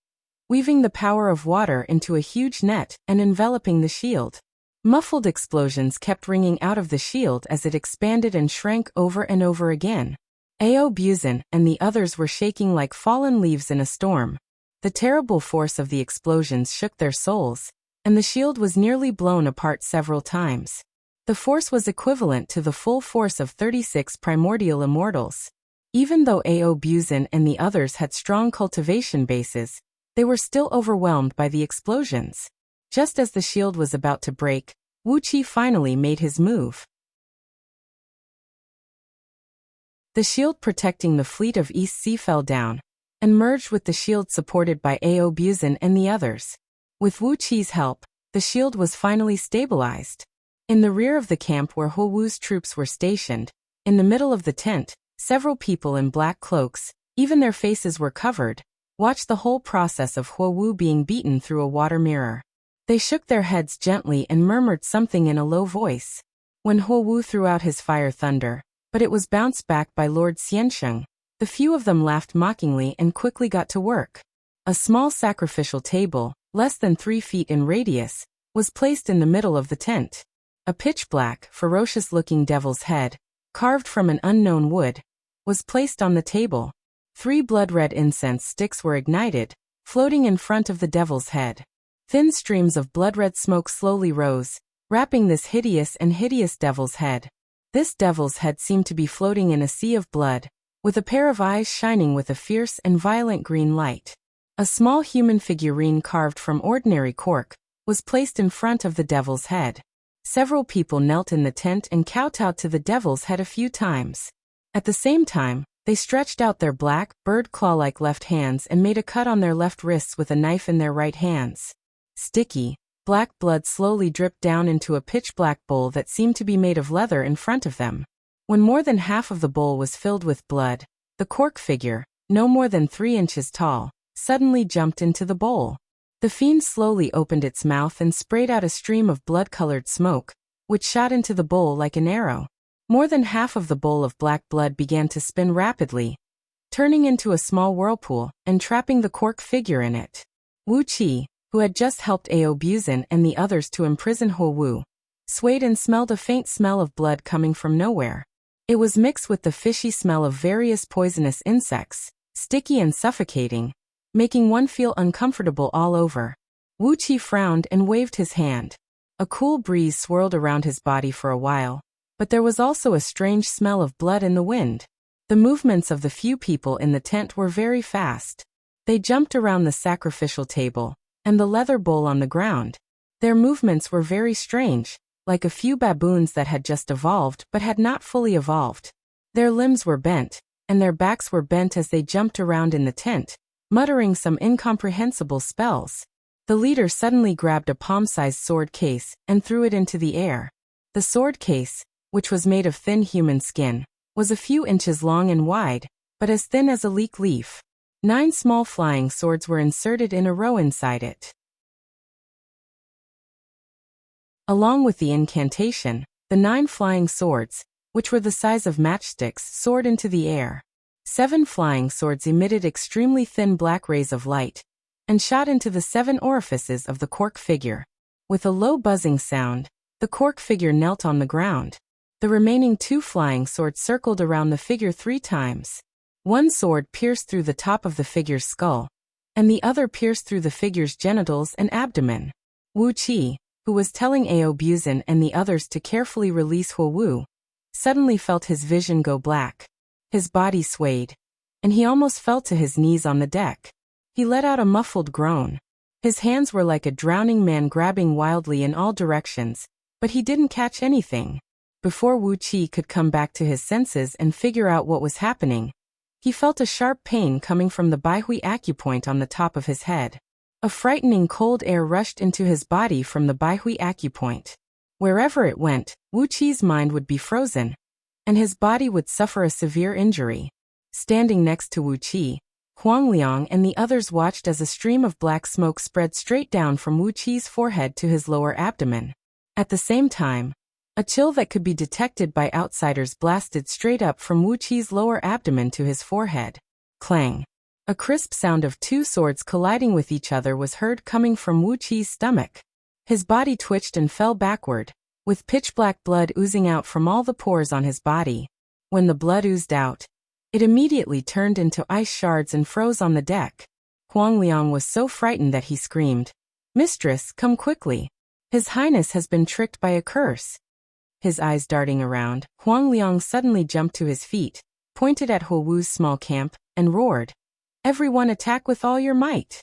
weaving the power of water into a huge net and enveloping the shield. Muffled explosions kept ringing out of the shield as it expanded and shrank over and over again. Aobuzin and the others were shaking like fallen leaves in a storm. The terrible force of the explosions shook their souls, and the shield was nearly blown apart several times. The force was equivalent to the full force of 36 primordial immortals. Even though Aobuzin and the others had strong cultivation bases, they were still overwhelmed by the explosions. Just as the shield was about to break, Wuxia finally made his move. The shield protecting the fleet of East Sea fell down, and merged with the shield supported by Aobuzin and the others. With Wuxia's help, the shield was finally stabilized. In the rear of the camp where Huowu's troops were stationed, in the middle of the tent, several people in black cloaks, even their faces were covered, watched the whole process of Huowu being beaten through a water mirror. They shook their heads gently and murmured something in a low voice. When Huowu threw out his fire thunder, but it was bounced back by Lord Xianxing, the few of them laughed mockingly and quickly got to work. A small sacrificial table, less than 3 feet in radius, was placed in the middle of the tent. A pitch-black, ferocious-looking devil's head, carved from an unknown wood, was placed on the table. 3 blood-red incense sticks were ignited, floating in front of the devil's head. Thin streams of blood-red smoke slowly rose, wrapping this hideous devil's head. This devil's head seemed to be floating in a sea of blood, with a pair of eyes shining with a fierce and violent green light. A small human figurine carved from ordinary cork was placed in front of the devil's head. Several people knelt in the tent and kowtowed to the devil's head a few times. At the same time, they stretched out their black, bird claw-like left hands and made a cut on their left wrists with a knife in their right hands. Sticky, black blood slowly dripped down into a pitch-black bowl that seemed to be made of leather in front of them. When more than half of the bowl was filled with blood, the cork figure, no more than 3 inches tall, suddenly jumped into the bowl. The fiend slowly opened its mouth and sprayed out a stream of blood-colored smoke, which shot into the bowl like an arrow. More than half of the bowl of black blood began to spin rapidly, turning into a small whirlpool and trapping the cork figure in it. Wuxia, who had just helped Aobuzin and the others to imprison Huowu, swayed and smelled a faint smell of blood coming from nowhere. It was mixed with the fishy smell of various poisonous insects, sticky and suffocating, making one feel uncomfortable all over. Wuxia frowned and waved his hand. A cool breeze swirled around his body for a while, but there was also a strange smell of blood in the wind. The movements of the few people in the tent were very fast. They jumped around the sacrificial table and the leather bowl on the ground. Their movements were very strange, like a few baboons that had just evolved but had not fully evolved. Their limbs were bent, and their backs were bent as they jumped around in the tent, muttering some incomprehensible spells. The leader suddenly grabbed a palm-sized sword case and threw it into the air. The sword case, which was made of thin human skin, was a few inches long and wide, but as thin as a leek leaf. 9 small flying swords were inserted in a row inside it. Along with the incantation, the 9 flying swords, which were the size of matchsticks, soared into the air. 7 flying swords emitted extremely thin black rays of light, and shot into the 7 orifices of the cork figure. With a low buzzing sound, the cork figure knelt on the ground. The remaining 2 flying swords circled around the figure 3 times. One sword pierced through the top of the figure's skull, and the other pierced through the figure's genitals and abdomen. Wuxia, who was telling Audiobook and the others to carefully release Huowu, suddenly felt his vision go black. His body swayed, and he almost fell to his knees on the deck. He let out a muffled groan. His hands were like a drowning man grabbing wildly in all directions, but he didn't catch anything. Before Wuxia could come back to his senses and figure out what was happening, he felt a sharp pain coming from the Baihui acupoint on the top of his head. A frightening cold air rushed into his body from the Baihui acupoint. Wherever it went, Wuqi's mind would be frozen, and his body would suffer a severe injury. Standing next to Wuqi, Huangliang and the others watched as a stream of black smoke spread straight down from Wuqi's forehead to his lower abdomen. At the same time, a chill that could be detected by outsiders blasted straight up from Wuqi's lower abdomen to his forehead. Clang! A crisp sound of 2 swords colliding with each other was heard coming from Wuqi's stomach. His body twitched and fell backward, with pitch-black blood oozing out from all the pores on his body. When the blood oozed out, it immediately turned into ice shards and froze on the deck. Huangliang was so frightened that he screamed, "Mistress, come quickly! His Highness has been tricked by a curse." His eyes darting around, Huangliang suddenly jumped to his feet, pointed at Huowu's small camp, and roared, "Everyone attack with all your might!"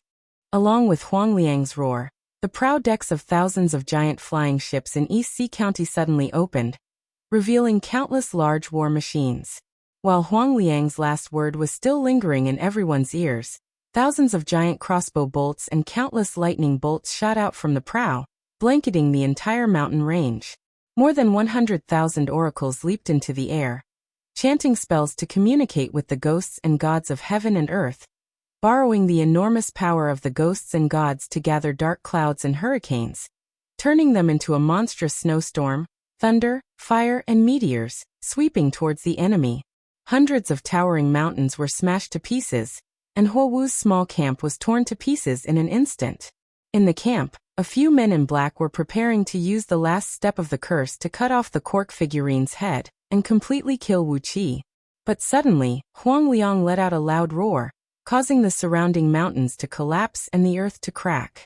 Along with Huangliang's roar, the prow decks of thousands of giant flying ships in East Sea County suddenly opened, revealing countless large war machines. While Huangliang's last word was still lingering in everyone's ears, thousands of giant crossbow bolts and countless lightning bolts shot out from the prow, blanketing the entire mountain range. More than 100,000 oracles leaped into the air, chanting spells to communicate with the ghosts and gods of heaven and earth, borrowing the enormous power of the ghosts and gods to gather dark clouds and hurricanes, turning them into a monstrous snowstorm, thunder, fire, and meteors, sweeping towards the enemy. Hundreds of towering mountains were smashed to pieces, and Huowu's small camp was torn to pieces in an instant. In the camp, a few men in black were preparing to use the last step of the curse to cut off the cork figurine's head and completely kill Wuqi. But suddenly, Huangliang let out a loud roar, causing the surrounding mountains to collapse and the earth to crack.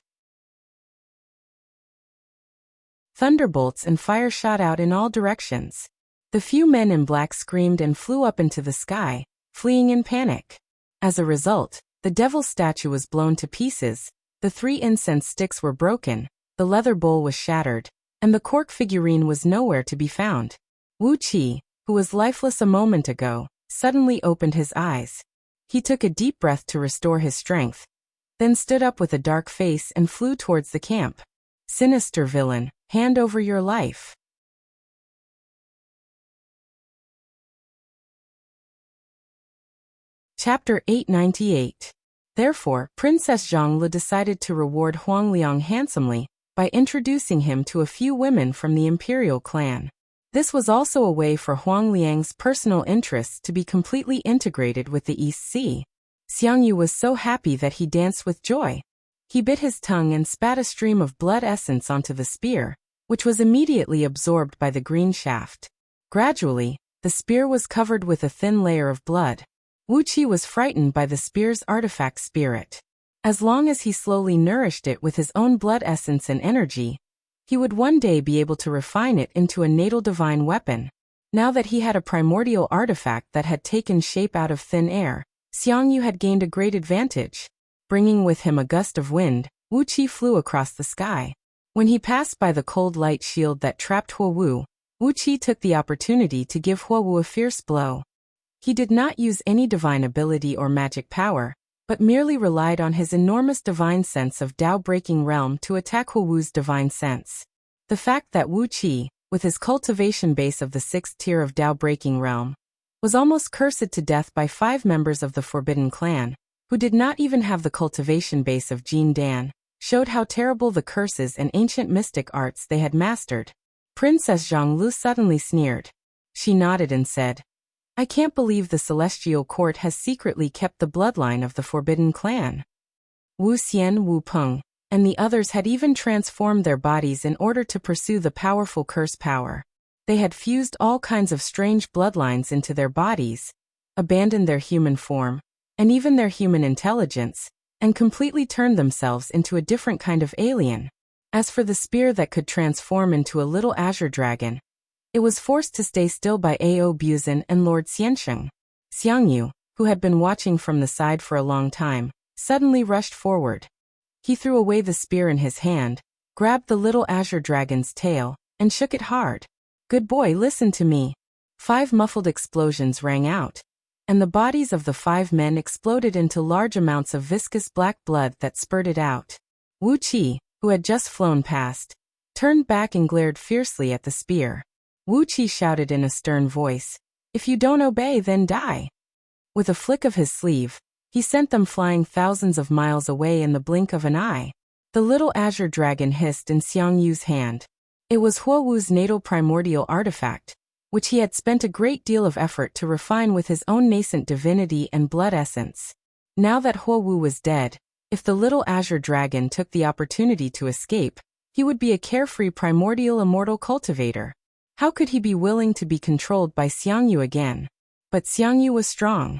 Thunderbolts and fire shot out in all directions. The few men in black screamed and flew up into the sky, fleeing in panic. As a result, the devil statue was blown to pieces, the 3 incense sticks were broken, the leather bowl was shattered, and the cork figurine was nowhere to be found. Wuqi, who was lifeless a moment ago, suddenly opened his eyes. He took a deep breath to restore his strength, then stood up with a dark face and flew towards the camp. "Sinister villain, hand over your life." Chapter 898. Therefore, Princess Zhongli decided to reward Huangliang handsomely by introducing him to a few women from the imperial clan. This was also a way for Huangliang's personal interests to be completely integrated with the East Sea. Xiangyu was so happy that he danced with joy. He bit his tongue and spat a stream of blood essence onto the spear, which was immediately absorbed by the green shaft. Gradually, the spear was covered with a thin layer of blood. Wuqi was frightened by the spear's artifact spirit. As long as he slowly nourished it with his own blood essence and energy, he would one day be able to refine it into a natal divine weapon. Now that he had a primordial artifact that had taken shape out of thin air, Xiangyu had gained a great advantage. Bringing with him a gust of wind, Wuqi flew across the sky. When he passed by the cold light shield that trapped Huowu, Wuqi took the opportunity to give Huowu a fierce blow. He did not use any divine ability or magic power, but merely relied on his enormous divine sense of Tao-breaking realm to attack Huowu's divine sense. The fact that Wuqi, with his cultivation base of the 6th tier of Tao-breaking realm, was almost cursed to death by 5 members of the Forbidden Clan, who did not even have the cultivation base of Jin Dan, showed how terrible the curses and ancient mystic arts they had mastered. Princess Zhongli suddenly sneered. She nodded and said, "I can't believe the Celestial Court has secretly kept the bloodline of the Forbidden Clan." Wu Xian, Wu Peng, and the others had even transformed their bodies in order to pursue the powerful curse power. They had fused all kinds of strange bloodlines into their bodies, abandoned their human form, and even their human intelligence, and completely turned themselves into a different kind of alien. As for the spear that could transform into a little azure dragon, it was forced to stay still by Ao Buzan and Lord Xiansheng. Xiangyu, who had been watching from the side for a long time, suddenly rushed forward. He threw away the spear in his hand, grabbed the little azure dragon's tail, and shook it hard. "Good boy, listen to me." 5 muffled explosions rang out, and the bodies of the 5 men exploded into large amounts of viscous black blood that spurted out. Wu Qi, who had just flown past, turned back and glared fiercely at the spear. Wu Qi shouted in a stern voice, "If you don't obey, then die." With a flick of his sleeve, he sent them flying thousands of miles away in the blink of an eye. The little azure dragon hissed in Xiang Yu's hand. It was Huo Wu's natal primordial artifact, which he had spent a great deal of effort to refine with his own nascent divinity and blood essence. Now that Huo Wu was dead, if the little azure dragon took the opportunity to escape, he would be a carefree primordial immortal cultivator. How could he be willing to be controlled by Xiang Yu again? But Xiang Yu was strong.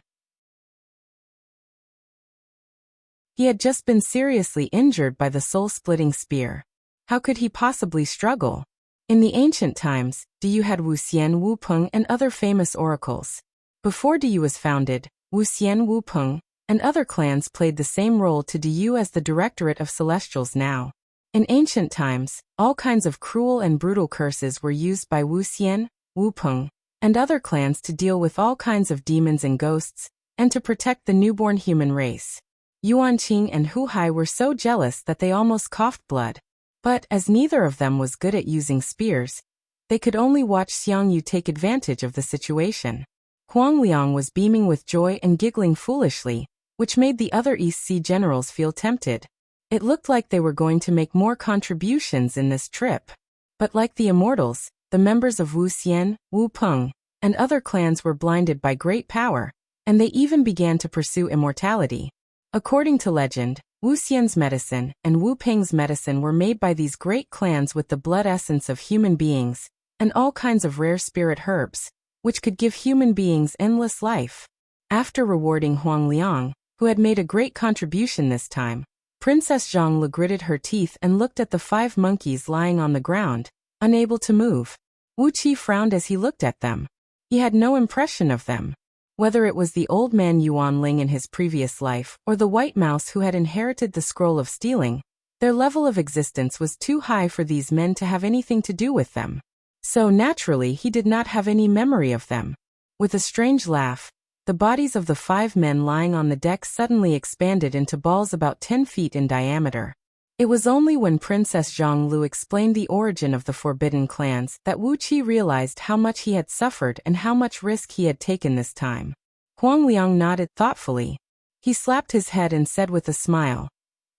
He had just been seriously injured by the soul-splitting spear. How could he possibly struggle? In the ancient times, Diyu had Wuxian, Wu Peng, and other famous oracles. Before Diyu was founded, Wuxian, Wu Peng, and other clans played the same role to Diyu as the Directorate of Celestials now. In ancient times, all kinds of cruel and brutal curses were used by Wuxian, Wu Peng, and other clans to deal with all kinds of demons and ghosts, and to protect the newborn human race. Yuanqing and Hu Hai were so jealous that they almost coughed blood. But, as neither of them was good at using spears, they could only watch Xiang Yu take advantage of the situation. Huang Liang was beaming with joy and giggling foolishly, which made the other East Sea generals feel tempted. It looked like they were going to make more contributions in this trip. But like the immortals, the members of Wuxian, Wu Peng, and other clans were blinded by great power, and they even began to pursue immortality. According to legend, Wuxian's medicine and Wu Peng's medicine were made by these great clans with the blood essence of human beings, and all kinds of rare spirit herbs, which could give human beings endless life. After rewarding Huang Liang, who had made a great contribution this time, Princess Zhongli gritted her teeth and looked at the 5 monkeys lying on the ground, unable to move. Wu Qi frowned as he looked at them. He had no impression of them. Whether it was the old man Yuan Ling in his previous life or the white mouse who had inherited the scroll of stealing, their level of existence was too high for these men to have anything to do with them. So naturally he did not have any memory of them. With a strange laugh, the bodies of the 5 men lying on the deck suddenly expanded into balls about 10 feet in diameter. It was only when Princess Zhongli explained the origin of the forbidden clans that Wu Qi realized how much he had suffered and how much risk he had taken this time. Huang Liang nodded thoughtfully. He slapped his head and said with a smile,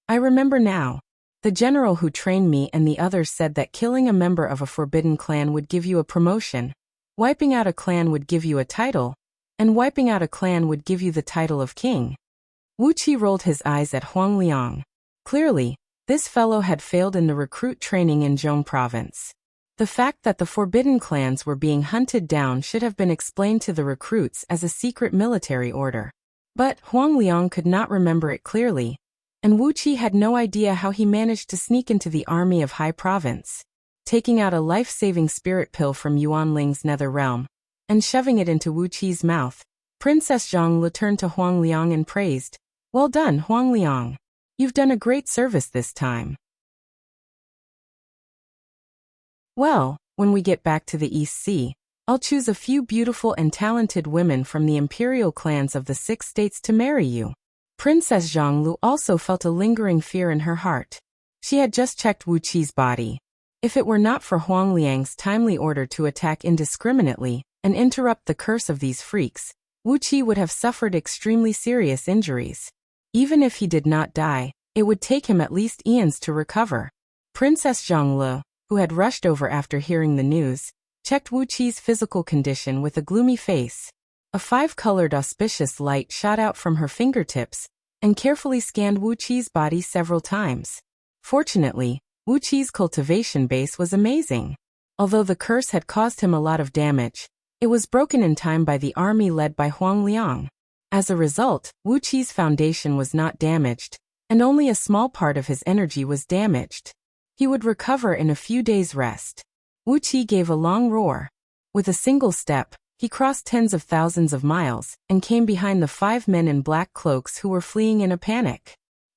"I remember now. The general who trained me and the others said that killing a member of a forbidden clan would give you a promotion, wiping out a clan would give you a title, and wiping out a clan would give you the title of king." Wu Qi rolled his eyes at Huang Liang. Clearly, this fellow had failed in the recruit training in Zhong province. The fact that the forbidden clans were being hunted down should have been explained to the recruits as a secret military order. But Huang Liang could not remember it clearly, and Wu Qi had no idea how he managed to sneak into the army of Hai province. Taking out a life-saving spirit pill from Yuan Ling's nether realm, and shoving it into Wu Qi's mouth, Princess Zhongli turned to Huang Liang and praised, "Well done, Huang Liang. You've done a great service this time." "Well, when we get back to the East Sea, I'll choose a few beautiful and talented women from the imperial clans of the 6 states to marry you." Princess Zhongli also felt a lingering fear in her heart. She had just checked Wu Qi's body. If it were not for Huang Liang's timely order to attack indiscriminately and interrupt the curse of these freaks, Wu Qi would have suffered extremely serious injuries. Even if he did not die, it would take him at least eons to recover. Princess Zhongli, who had rushed over after hearing the news, checked Wu Qi's physical condition with a gloomy face. A 5-colored auspicious light shot out from her fingertips and carefully scanned Wu Qi's body several times. Fortunately, Wu Qi's cultivation base was amazing. Although the curse had caused him a lot of damage, it was broken in time by the army led by Huang Liang. As a result, Wu Qi's foundation was not damaged, and only a small part of his energy was damaged. He would recover in a few days' rest. Wu Qi gave a long roar. With a single step, he crossed tens of thousands of miles and came behind the 5 men in black cloaks who were fleeing in a panic.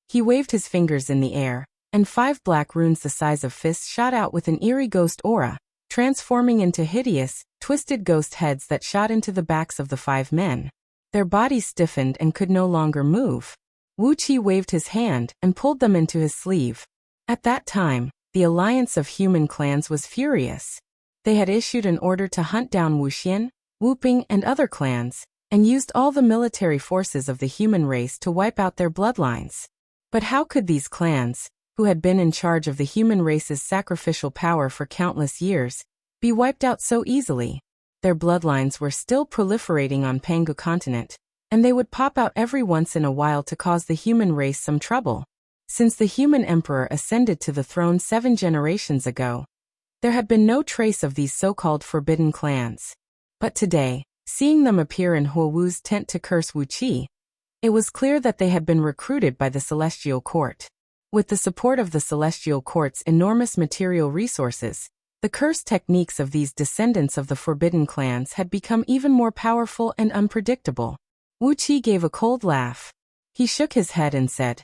He waved his fingers in the air, and 5 black runes the size of fists shot out with an eerie ghost aura, transforming into hideous, twisted ghost heads that shot into the backs of the 5 men. Their bodies stiffened and could no longer move. Wu Qi waved his hand and pulled them into his sleeve. At that time, the alliance of human clans was furious. They had issued an order to hunt down Wuxian, Wuping, and other clans, and used all the military forces of the human race to wipe out their bloodlines. But how could these clans, who had been in charge of the human race's sacrificial power for countless years, be wiped out so easily? Their bloodlines were still proliferating on Pangu continent, and they would pop out every once in a while to cause the human race some trouble. Since the human emperor ascended to the throne 7 generations ago, there had been no trace of these so-called forbidden clans. But today, seeing them appear in Huo Wu's tent to curse Wu Qi, it was clear that they had been recruited by the Celestial Court. With the support of the Celestial Court's enormous material resources, the curse techniques of these descendants of the forbidden clans had become even more powerful and unpredictable. Wu Qi gave a cold laugh. He shook his head and said,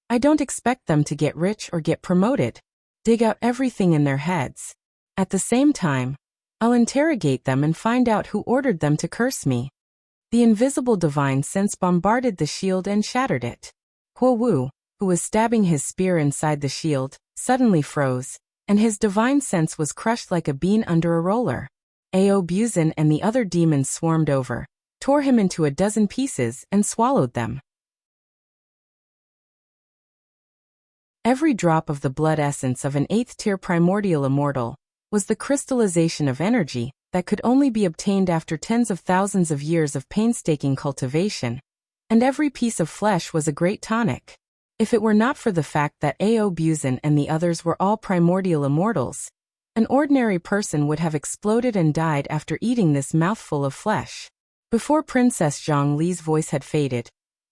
"I don't expect them to get rich or get promoted. Dig out everything in their heads. At the same time, I'll interrogate them and find out who ordered them to curse me." The invisible divine sense bombarded the shield and shattered it. Huo Wu, who was stabbing his spear inside the shield, suddenly froze, and his divine sense was crushed like a bean under a roller. Ao Buzin and the other demons swarmed over, tore him into a dozen pieces, and swallowed them. Every drop of the blood essence of an 8th-tier primordial immortal was the crystallization of energy that could only be obtained after tens of thousands of years of painstaking cultivation, and every piece of flesh was a great tonic. If it were not for the fact that Ao Buzin and the others were all primordial immortals, an ordinary person would have exploded and died after eating this mouthful of flesh. Before Princess Zhang Li's voice had faded,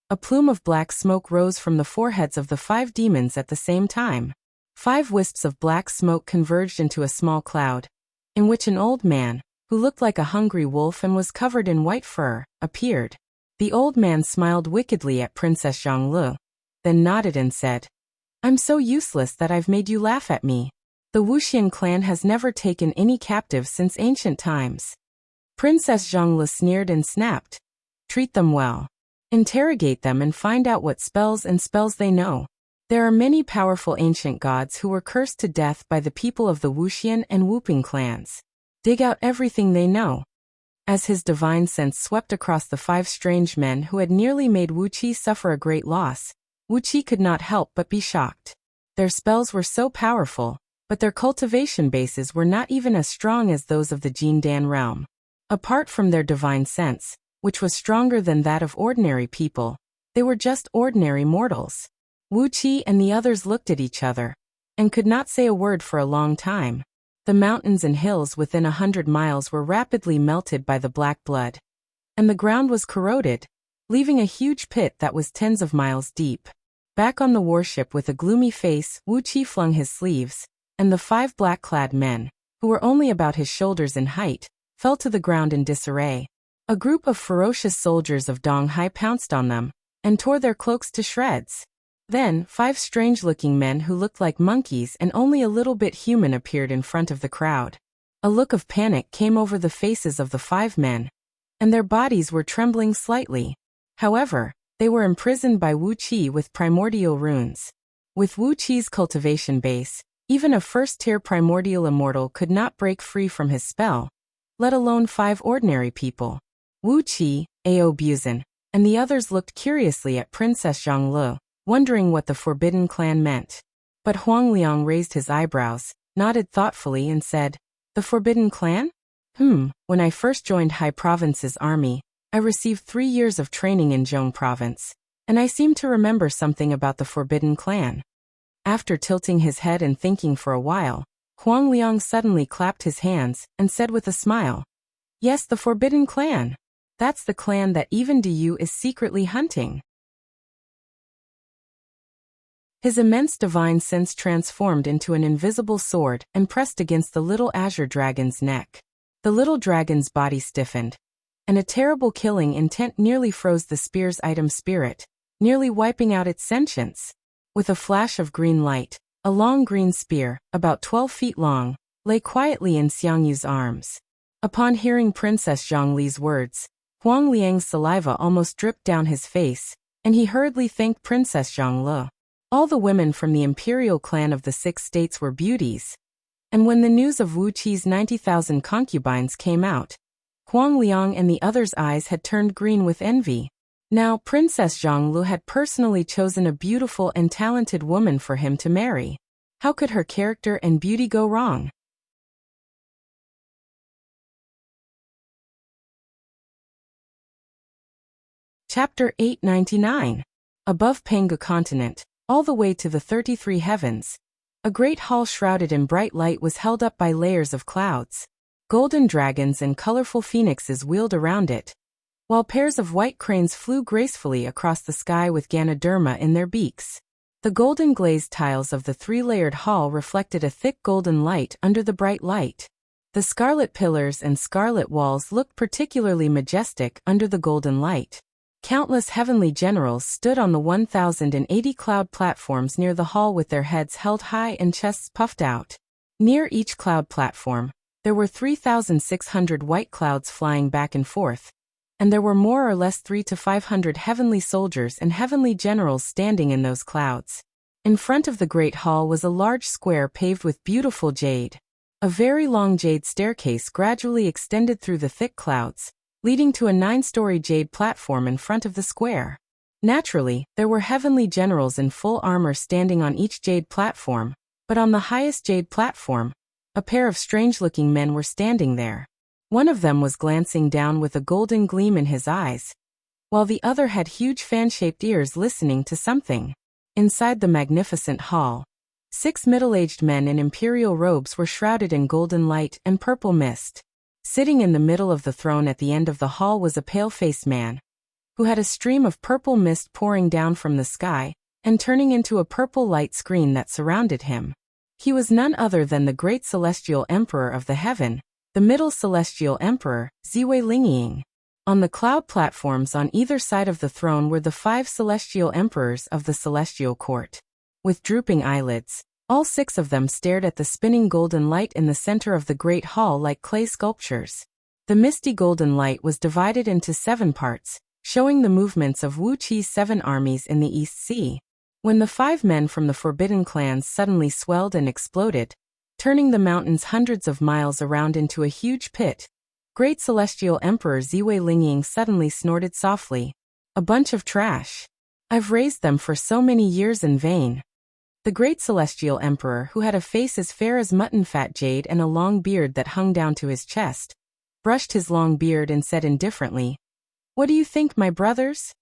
a plume of black smoke rose from the foreheads of the 5 demons at the same time. 5 wisps of black smoke converged into a small cloud, in which an old man, who looked like a hungry wolf and was covered in white fur, appeared. The old man smiled wickedly at Princess Zhang Li, then nodded and said, "I'm so useless that I've made you laugh at me. The Wuxian clan has never taken any captives since ancient times." Princess Zhang Li sneered and snapped, "Treat them well. Interrogate them and find out what spells they know. There are many powerful ancient gods who were cursed to death by the people of the Wuxian and Wuping clans. Dig out everything they know." As his divine sense swept across the 5 strange men who had nearly made Wu Qi suffer a great loss, Wu Qi could not help but be shocked. Their spells were so powerful, but their cultivation bases were not even as strong as those of the Jindan realm. Apart from their divine sense, which was stronger than that of ordinary people, they were just ordinary mortals. Wu Qi and the others looked at each other, and could not say a word for a long time. The mountains and hills within 100 miles were rapidly melted by the black blood, and the ground was corroded, leaving a huge pit that was tens of miles deep. Back on the warship with a gloomy face, Wu Qi flung his sleeves, and the 5 black-clad men, who were only about his shoulders in height, fell to the ground in disarray. A group of ferocious soldiers of Donghai pounced on them, and tore their cloaks to shreds. Then, 5 strange-looking men who looked like monkeys and only a little bit human appeared in front of the crowd. A look of panic came over the faces of the 5 men, and their bodies were trembling slightly. However, they were imprisoned by Wu Qi with primordial runes. With Wu Qi's cultivation base, even a 1st-tier primordial immortal could not break free from his spell, let alone 5 ordinary people. Wu Qi, Ao Buzin, and the others looked curiously at Princess Zhang Li, wondering what the forbidden clan meant. But Huang Liang raised his eyebrows, nodded thoughtfully and said, "The forbidden clan? When I first joined Hai Province's army, I received 3 years of training in Zhong Province, and I seem to remember something about the forbidden clan." After tilting his head and thinking for a while, Huang Liang suddenly clapped his hands and said with a smile, "Yes, the Forbidden Clan. That's the clan that even Diyu is secretly hunting." His immense divine sense transformed into an invisible sword and pressed against the little azure dragon's neck. The little dragon's body stiffened, and a terrible killing intent nearly froze the spear's item spirit, nearly wiping out its sentience. With a flash of green light, a long green spear, about 12 feet long, lay quietly in Xiangyu's arms. Upon hearing Princess Zhongli's words, Huang Liang's saliva almost dripped down his face, and he hurriedly thanked Princess Zhongli. All the women from the imperial clan of the 6 states were beauties. And when the news of Wu Qi's 90,000 concubines came out, Huang Liang and the others' eyes had turned green with envy. Now Princess Zhongli had personally chosen a beautiful and talented woman for him to marry. How could her character and beauty go wrong? Chapter 899. Above Panga continent, all the way to the 33 heavens, a great hall shrouded in bright light was held up by layers of clouds. Golden dragons and colorful phoenixes wheeled around it, while pairs of white cranes flew gracefully across the sky with Ganoderma in their beaks. The golden glazed tiles of the 3-layered hall reflected a thick golden light under the bright light. The scarlet pillars and scarlet walls looked particularly majestic under the golden light. Countless heavenly generals stood on the 1,080 cloud platforms near the hall with their heads held high and chests puffed out. Near each cloud platform, there were 3,600 white clouds flying back and forth, and there were more or less 300 to 500 heavenly soldiers and heavenly generals standing in those clouds. In front of the great hall was a large square paved with beautiful jade. A very long jade staircase gradually extended through the thick clouds, leading to a 9-story jade platform in front of the square. Naturally, there were heavenly generals in full armor standing on each jade platform, but on the highest jade platform, a pair of strange-looking men were standing there. One of them was glancing down with a golden gleam in his eyes, while the other had huge fan-shaped ears listening to something. Inside the magnificent hall, 6 middle-aged men in imperial robes were shrouded in golden light and purple mist. Sitting in the middle of the throne at the end of the hall was a pale-faced man, who had a stream of purple mist pouring down from the sky and turning into a purple light screen that surrounded him. He was none other than the great celestial emperor of the heaven, the middle celestial emperor, Ziwei Lingying. On the cloud platforms on either side of the throne were the 5 celestial emperors of the celestial court. With drooping eyelids, all 6 of them stared at the spinning golden light in the center of the great hall like clay sculptures. The misty golden light was divided into 7 parts, showing the movements of Wu Qi's 7 armies in the East Sea. When the 5 men from the forbidden clans suddenly swelled and exploded, turning the mountains hundreds of miles around into a huge pit, great celestial emperor Ziwei Lingying suddenly snorted softly. "A bunch of trash. I've raised them for so many years in vain." The great celestial emperor, who had a face as fair as mutton fat jade and a long beard that hung down to his chest, brushed his long beard and said indifferently, "What do you think, my brothers?"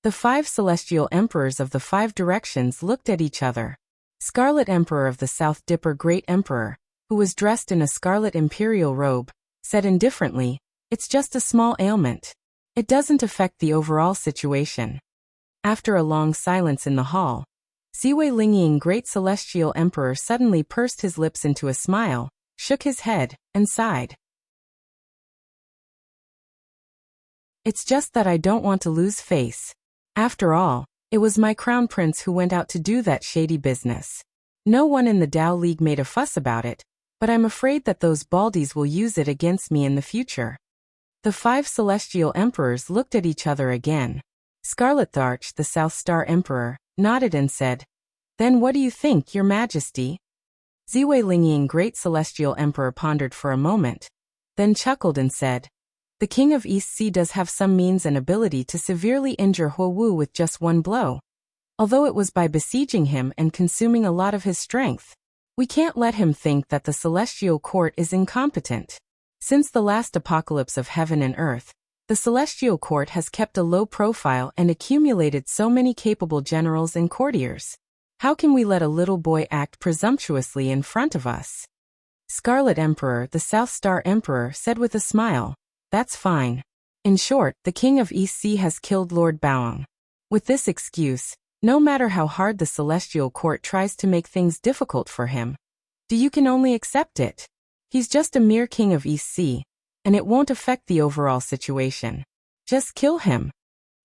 The 5 celestial emperors of the 5 directions looked at each other. Scarlet Emperor of the South, Dipper Great Emperor, who was dressed in a scarlet imperial robe, said indifferently, "It's just a small ailment. It doesn't affect the overall situation." After a long silence in the hall, Ziwei Lingying Great Celestial Emperor suddenly pursed his lips into a smile, shook his head, and sighed. "It's just that I don't want to lose face. After all, it was my crown prince who went out to do that shady business. No one in the Dao League made a fuss about it, but I'm afraid that those baldies will use it against me in the future." The 5 celestial emperors looked at each other again. Scarlet Tharch, the South Star Emperor, nodded and said, "Then what do you think, Your Majesty?" Ziwei Lingying Great Celestial Emperor pondered for a moment, then chuckled and said, "The King of East Sea does have some means and ability to severely injure Huo Wu with just one blow. Although it was by besieging him and consuming a lot of his strength. We can't let him think that the celestial court is incompetent. Since the last apocalypse of heaven and earth, the celestial court has kept a low profile and accumulated so many capable generals and courtiers. How can we let a little boy act presumptuously in front of us?" Scarlet Emperor, the South Star Emperor, said with a smile. That's fine. In short, the King of East Sea has killed Lord Baoang. With this excuse, no matter how hard the Celestial Court tries to make things difficult for him, you can only accept it. He's just a mere King of East Sea, and it won't affect the overall situation. Just kill him.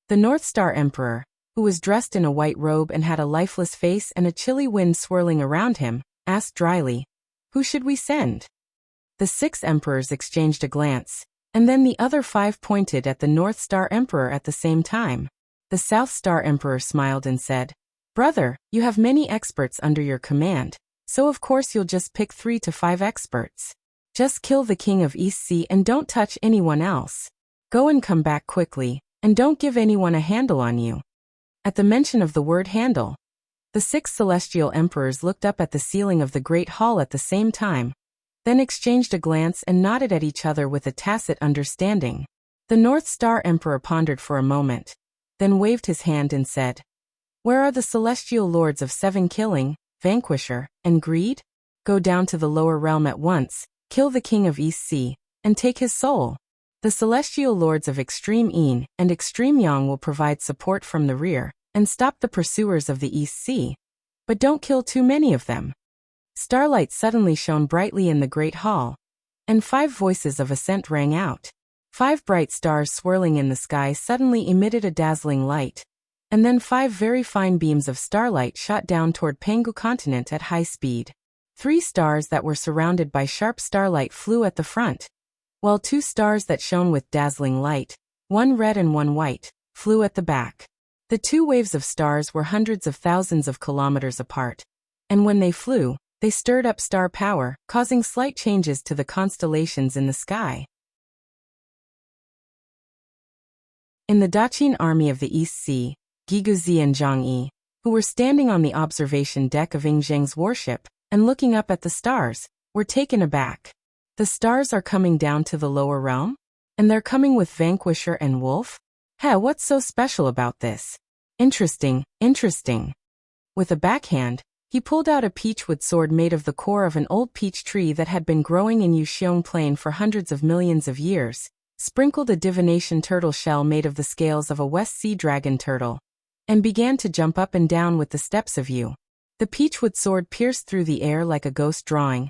The North Star Emperor, who was dressed in a white robe and had a lifeless face and a chilly wind swirling around him, asked dryly, "Who should we send?" The 6 emperors exchanged a glance, and then the other 5 pointed at the North Star Emperor at the same time. The South Star Emperor smiled and said, "Brother, you have many experts under your command, so of course you'll just pick 3 to 5 experts. Just kill the King of East Sea and don't touch anyone else. Go and come back quickly, and don't give anyone a handle on you." At the mention of the word handle, the 6 celestial emperors looked up at the ceiling of the Great Hall at the same time, then exchanged a glance and nodded at each other with a tacit understanding. The North Star Emperor pondered for a moment, then waved his hand and said, "Where are the celestial lords of 7 killing, Vanquisher, and Greed? Go down to the lower realm at once, kill the King of East Sea, and take his soul. The celestial lords of Extreme Yin and Extreme Yang will provide support from the rear and stop the pursuers of the East Sea. But don't kill too many of them." Starlight suddenly shone brightly in the Great Hall, and 5 voices of assent rang out. 5 bright stars swirling in the sky suddenly emitted a dazzling light, and then 5 very fine beams of starlight shot down toward Pangu continent at high speed. 3 stars that were surrounded by sharp starlight flew at the front, while 2 stars that shone with dazzling light, one red and one white, flew at the back. The 2 waves of stars were hundreds of thousands of kilometers apart, and when they flew, they stirred up star power, causing slight changes to the constellations in the sky. In the Daqin army of the East Sea, Guiguzi and Zhang Yi, who were standing on the observation deck of Ing Zheng's warship and looking up at the stars, were taken aback. The stars are coming down to the lower realm? And they're coming with Vanquisher and Wolf? What's so special about this? Interesting, interesting. With a backhand, he pulled out a peachwood sword made of the core of an old peach tree that had been growing in Yuxiong Plain for hundreds of millions of years, sprinkled a divination turtle shell made of the scales of a West Sea dragon turtle, and began to jump up and down with the steps of Yu. The peachwood sword pierced through the air like a ghost drawing,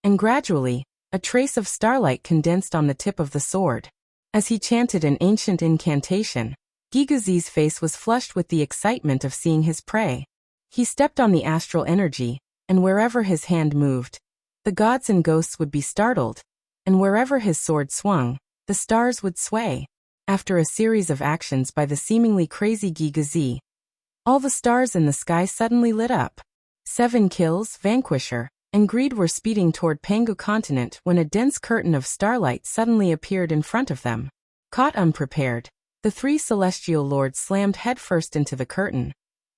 and gradually, a trace of starlight condensed on the tip of the sword. As he chanted an ancient incantation, Guiguzi's face was flushed with the excitement of seeing his prey. He stepped on the astral energy, and wherever his hand moved, the gods and ghosts would be startled, and wherever his sword swung, the stars would sway. After a series of actions by the seemingly crazy Guiguzi, all the stars in the sky suddenly lit up. 7 kills, Vanquisher, and Greed were speeding toward Pangu continent when a dense curtain of starlight suddenly appeared in front of them. Caught unprepared, the 3 celestial lords slammed headfirst into the curtain,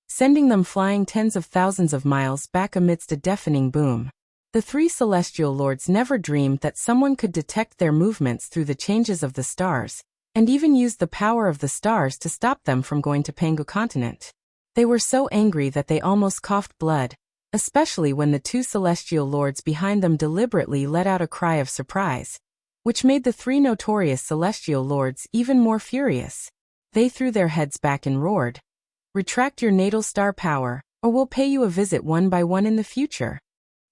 sending them flying tens of thousands of miles back amidst a deafening boom. The 3 celestial lords never dreamed that someone could detect their movements through the changes of the stars, and even use the power of the stars to stop them from going to Pangu continent. They were so angry that they almost coughed blood, especially when the 2 celestial lords behind them deliberately let out a cry of surprise, which made the 3 notorious celestial lords even more furious. They threw their heads back and roared, "Retract your natal star power, or we'll pay you a visit one by one in the future."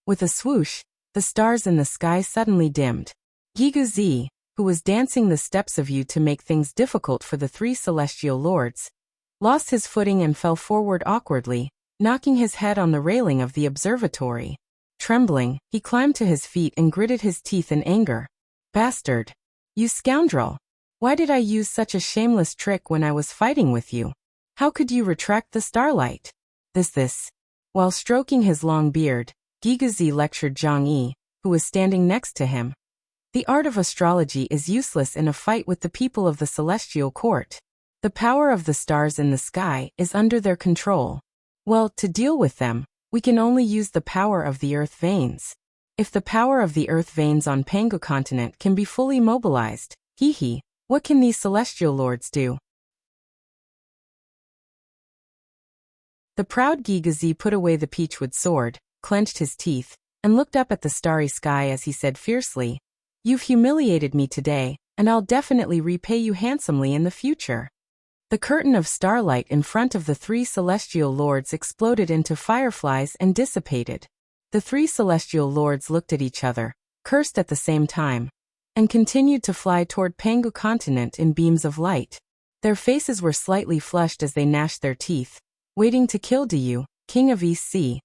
With a swoosh, the stars in the sky suddenly dimmed. Guiguzi, who was dancing the steps of Yu to make things difficult for the 3 celestial lords, lost his footing and fell forward awkwardly, knocking his head on the railing of the observatory. Trembling, he climbed to his feet and gritted his teeth in anger. "Bastard! You scoundrel! Why did I use such a shameless trick when I was fighting with you? How could you retract the starlight?" This. While stroking his long beard, Guiguzi lectured Zhang Yi, who was standing next to him. "The art of astrology is useless in a fight with the people of the celestial court. The power of the stars in the sky is under their control. Well, to deal with them, we can only use the power of the earth veins. If the power of the earth veins on Pangu continent can be fully mobilized, what can these celestial lords do?" The proud Guiguzi put away the peachwood sword, clenched his teeth, and looked up at the starry sky as he said fiercely, "You've humiliated me today, and I'll definitely repay you handsomely in the future." The curtain of starlight in front of the three celestial lords exploded into fireflies and dissipated. The three celestial lords looked at each other, cursed at the same time, and continued to fly toward Pangu continent in beams of light. Their faces were slightly flushed as they gnashed their teeth, waiting to kill Diyu, king of East Sea,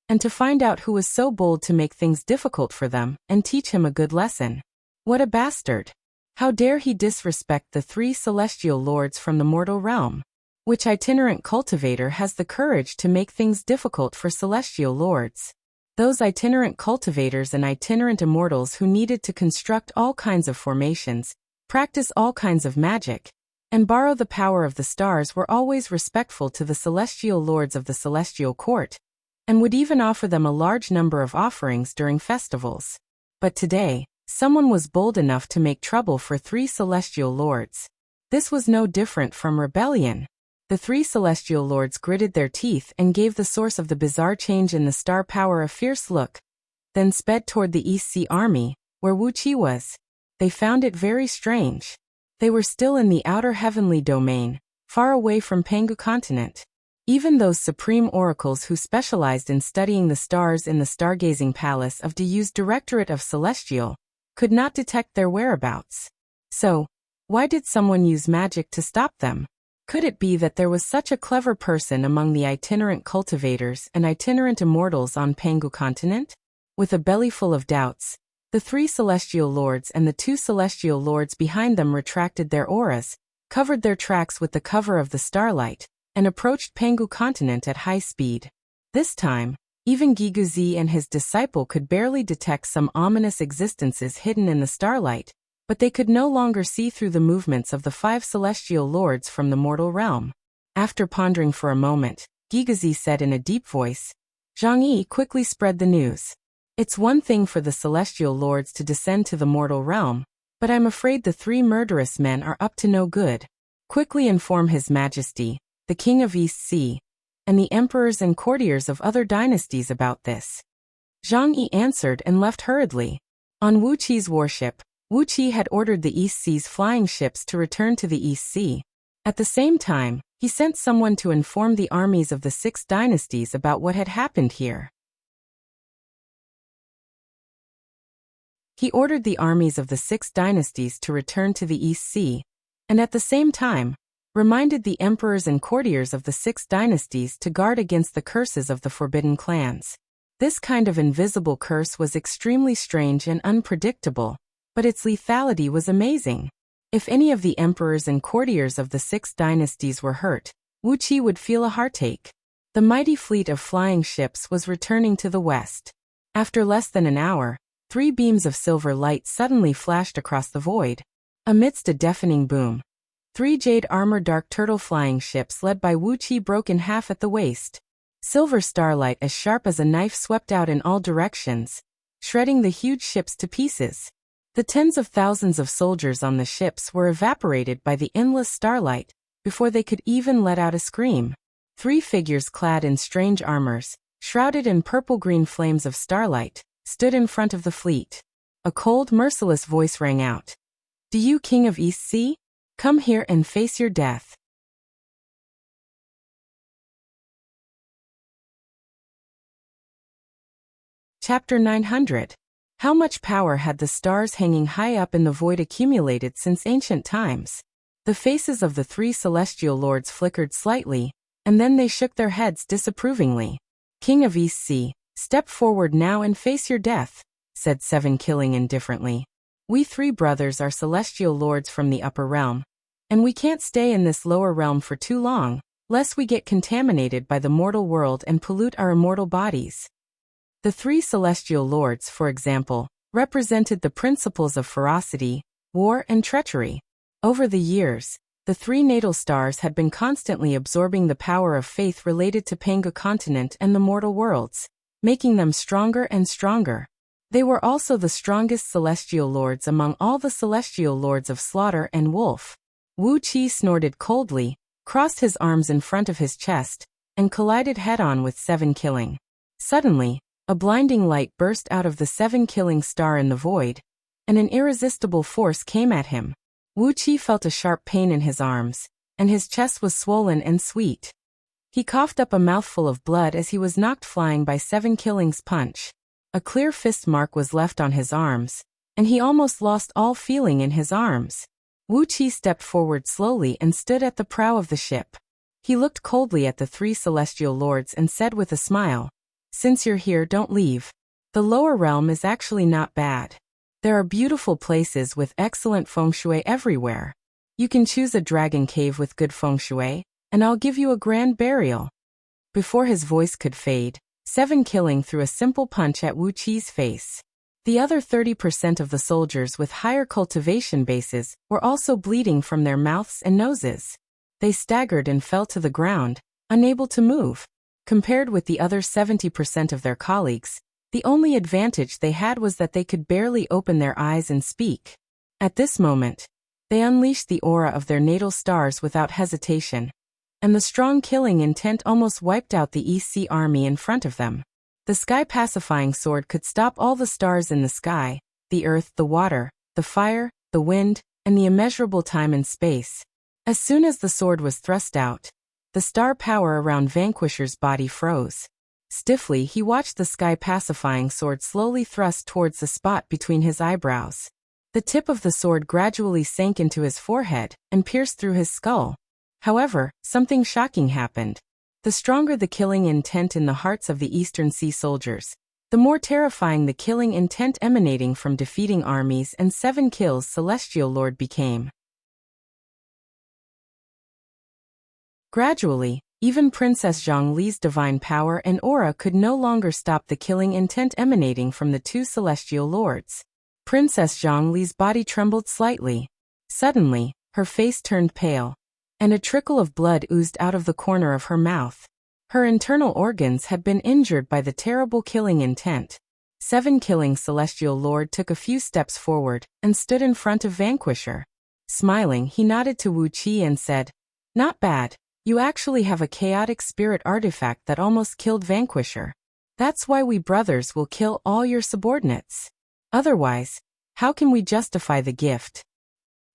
and to find out who was so bold to make things difficult for them and teach him a good lesson. What a bastard! How dare he disrespect the three celestial lords from the mortal realm? Which itinerant cultivator has the courage to make things difficult for celestial lords? Those itinerant cultivators and itinerant immortals who needed to construct all kinds of formations, practice all kinds of magic, and borrow the power of the stars were always respectful to the celestial lords of the celestial court, and would even offer them a large number of offerings during festivals. But today, someone was bold enough to make trouble for three celestial lords. This was no different from rebellion. The three celestial lords gritted their teeth and gave the source of the bizarre change in the star power a fierce look, then sped toward the East Sea army, where Wuxia was. They found it very strange. They were still in the outer heavenly domain, far away from Pangu continent. Even those supreme oracles who specialized in studying the stars in the stargazing palace of Diyu's Directorate of Celestial could not detect their whereabouts. So, why did someone use magic to stop them? Could it be that there was such a clever person among the itinerant cultivators and itinerant immortals on Pangu continent? With a belly full of doubts, the three celestial lords and the two celestial lords behind them retracted their auras, covered their tracks with the cover of the starlight, and approached Pangu continent at high speed. This time, even Giguzi and his disciple could barely detect some ominous existences hidden in the starlight, but they could no longer see through the movements of the five celestial lords from the mortal realm. After pondering for a moment, Giguzi said in a deep voice, "Zhang Yi quickly spread the news. It's one thing for the celestial lords to descend to the mortal realm, but I'm afraid the three murderous men are up to no good. Quickly inform His Majesty, the King of East Sea, and the emperors and courtiers of other dynasties about this." Zhang Yi answered and left hurriedly. On Wuqi's warship, Wuqi had ordered the East Sea's flying ships to return to the East Sea. At the same time, he sent someone to inform the armies of the six dynasties about what had happened here. He ordered the armies of the six dynasties to return to the East Sea, and at the same time, reminded the emperors and courtiers of the six dynasties to guard against the curses of the forbidden clans. This kind of invisible curse was extremely strange and unpredictable, but its lethality was amazing. If any of the emperors and courtiers of the six dynasties were hurt, Wuqi would feel a heartache. The mighty fleet of flying ships was returning to the west. After less than an hour, 3 beams of silver light suddenly flashed across the void. Amidst a deafening boom, 3 jade armor dark turtle flying ships led by Wuqi broke in half at the waist. Silver starlight as sharp as a knife swept out in all directions, shredding the huge ships to pieces. The tens of thousands of soldiers on the ships were evaporated by the endless starlight before they could even let out a scream. 3 figures clad in strange armors, shrouded in purple-green flames of starlight, stood in front of the fleet. A cold, merciless voice rang out. "Do you, King of East Sea? Come here and face your death." Chapter 900. How much power had the stars hanging high up in the void accumulated since ancient times? The faces of the 3 celestial lords flickered slightly, and then they shook their heads disapprovingly. "King of East Sea, step forward now and face your death," said Seven Killing indifferently. "We 3 brothers are celestial lords from the upper realm, and we can't stay in this lower realm for too long, lest we get contaminated by the mortal world and pollute our immortal bodies." The 3 celestial lords, for example, represented the principles of ferocity, war, and treachery. Over the years, the 3 natal stars had been constantly absorbing the power of faith related to Pangu continent and the mortal worlds, making them stronger and stronger. They were also the strongest celestial lords among all the celestial lords of Slaughter and Wolf. Wuqi snorted coldly, crossed his arms in front of his chest, and collided head-on with Seven Killing. Suddenly, A blinding light burst out of the 7 killing star in the void, and an irresistible force came at him. Wuxia felt a sharp pain in his arms, and his chest was swollen and sweet. He coughed up a mouthful of blood as he was knocked flying by 7 killing's punch. A clear fist mark was left on his arms, and he almost lost all feeling in his arms. Wuxia stepped forward slowly and stood at the prow of the ship. He looked coldly at the 3 celestial lords and said with a smile, "Since you're here, don't leave. The lower realm is actually not bad. There are beautiful places with excellent feng shui everywhere. You can choose a dragon cave with good feng shui, and I'll give you a grand burial." Before his voice could fade, 7 killing threw a simple punch at Wuxia's face. The other 30% of the soldiers with higher cultivation bases were also bleeding from their mouths and noses. They staggered and fell to the ground, unable to move. Compared with the other 70% of their colleagues, the only advantage they had was that they could barely open their eyes and speak. At this moment, they unleashed the aura of their natal stars without hesitation, and the strong killing intent almost wiped out the EC army in front of them. The sky-pacifying sword could stop all the stars in the sky, the earth, the water, the fire, the wind, and the immeasurable time and space. As soon as the sword was thrust out, the star power around Vanquisher's body froze. Stiffly, he watched the sky-pacifying sword slowly thrust towards the spot between his eyebrows. The tip of the sword gradually sank into his forehead and pierced through his skull. However, something shocking happened. The stronger the killing intent in the hearts of the Eastern Sea soldiers, the more terrifying the killing intent emanating from defeating armies and 7 kills Celestial Lord became. Gradually, even Princess Zhongli's divine power and aura could no longer stop the killing intent emanating from the 2 celestial lords. Princess Zhongli's body trembled slightly. Suddenly, her face turned pale, and a trickle of blood oozed out of the corner of her mouth. Her internal organs had been injured by the terrible killing intent. 7 killing celestial lord took a few steps forward and stood in front of Vanquisher. Smiling, he nodded to Wuxia and said, "Not bad. You actually have a chaotic spirit artifact that almost killed Vanquisher. That's why we brothers will kill all your subordinates. Otherwise, how can we justify the gift?"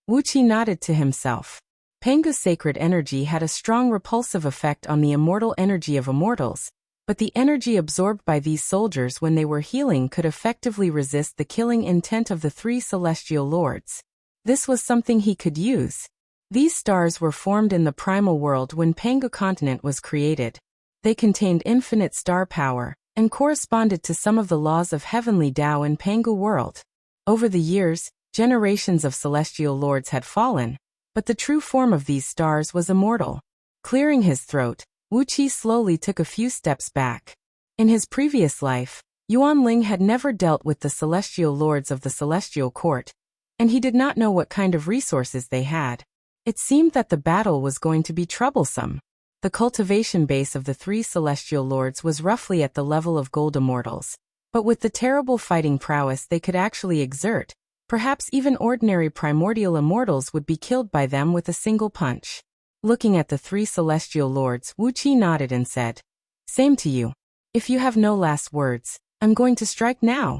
Wuxia nodded to himself. Pengu's sacred energy had a strong repulsive effect on the immortal energy of immortals, but the energy absorbed by these soldiers when they were healing could effectively resist the killing intent of the 3 celestial lords. This was something he could use. These stars were formed in the primal world when Pengu continent was created. They contained infinite star power, and corresponded to some of the laws of heavenly Tao in Pengu world. Over the years, generations of celestial lords had fallen, but the true form of these stars was immortal. Clearing his throat, Wuxia slowly took a few steps back. In his previous life, Yuan Ling had never dealt with the celestial lords of the celestial court, and he did not know what kind of resources they had. It seemed that the battle was going to be troublesome. The cultivation base of the 3 celestial lords was roughly at the level of gold immortals, but with the terrible fighting prowess they could actually exert, perhaps even ordinary primordial immortals would be killed by them with a single punch. Looking at the 3 celestial lords, Wuxia nodded and said, "Same to you. If you have no last words, I'm going to strike now."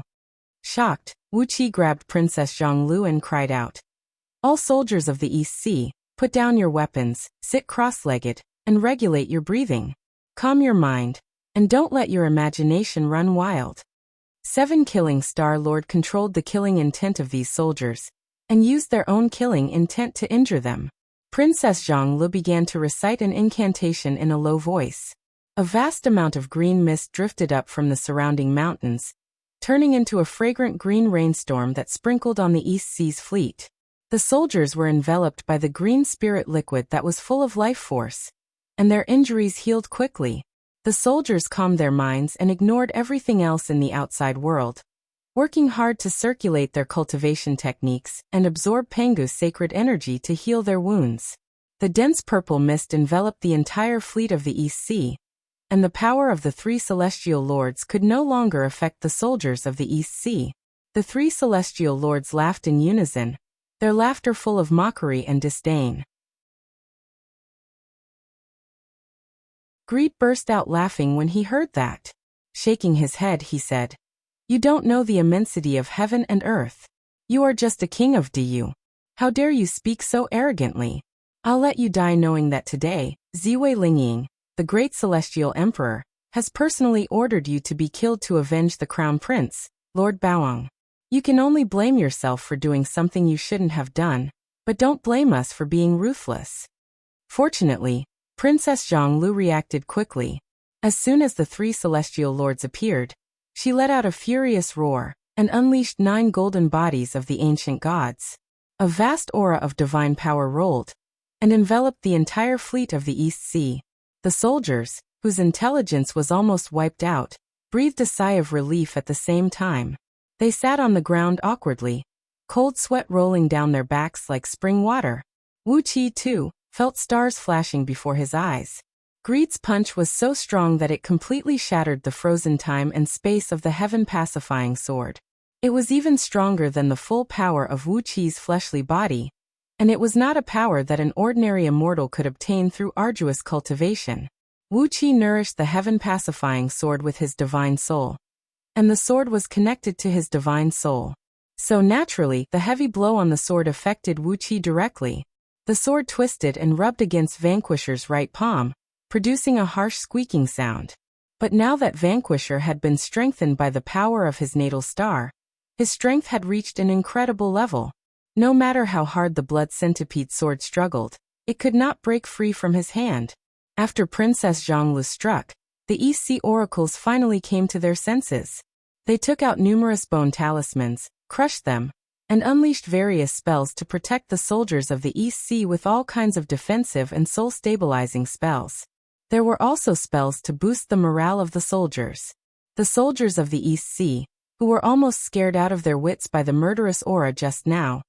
Shocked, Wuxia grabbed Princess Zhonglu and cried out, "All soldiers of the East Sea, put down your weapons, sit cross-legged, and regulate your breathing. Calm your mind, and don't let your imagination run wild." 7 killing Star Lord controlled the killing intent of these soldiers, and used their own killing intent to injure them. Princess Zhonglu began to recite an incantation in a low voice. A vast amount of green mist drifted up from the surrounding mountains, turning into a fragrant green rainstorm that sprinkled on the East Sea's fleet. The soldiers were enveloped by the green spirit liquid that was full of life force, and their injuries healed quickly. The soldiers calmed their minds and ignored everything else in the outside world, working hard to circulate their cultivation techniques and absorb Pengu's sacred energy to heal their wounds. The dense purple mist enveloped the entire fleet of the East Sea, and the power of the 3 celestial lords could no longer affect the soldiers of the East Sea. The 3 celestial lords laughed in unison, their laughter full of mockery and disdain. Greed burst out laughing when he heard that. Shaking his head, he said, "You don't know the immensity of heaven and earth. You are just a king of Du. How dare you speak so arrogantly? I'll let you die knowing that today, Ziwei Lingying, the great celestial emperor, has personally ordered you to be killed to avenge the crown prince, Lord Baoang. You can only blame yourself for doing something you shouldn't have done, but don't blame us for being ruthless." Fortunately, Princess Zhonglu reacted quickly. As soon as the 3 celestial lords appeared, she let out a furious roar and unleashed 9 golden bodies of the ancient gods. A vast aura of divine power rolled and enveloped the entire fleet of the East Sea. The soldiers, whose intelligence was almost wiped out, breathed a sigh of relief at the same time. They sat on the ground awkwardly, cold sweat rolling down their backs like spring water. Wu Qi, too, felt stars flashing before his eyes. Greed's punch was so strong that it completely shattered the frozen time and space of the heaven-pacifying sword. It was even stronger than the full power of Wu Qi's fleshly body, and it was not a power that an ordinary immortal could obtain through arduous cultivation. Wu Qi nourished the heaven-pacifying sword with his divine soul, and the sword was connected to his divine soul. So naturally, the heavy blow on the sword affected Wu Qi directly. The sword twisted and rubbed against Vanquisher's right palm, producing a harsh squeaking sound. But now that Vanquisher had been strengthened by the power of his natal star, his strength had reached an incredible level. No matter how hard the blood centipede sword struggled, it could not break free from his hand. After Princess Zhonglu struck, the East Sea oracles finally came to their senses. They took out numerous bone talismans, crushed them, and unleashed various spells to protect the soldiers of the East Sea with all kinds of defensive and soul-stabilizing spells. There were also spells to boost the morale of the soldiers. The soldiers of the East Sea, who were almost scared out of their wits by the murderous aura just now,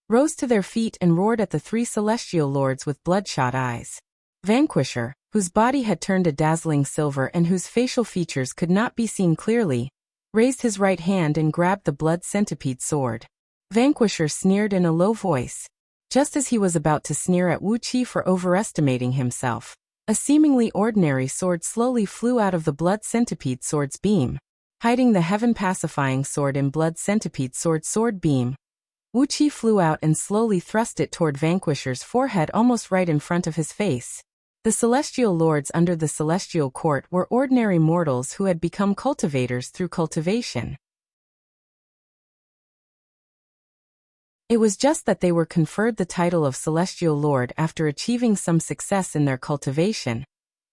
rose to their feet and roared at the 3 celestial lords with bloodshot eyes. Vanquisher, whose body had turned a dazzling silver and whose facial features could not be seen clearly, raised his right hand and grabbed the blood centipede sword. Vanquisher sneered in a low voice. Just as he was about to sneer at Wu Qi for overestimating himself, a seemingly ordinary sword slowly flew out of the blood centipede sword's beam. Hiding the heaven-pacifying sword in blood centipede sword beam, Wu Qi flew out and slowly thrust it toward Vanquisher's forehead almost right in front of his face. The celestial lords under the celestial court were ordinary mortals who had become cultivators through cultivation. It was just that they were conferred the title of Celestial Lord after achieving some success in their cultivation,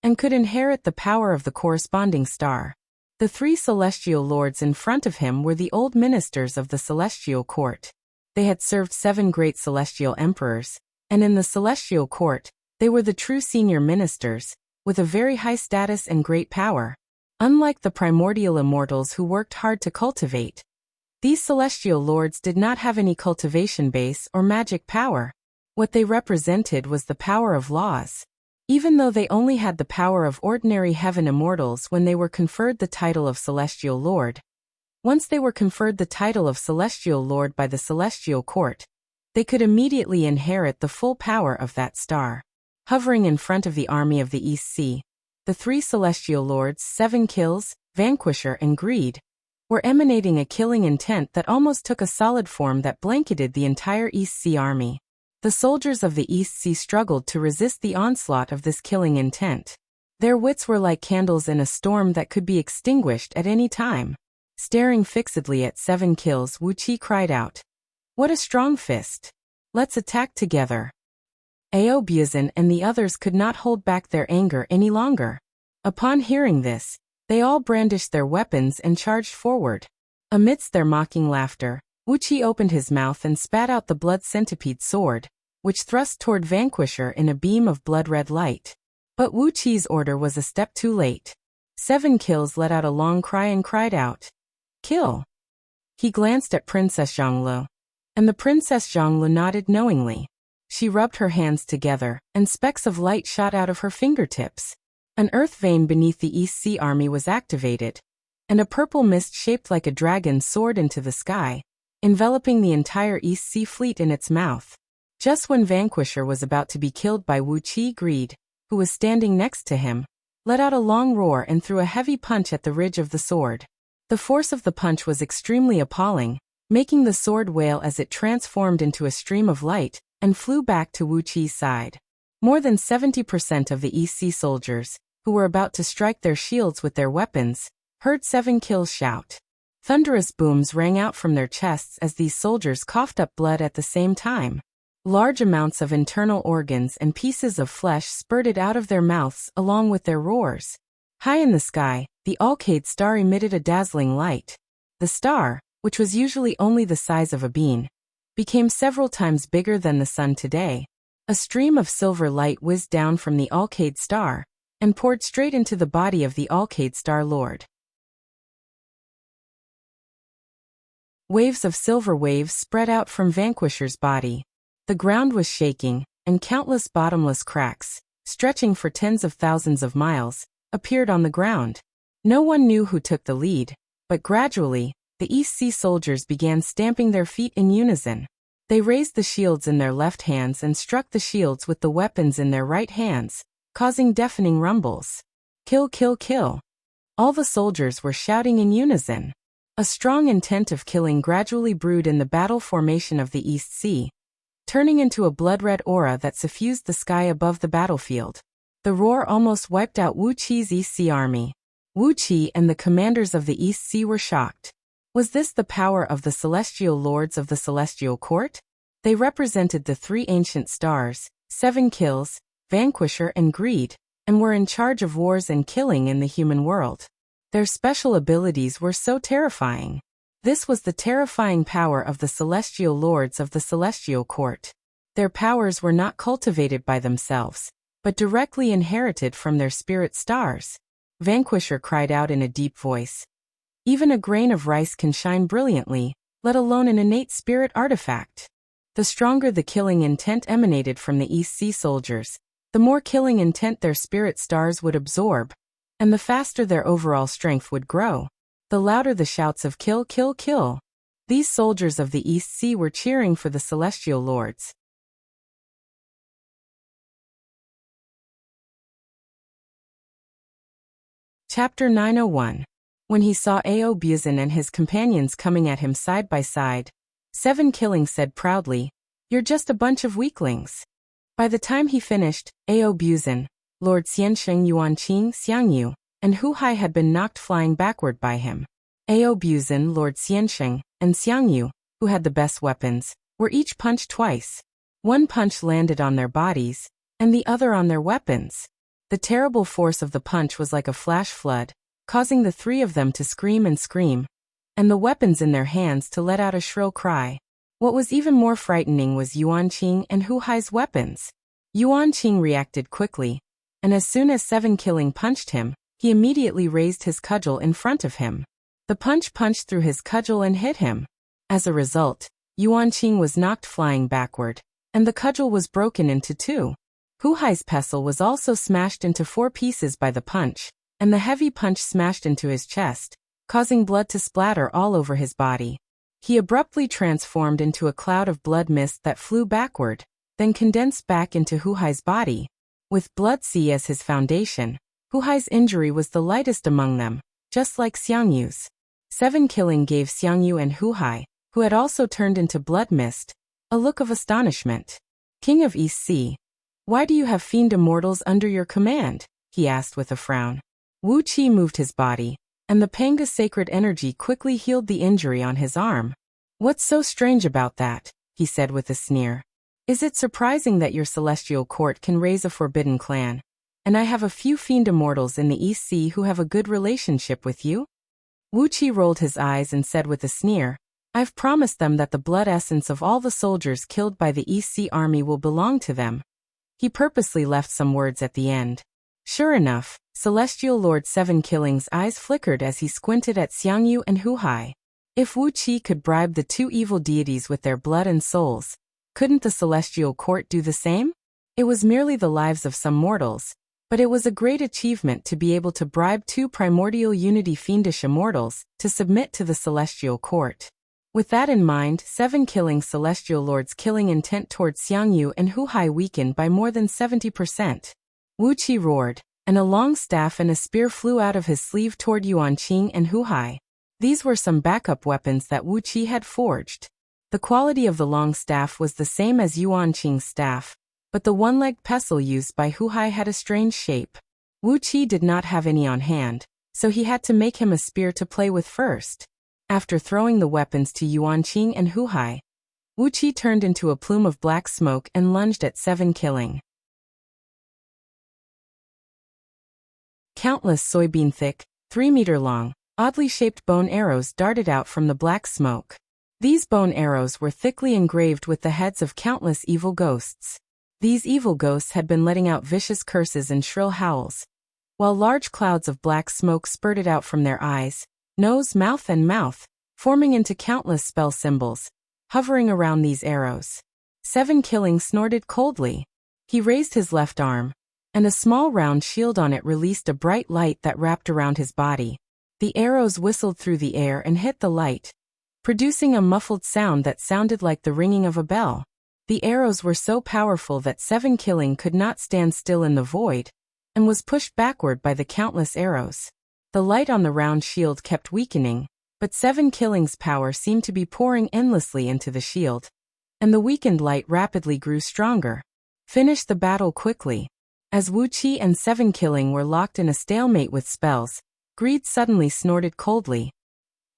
and could inherit the power of the corresponding star. The 3 celestial lords in front of him were the old ministers of the celestial court. They had served 7 great celestial emperors, and in the celestial court, they were the true senior ministers, with a very high status and great power. Unlike the primordial immortals who worked hard to cultivate, these celestial lords did not have any cultivation base or magic power. What they represented was the power of laws. Even though they only had the power of ordinary heaven immortals when they were conferred the title of Celestial Lord, once they were conferred the title of Celestial Lord by the Celestial Court, they could immediately inherit the full power of that star. Hovering in front of the army of the East Sea, the 3 celestial lords, 7 Kills, Vanquisher and Greed, were emanating a killing intent that almost took a solid form that blanketed the entire East Sea army. The soldiers of the East Sea struggled to resist the onslaught of this killing intent. Their wits were like candles in a storm that could be extinguished at any time. Staring fixedly at 7 Kills, Wu Qi cried out, "What a strong fist! Let's attack together." Aobiazan and the others could not hold back their anger any longer. Upon hearing this, they all brandished their weapons and charged forward. Amidst their mocking laughter, Wu Qi opened his mouth and spat out the blood centipede sword, which thrust toward Vanquisher in a beam of blood-red light. But Wu Qi's order was a step too late. 7 Kills let out a long cry and cried out, "Kill!" He glanced at Princess Zhonglu, and the Princess Zhonglu nodded knowingly. She rubbed her hands together, and specks of light shot out of her fingertips. An earth vein beneath the East Sea army was activated, and a purple mist shaped like a dragon soared into the sky, enveloping the entire East Sea fleet in its mouth. Just when Vanquisher was about to be killed by Wu Qi, Greed, who was standing next to him, let out a long roar and threw a heavy punch at the ridge of the sword. The force of the punch was extremely appalling, making the sword wail as it transformed into a stream of light and flew back to Wuxi's side. More than 70% of the East Sea soldiers, who were about to strike their shields with their weapons, heard 7 kills shout. Thunderous booms rang out from their chests as these soldiers coughed up blood at the same time. Large amounts of internal organs and pieces of flesh spurted out of their mouths along with their roars. High in the sky, the Alcade star emitted a dazzling light. The star, which was usually only the size of a bean, became several times bigger than the sun today. A stream of silver light whizzed down from the Alcade star and poured straight into the body of the Alcade star lord. Waves of silver waves spread out from Vanquisher's body. The ground was shaking, and countless bottomless cracks, stretching for tens of thousands of miles, appeared on the ground. No one knew who took the lead, but gradually, the East Sea soldiers began stamping their feet in unison. They raised the shields in their left hands and struck the shields with the weapons in their right hands, causing deafening rumbles. Kill, kill, kill. All the soldiers were shouting in unison. A strong intent of killing gradually brewed in the battle formation of the East Sea, turning into a blood-red aura that suffused the sky above the battlefield. The roar almost wiped out Wuxi's East Sea army. Wuxia and the commanders of the East Sea were shocked. Was this the power of the celestial lords of the celestial court? They represented the 3 ancient stars, 7 kills, Vanquisher and Greed, and were in charge of wars and killing in the human world. Their special abilities were so terrifying. This was the terrifying power of the celestial lords of the celestial court. Their powers were not cultivated by themselves, but directly inherited from their spirit stars. Vanquisher cried out in a deep voice. Even a grain of rice can shine brilliantly, let alone an innate spirit artifact. The stronger the killing intent emanated from the East Sea soldiers, the more killing intent their spirit stars would absorb, and the faster their overall strength would grow. The louder the shouts of kill, kill, kill. These soldiers of the East Sea were cheering for the celestial lords. Chapter 901. When he saw Audiobook and his companions coming at him side by side, 7 Killing said proudly, "You're just a bunch of weaklings." By the time he finished, Audiobook, Lord Xiansheng Yuanqing Xiangyu, and Hu Hai had been knocked flying backward by him. Audiobook, Lord Xiansheng, and Xiangyu, who had the best weapons, were each punched twice. One punch landed on their bodies, and the other on their weapons. The terrible force of the punch was like a flash flood, causing the 3 of them to scream and scream, and the weapons in their hands to let out a shrill cry. What was even more frightening was Yuanqing and Hu Hai's weapons. Yuanqing reacted quickly, and as soon as 7 Killing punched him, he immediately raised his cudgel in front of him. The punch punched through his cudgel and hit him. As a result, Yuanqing was knocked flying backward, and the cudgel was broken into 2. Hu Hai's pestle was also smashed into 4 pieces by the punch, and the heavy punch smashed into his chest, causing blood to splatter all over his body. He abruptly transformed into a cloud of blood mist that flew backward, then condensed back into Hu Hai's body. With blood sea as his foundation, Hu Hai's injury was the lightest among them, just like Xiangyu's. 7 Killing gave Xiangyu and Hu Hai, who had also turned into blood mist, a look of astonishment. "King of East Sea, why do you have fiend immortals under your command?" he asked with a frown. Wuxia moved his body, and the Panga sacred energy quickly healed the injury on his arm. "What's so strange about that?" he said with a sneer. "Is it surprising that your celestial court can raise a forbidden clan, and I have a few fiend immortals in the East Sea who have a good relationship with you?" Wuxia rolled his eyes and said with a sneer, "I've promised them that the blood essence of all the soldiers killed by the East Sea army will belong to them." He purposely left some words at the end. Sure enough, Celestial Lord 7 Killing's eyes flickered as he squinted at Xiangyu and Hu Hai. If Wuxia could bribe the 2 evil deities with their blood and souls, couldn't the celestial court do the same? It was merely the lives of some mortals, but it was a great achievement to be able to bribe 2 primordial unity fiendish immortals to submit to the celestial court. With that in mind, 7 Killing celestial lords' killing intent towards Xiangyu and Hu Hai weakened by more than 70%. Wuxia roared, and a long staff and a spear flew out of his sleeve toward Yuan Qing and Hu Hai. These were some backup weapons that Wu Qi had forged. The quality of the long staff was the same as Yuan Qing's staff, but the one-legged pestle used by Hu Hai had a strange shape. Wu Qi did not have any on hand, so he had to make him a spear to play with first. After throwing the weapons to Yuan Qing and Hu Hai, Wu Qi turned into a plume of black smoke and lunged at 7, killing. Countless soybean-thick, 3-meter-long, oddly shaped bone arrows darted out from the black smoke. These bone arrows were thickly engraved with the heads of countless evil ghosts. These evil ghosts had been letting out vicious curses and shrill howls, while large clouds of black smoke spurted out from their eyes, nose, and mouth, forming into countless spell symbols, hovering around these arrows. 7 Killing snorted coldly. He raised his left arm, and a small round shield on it released a bright light that wrapped around his body. The arrows whistled through the air and hit the light, producing a muffled sound that sounded like the ringing of a bell. The arrows were so powerful that 7 Killing could not stand still in the void, and was pushed backward by the countless arrows. The light on the round shield kept weakening, but 7 Killing's power seemed to be pouring endlessly into the shield, and the weakened light rapidly grew stronger. Finish the battle quickly. As Wu Qi and 7 Killing were locked in a stalemate with spells, Greed suddenly snorted coldly.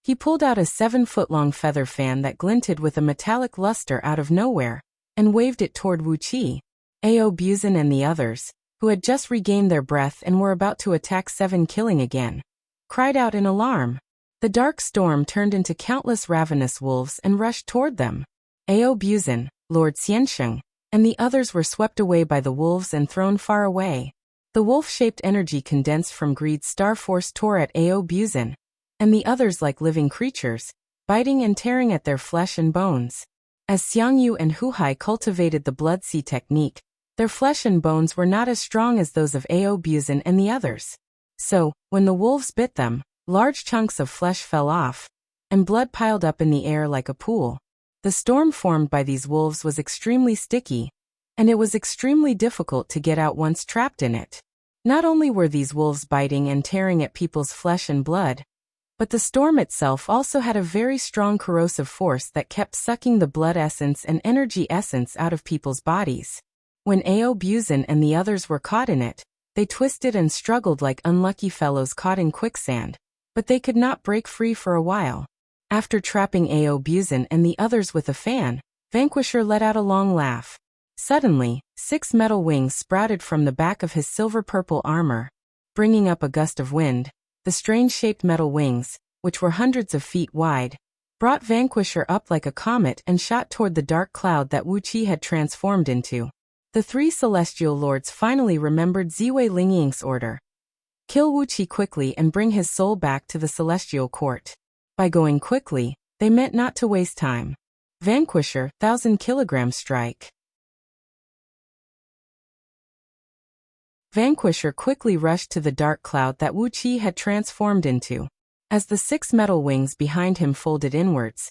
He pulled out a 7-foot-long feather fan that glinted with a metallic luster out of nowhere, and waved it toward Wu Qi. Ao Buzin and the others, who had just regained their breath and were about to attack 7 Killing again, cried out in alarm. The dark storm turned into countless ravenous wolves and rushed toward them. Ao Buzin, Lord Xiansheng, and the others were swept away by the wolves and thrown far away. The wolf-shaped energy condensed from Greed's star force tore at Ao Buzin, and the others like living creatures, biting and tearing at their flesh and bones. As Xiangyu and Hu Hai cultivated the blood sea technique, their flesh and bones were not as strong as those of Ao Buzin and the others. So, when the wolves bit them, large chunks of flesh fell off, and blood piled up in the air like a pool. The storm formed by these wolves was extremely sticky, and it was extremely difficult to get out once trapped in it. Not only were these wolves biting and tearing at people's flesh and blood, but the storm itself also had a very strong corrosive force that kept sucking the blood essence and energy essence out of people's bodies. When Ao Buzin and the others were caught in it, they twisted and struggled like unlucky fellows caught in quicksand, but they could not break free for a while. After trapping Ao Buzin and the others with a fan, Vanquisher let out a long laugh. Suddenly, 6 metal wings sprouted from the back of his silver-purple armor, bringing up a gust of wind. The strange-shaped metal wings, which were hundreds of feet wide, brought Vanquisher up like a comet and shot toward the dark cloud that Wu Qi had transformed into. The 3 celestial lords finally remembered Ziwei Lingying's order. Kill Wu Qi quickly and bring his soul back to the celestial court. By going quickly, they meant not to waste time. Vanquisher, 1,000-kilogram strike. Vanquisher quickly rushed to the dark cloud that Wu Qi had transformed into. As the 6 metal wings behind him folded inwards,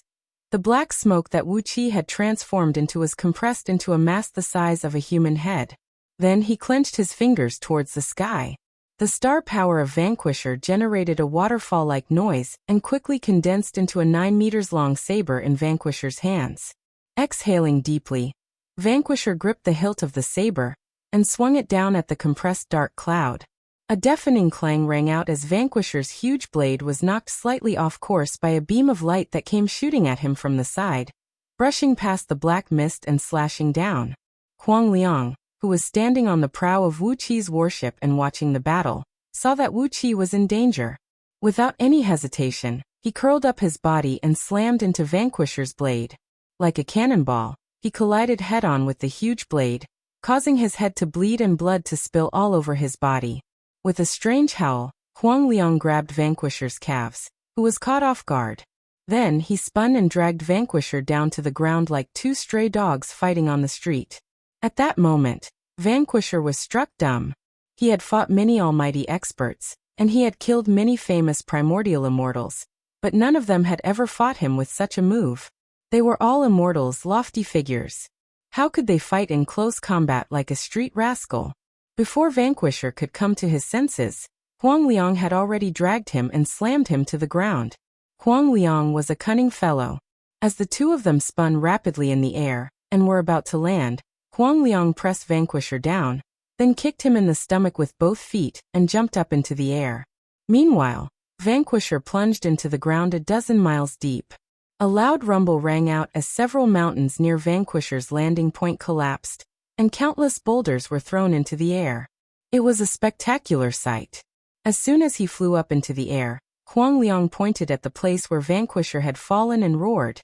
the black smoke that Wu Qi had transformed into was compressed into a mass the size of a human head. Then he clenched his fingers towards the sky. The star power of Vanquisher generated a waterfall-like noise and quickly condensed into a 9 meters long saber in Vanquisher's hands. Exhaling deeply, Vanquisher gripped the hilt of the saber and swung it down at the compressed dark cloud. A deafening clang rang out as Vanquisher's huge blade was knocked slightly off course by a beam of light that came shooting at him from the side, brushing past the black mist and slashing down. Huang Liang, who was standing on the prow of Wu Qi's warship and watching the battle, saw that Wu Qi was in danger. Without any hesitation, he curled up his body and slammed into Vanquisher's blade. Like a cannonball, he collided head-on with the huge blade, causing his head to bleed and blood to spill all over his body. With a strange howl, Huang Liang grabbed Vanquisher's calves, who was caught off guard. Then he spun and dragged Vanquisher down to the ground like 2 stray dogs fighting on the street. At that moment, Vanquisher was struck dumb. He had fought many almighty experts, and he had killed many famous primordial immortals, but none of them had ever fought him with such a move. They were all immortals, lofty figures. How could they fight in close combat like a street rascal? Before Vanquisher could come to his senses, Huang Liang had already dragged him and slammed him to the ground. Huang Liang was a cunning fellow. As the two of them spun rapidly in the air and were about to land, Huang Liang pressed Vanquisher down, then kicked him in the stomach with both feet and jumped up into the air. Meanwhile, Vanquisher plunged into the ground a dozen miles deep. A loud rumble rang out as several mountains near Vanquisher's landing point collapsed, and countless boulders were thrown into the air. It was a spectacular sight. As soon as he flew up into the air, Huang Liang pointed at the place where Vanquisher had fallen and roared,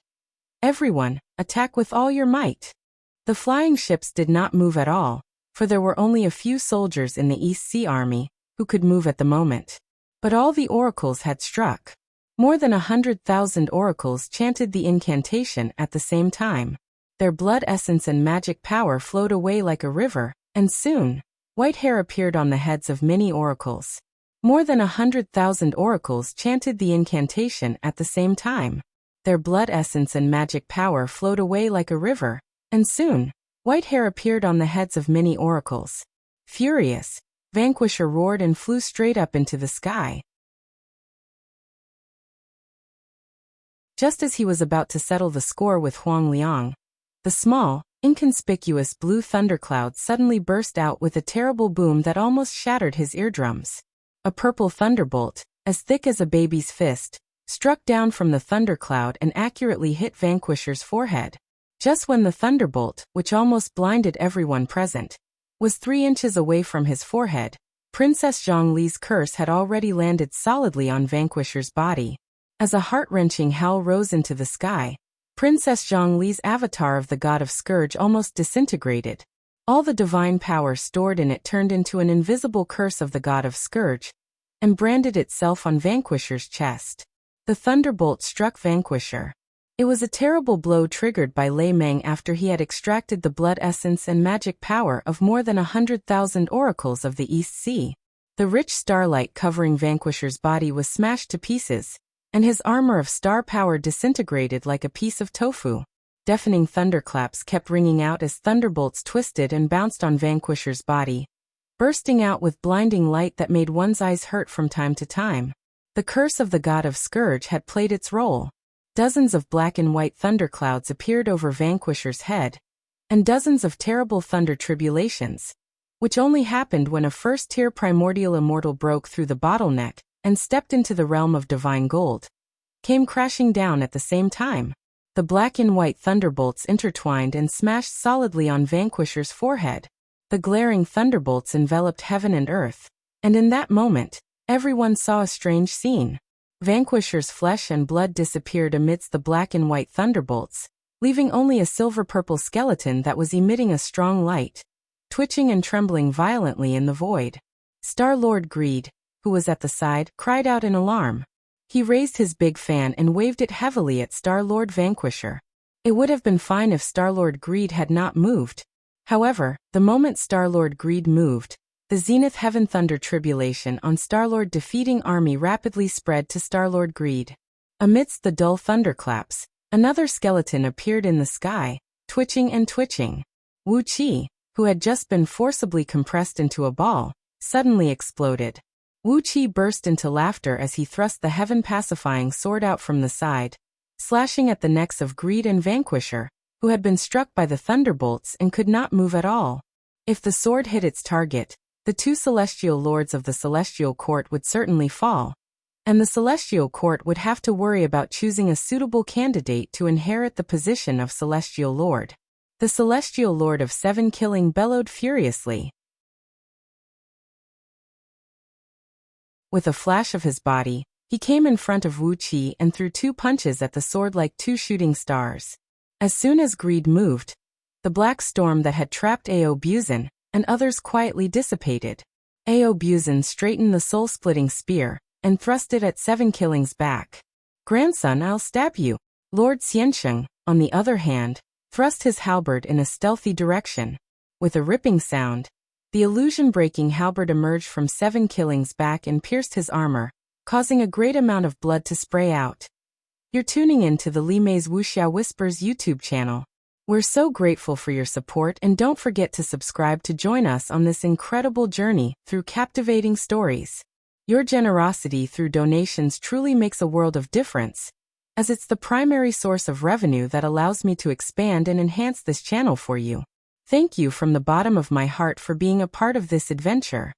"Everyone, attack with all your might!" The flying ships did not move at all, for there were only a few soldiers in the East Sea Army who could move at the moment. But all the oracles had struck. More than 100,000 oracles chanted the incantation at the same time. Their blood essence and magic power flowed away like a river, and soon, white hair appeared on the heads of many oracles. More than 100,000 oracles chanted the incantation at the same time. Their blood essence and magic power flowed away like a river, and soon, white hair appeared on the heads of many oracles. Furious, Vanquisher roared and flew straight up into the sky. Just as he was about to settle the score with Huang Liang, the small, inconspicuous blue thundercloud suddenly burst out with a terrible boom that almost shattered his eardrums. A purple thunderbolt, as thick as a baby's fist, struck down from the thundercloud and accurately hit Vanquisher's forehead. Just when the thunderbolt, which almost blinded everyone present, was 3 inches away from his forehead, Princess Zhongli's curse had already landed solidly on Vanquisher's body. As a heart-wrenching howl rose into the sky, Princess Zhongli's avatar of the god of Scourge almost disintegrated. All the divine power stored in it turned into an invisible curse of the god of Scourge, and branded itself on Vanquisher's chest. The thunderbolt struck Vanquisher. It was a terrible blow triggered by Lei Meng after he had extracted the blood essence and magic power of more than 100,000 oracles of the East Sea. The rich starlight covering Vanquisher's body was smashed to pieces, and his armor of star power disintegrated like a piece of tofu. Deafening thunderclaps kept ringing out as thunderbolts twisted and bounced on Vanquisher's body, bursting out with blinding light that made one's eyes hurt from time to time. The curse of the god of Scourge had played its role. Dozens of black and white thunderclouds appeared over Vanquisher's head, and dozens of terrible thunder tribulations, which only happened when a first-tier primordial immortal broke through the bottleneck and stepped into the realm of divine gold, came crashing down at the same time. The black and white thunderbolts intertwined and smashed solidly on Vanquisher's forehead. The glaring thunderbolts enveloped heaven and earth, and in that moment, everyone saw a strange scene. Vanquisher's flesh and blood disappeared amidst the black and white thunderbolts, leaving only a silver-purple skeleton that was emitting a strong light, twitching and trembling violently in the void. Star-Lord Greed, who was at the side, cried out in alarm. He raised his big fan and waved it heavily at Star-Lord Vanquisher. It would have been fine if Star-Lord Greed had not moved. However, the moment Star-Lord Greed moved, the Zenith Heaven Thunder Tribulation on Star-Lord defeating army rapidly spread to Star-Lord Greed. Amidst the dull thunderclaps, another skeleton appeared in the sky, twitching and twitching. Wuxia, who had just been forcibly compressed into a ball, suddenly exploded. Wuxia burst into laughter as he thrust the heaven-pacifying sword out from the side, slashing at the necks of Greed and Vanquisher, who had been struck by the thunderbolts and could not move at all. If the sword hit its target, the 2 celestial lords of the Celestial Court would certainly fall, and the Celestial Court would have to worry about choosing a suitable candidate to inherit the position of Celestial Lord. The Celestial Lord of Seven Killing bellowed furiously. With a flash of his body, he came in front of Wuxia and threw 2 punches at the sword like 2 shooting stars. As soon as Greed moved, the black storm that had trapped Audiobook and others quietly dissipated. Audiobook straightened the soul-splitting spear and thrust it at Seven Killing's back. "Grandson, I'll stab you." Lord Xiansheng, on the other hand, thrust his halberd in a stealthy direction. With a ripping sound, the illusion-breaking halberd emerged from Seven Killing's back and pierced his armor, causing a great amount of blood to spray out. You're tuning in to the Li Mei's Wuxia Whispers YouTube channel. We're so grateful for your support, and don't forget to subscribe to join us on this incredible journey through captivating stories. Your generosity through donations truly makes a world of difference, as it's the primary source of revenue that allows me to expand and enhance this channel for you. Thank you from the bottom of my heart for being a part of this adventure.